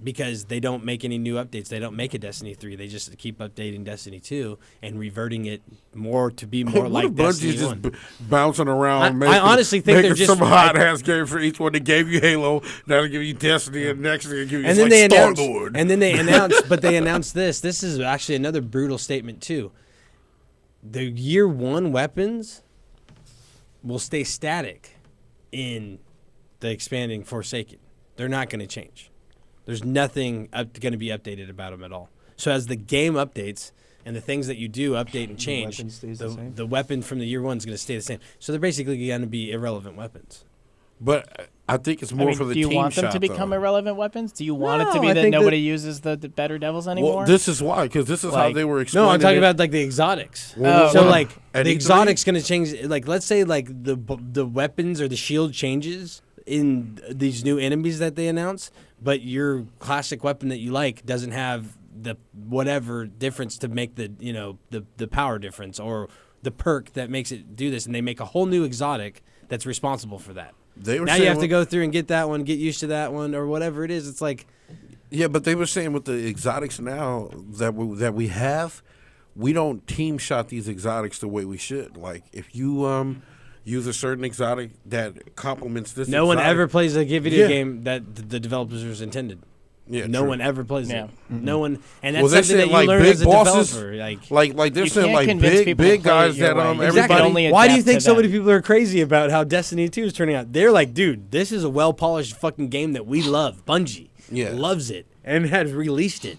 Because they don't make any new updates. They don't make a Destiny 3. They just keep updating Destiny 2 and reverting it more to be more What like if Destiny Bungie's just 1. bouncing around? I honestly think making they're just- some hot ass game for each one. They gave you Halo, now they give you Destiny, and next thing they give you And then like they Star announced, Lord. and then they announced, but they announced this. This is actually another brutal statement too. The year 1 weapons will stay static in the expanding Forsaken. They're not going to change. There's nothing going to be updated about them at all. So as the game updates and the things that you do update and change, weapon stays the same? the weapon from the year 1 is going to stay the same. So they're basically going to be irrelevant weapons. But I think it's I more mean, for the do you team want them shot, to become though. irrelevant weapons? Do you want it to No, be I that think nobody that- uses the better devils anymore? Well, this is why, because this is how Like- they were explaining No, I'm talking it. about like the exotics. Well, So well, like at the E3? exotics going to change. Like let's say like the weapons or the shield changes in these new enemies that they announce, but your classic weapon that you like doesn't have the whatever difference to make the the power difference or the perk that makes it do this, and they make a whole new exotic that's responsible for that. They were Now saying you have to go through and get that one, get used to that one, or whatever it is. It's like, yeah, but they were saying with the exotics now that we have, we don't team shot these exotics the way we should. Like if you use a certain exotic that complements this, no one exotic, ever plays a video Yeah. game that the developers intended. Yeah, no true. one ever plays Yeah. it. No one, and that's Well, they're something that saying you like learn big as a bosses, developer. like they're You saying can't like convince people to big play it guys your that way. You can everybody. only Why do you adapt think to so many them. people are crazy about how Destiny 2 is turning out? They're like, dude, this is a well polished fucking game that we love. Bungie loves it and has released it.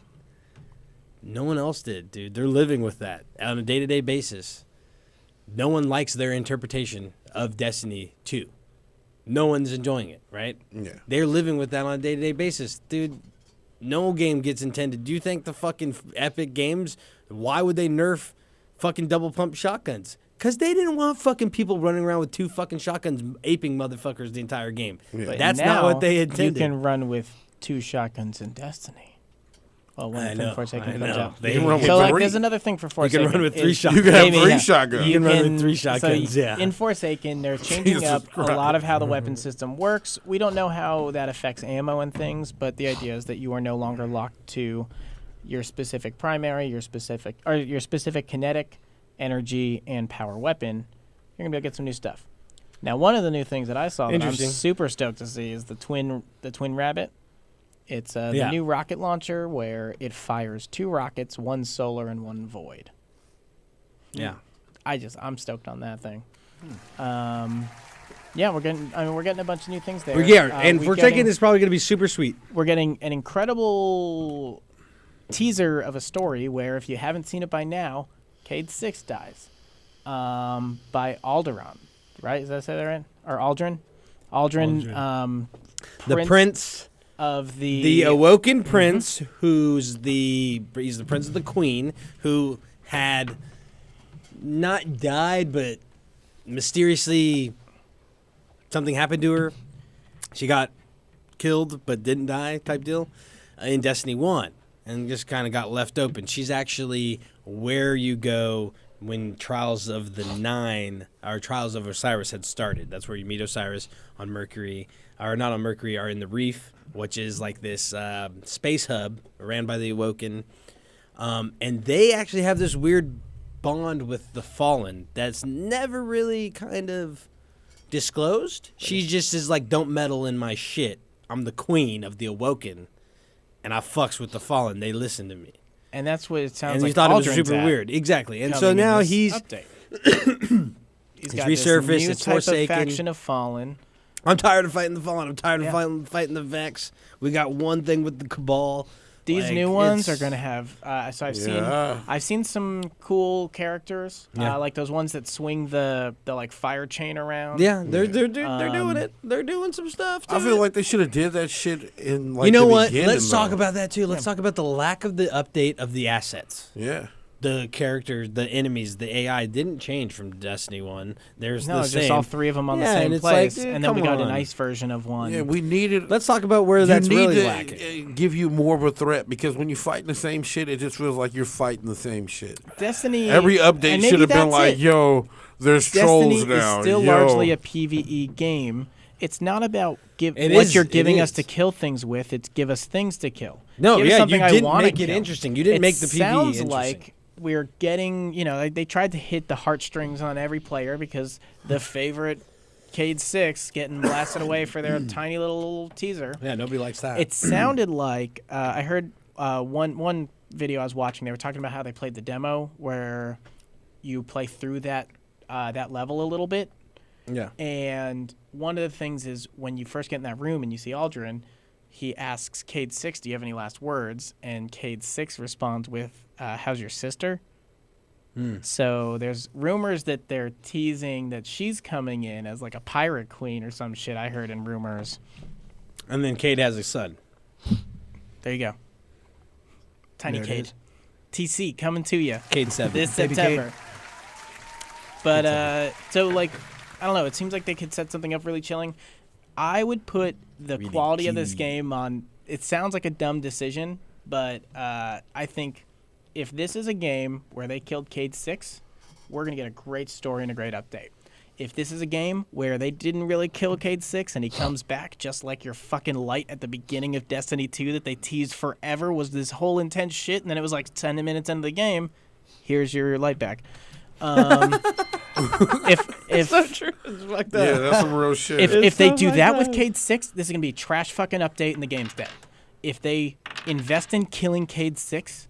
No one else did, dude. They're living with that on a day-to-day basis. No one likes their interpretation of Destiny 2. No one's enjoying it, right? Yeah. They're living with that on a day-to-day basis. Dude, no game gets intended. Do you think the fucking Epic Games, why would they nerf fucking double pump shotguns? Because they didn't want fucking people running around with 2 fucking shotguns aping motherfuckers the entire game. But That's now not what they intended. You can run with 2 shotguns in Destiny. Well, I when know, Forsaken I comes know. out. They can run with So like, 3. there's another thing for You Forsaken. can run with 3 is- shotguns. You can have Maybe, 3 yeah. shotguns. You can run with can- 3 shotguns, so yeah. In Forsaken, they're changing Jesus up Christ. a lot of how the weapon system works. We don't know how that affects ammo and things, but the idea is that you are no longer locked to your specific primary, your specific kinetic, energy, and power weapon. You're gonna be able to get some new stuff. Now, one of the new things that I saw that I'm Interesting. super stoked to see is the twin rabbit. It's the Yeah. new rocket launcher where it fires 2 rockets, 1 solar and 1 void. Yeah. I'm stoked on that thing. Yeah, we're getting a bunch of new things there. And we're Forsaken getting- is probably going to be super sweet. We're getting an incredible teaser of a story where, if you haven't seen it by now, Cade 6 dies by Alderaan, right? Does that say that right? Or Aldrin? Aldrin. The prince of the awoken prince, he's the prince of the queen, who had not died, but mysteriously something happened to her. She got killed but didn't die, type deal, in Destiny 1, and just kind of got left open. She's actually where you go when Trials of the Nine, or Trials of Osiris had started. That's where you meet Osiris on Mercury, or not on Mercury, or in the Reef, which is like this space hub ran by the Awoken. And they actually have this weird bond with the Fallen that's never really kind of disclosed. She just is like, don't meddle in my shit. I'm the queen of the Awoken, and I fucks with the Fallen. They listen to me. And that's what it sounds And like. you thought it was Aldrin's super at weird. Exactly. And so coming in now this he's update. He's got resurfaced, this new it's type Forsaken. of faction of Fallen. I'm tired of fighting the Fallen. I'm tired Yeah. of fighting the Vex. We got one thing with the Cabal. These Like, new ones are it's- going to have. So Yeah. I've seen some cool characters, Yeah. like those ones that swing the like fire chain around. Yeah, they're doing it. They're doing some stuff. I to feel it. like they should have did that shit in like You know the what? beginning, Let's talk though. about that too. Let's talk about the lack of the update of the assets. Yeah. The characters, the enemies, the AI didn't change from Destiny 1. There's No, the just same. all 3 of them on the Yeah, same and it's place, like, dude, and then we come got on. an ice version of one. Yeah, we needed. Let's talk about where you that's need really to lacking. give you more of a threat because when you fight the same shit, it just feels like you're fighting the same shit. Destiny. Every update and should maybe have been that's like, it. "Yo, there's Destiny trolls now." is still Yo. largely a PvE game. It's not about It what is, you're it giving us is. to kill things with. It's give us things to kill. No, give us yeah, something you I didn't wanna make it kill. interesting. You didn't make the PvE sounds interesting. like we're getting, they tried to hit the heartstrings on every player because the favorite Cade 6 getting blasted away for their tiny little teaser. Yeah, nobody likes that. It sounded like I heard one video I was watching. They were talking about how they played the demo where you play through that level a little bit. yeah. And one of the things is when you first get in that room and you see Aldrin, he asks Cade 6, "Do you have any last words?" And Cade 6 responds with, "How's your sister?" So there's rumors that they're teasing that she's coming in as like a pirate queen or some shit. I heard in rumors. And then Cade has a son. There you go. Tiny There it Cade. is. TC coming to you Cade 7. this Baby September. But so like, I don't know. It seems like they could set something up really chilling. I would put the Really quality of this key. game on. It sounds like a dumb decision, But I think if this is a game where they killed Cade 6, we're going to get a great story and a great update. If this is a game where they didn't really kill Cade 6 and he comes back just like your fucking light at the beginning of Destiny 2 that they teased forever was this whole intense shit, and then it was like 10 minutes into the game, here's your light back. If so true. It's fucked up. Yeah, that's some real shit. if they so do fucked that up. with Cade 6, this is going to be a trash fucking update and the game's dead. If they invest in killing Cade 6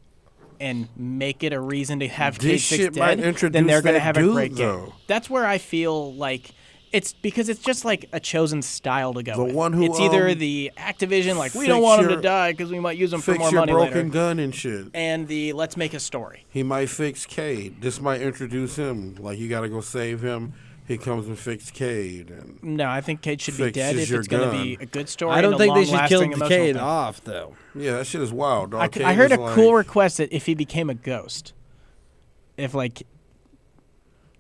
and make it a reason to have Cade This 6 shit might dead, introduce then they're going to that have a dude, great game. though. That's where I feel like it's because it's just like a chosen style to go The with. one who, it's either the Activision, like, we don't fix want him to your- die because we might use him for Fix more your money broken later. gun and shit. And the let's make a story. He might fix Cade. This might introduce him. Like, you got to go save him. He comes and fix Cade. And No, I think Cade should be Fixes dead if your it's going to gun. be a good story. I don't and a think they should kill long-lasting emotional Cade thing. off though. yeah, that shit is wild, dog. Cade I heard is a like, cool request that if he became a ghost, if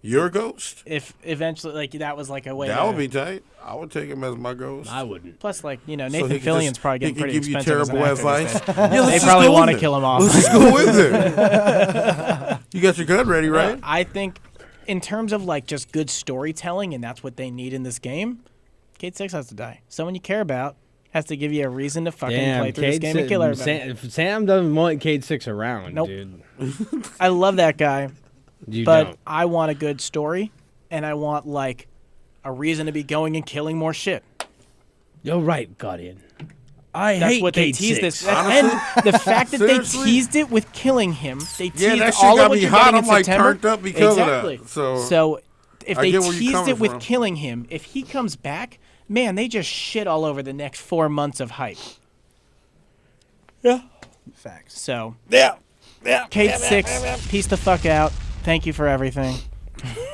Your ghost? if eventually like that was like a way. That to, would be tight. I would take him as my ghost. I wouldn't. Plus, like So Nathan he could Fillion's just- probably getting he could pretty give you expensive. terrible as an actor these advice. days. Yeah, let's They just probably go want in to kill there. him off. Let's just go in there. You got your gun ready, right? I think, in terms of like just good storytelling, and that's what they need in this game, Cade 6 has to die. Someone you care about has to give you a reason to fucking play through this game and kill everybody. Sam doesn't want Cade 6 around, Nope. dude. I love that guy, You but don't. I want a good story, and I want like a reason to be going and killing more shit. You're right, Guardian. I That's hate what they Cade teased 6. this, and the fact that they Seriously? teased it with killing him, they teased Yeah, that shit all got of what me you're hot. getting I'm in like September. turned up because exactly. of that. So, So if I they get where you're teased coming it with from. killing him, if he comes back, man, they just shit all over the next 4 months of hype. Facts. So Yeah. Cade 6, peace the fuck out. Thank you for everything.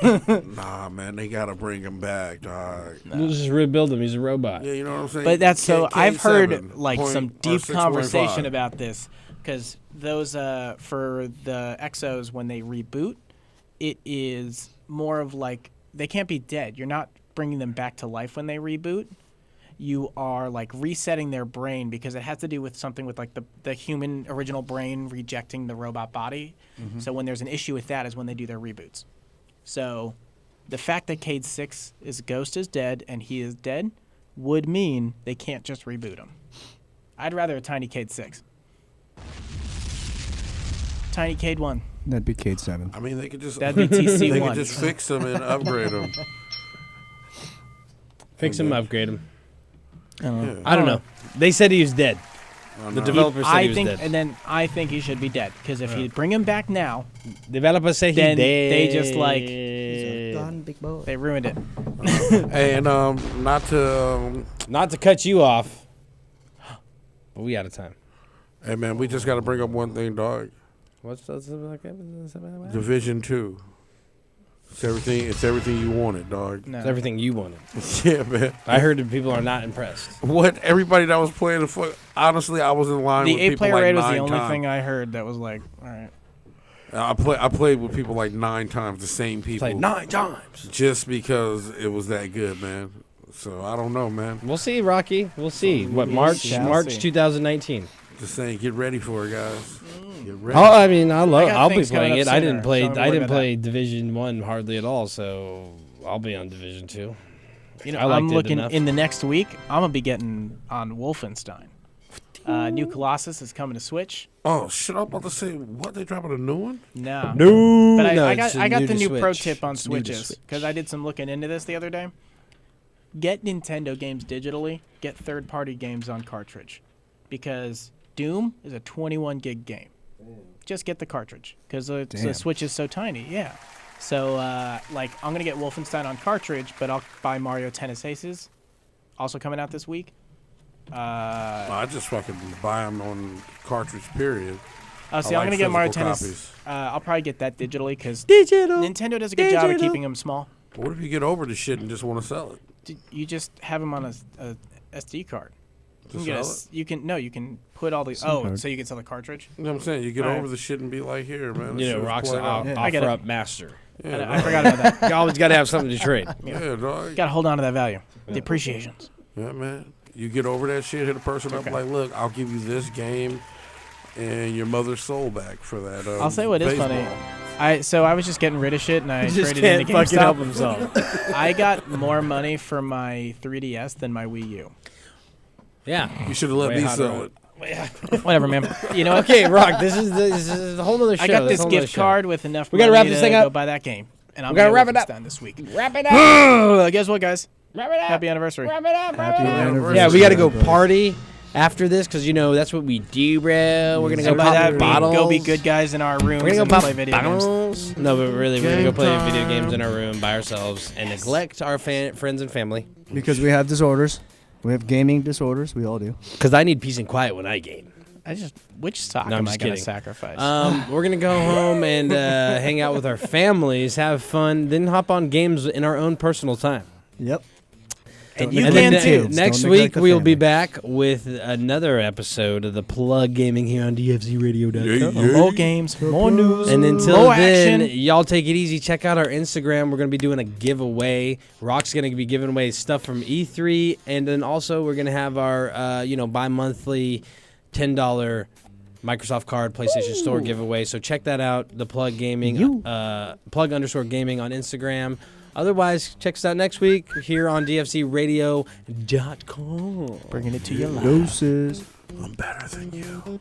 nah, man, they gotta bring him back, dog. We'll just rebuild him. He's a robot. Yeah, you know what I'm saying. But that's so I've heard K7 like point- some or deep 6.5. conversation about this because those for the Exos when they reboot, it is more of like they can't be dead. You're not bringing them back to life when they reboot. You are like resetting their brain because it has to do with something with like the human original brain rejecting the robot body. So when there's an issue with that is when they do their reboots. So the fact that Cade 6 is Ghost is dead and he is dead would mean they can't just reboot him. I'd rather a tiny Cade 6. Tiny Cade 1. That'd be Cade 7. I mean, they could just That'd be TC1. they could just fix him and upgrade him. Fix him, upgrade him. Yeah. I don't know. They said he was dead. I The know. developer said he I was think, dead. and then I think he should be dead because if you bring him back now, Developers say then he dead. they just like big boy. they ruined it. And not to Not to cut you off, but we out of time. hey man, we just gotta bring up one thing, dog. What's that? Division 2. It's everything you wanted, dog. No. It's everything you wanted. Yeah, man. I heard that people are not impressed. What everybody that was playing the fuck. Honestly, I was in line The with people 8-player like raid was 9 the only times. thing I heard that was like, all right. I played with people like 9 times, the same people. Played 9 times. Just because it was that good, man. So I don't know, man. We'll see, Rocky. We'll see. What, We March shall see. 2019. Just saying, get ready for it, guys. Get ready. Oh, I mean, I'll be things coming playing up it. I didn't sooner, play. so I'm I worried didn't about play Division 1 hardly at all, so I'll be on Division 2. You know, I liked I'm it looking enough. in the next week. I'm gonna be getting on Wolfenstein. New Colossus is coming to Switch. Oh shit! I'm about to say, what, they dropping a new one? No, No, but no, I it's got new the to new pro Switch. tip on It's new to Switches Switch. because I did some looking into this the other day. Get Nintendo games digitally. Get third-party games on cartridge, because Doom is a 21 gig game. Just get the cartridge because the Damn. Switch is so tiny. Yeah. So like I'm gonna get Wolfenstein on cartridge, but I'll buy Mario Tennis Aces, also coming out this week. I just fucking buy them on cartridge. Period. See, I I'm like gonna get Mario physical Tennis. copies. I'll probably get that digitally because Digital. Nintendo does a good job of Digital. keeping them small. But what if you get over the shit and just want to sell it? You just have them on a SD card. To You can, get sell a, it? you can no, you can put all the card. so you can sell the cartridge. You know what I'm saying? You get All right. over the shit and be like, here, man. You this know, shit was Rock's played out. I get offer it. up master. Yeah, I forgot about that. You always got to have something to trade. yeah, dog. Got to hold on to that value. The appreciations. Yeah, man. You get over that shit, hit a person up like, look, I'll give you this game and your mother's soul back for that. I'll say what is baseball. funny. I was just getting rid of shit and I He just traded it can't into fucking help GameStop. himself. I got more money for my 3DS than my Wii U. Yeah. You should have let Way me hotter. sell it. Whatever, man. You know what? Okay, Rock. This is a whole nother show. I got That's this a whole nother gift show. card with enough We gotta money wrap this to thing go up. buy that game. And I'm We gotta gonna wrap get it up. done this week. Wrap it up. Guess what, guys? Wrap it up. Happy anniversary. Wrap it up. Happy anniversary. Yeah, we got to go brother. party after this because that's what we do, bro. We're gonna So go by pop that, bottles. go be good guys in our rooms We're gonna and go pop play video games. bottles. No, but really, we're gonna go play Game video time. games in our room by ourselves and neglect our friends and family. Because we have disorders. We have gaming disorders. We all do. Because I need peace and quiet when I game. Which sock No, I'm am I just gonna kidding. sacrifice? We're gonna go home and hang out with our families, have fun, then hop on games in our own personal time. Yep. And Don't you neglect can the too. kids. Next Don't week neglect the we'll be family. back with another episode of the Plug Gaming here on DFZRadio.com. More games, more news, And until more then, action. y'all take it easy. Check out our Instagram. We're going to be doing a giveaway. Rock's going to be giving away stuff from E3. And then also we're going to have our, bi-monthly $10 Microsoft card PlayStation Store giveaway. So check that out. The Plug Gaming, Plug_gaming on Instagram. Otherwise, check us out next week here on DFCRadio.com. Bringing it to you live. Doses. I'm better than you.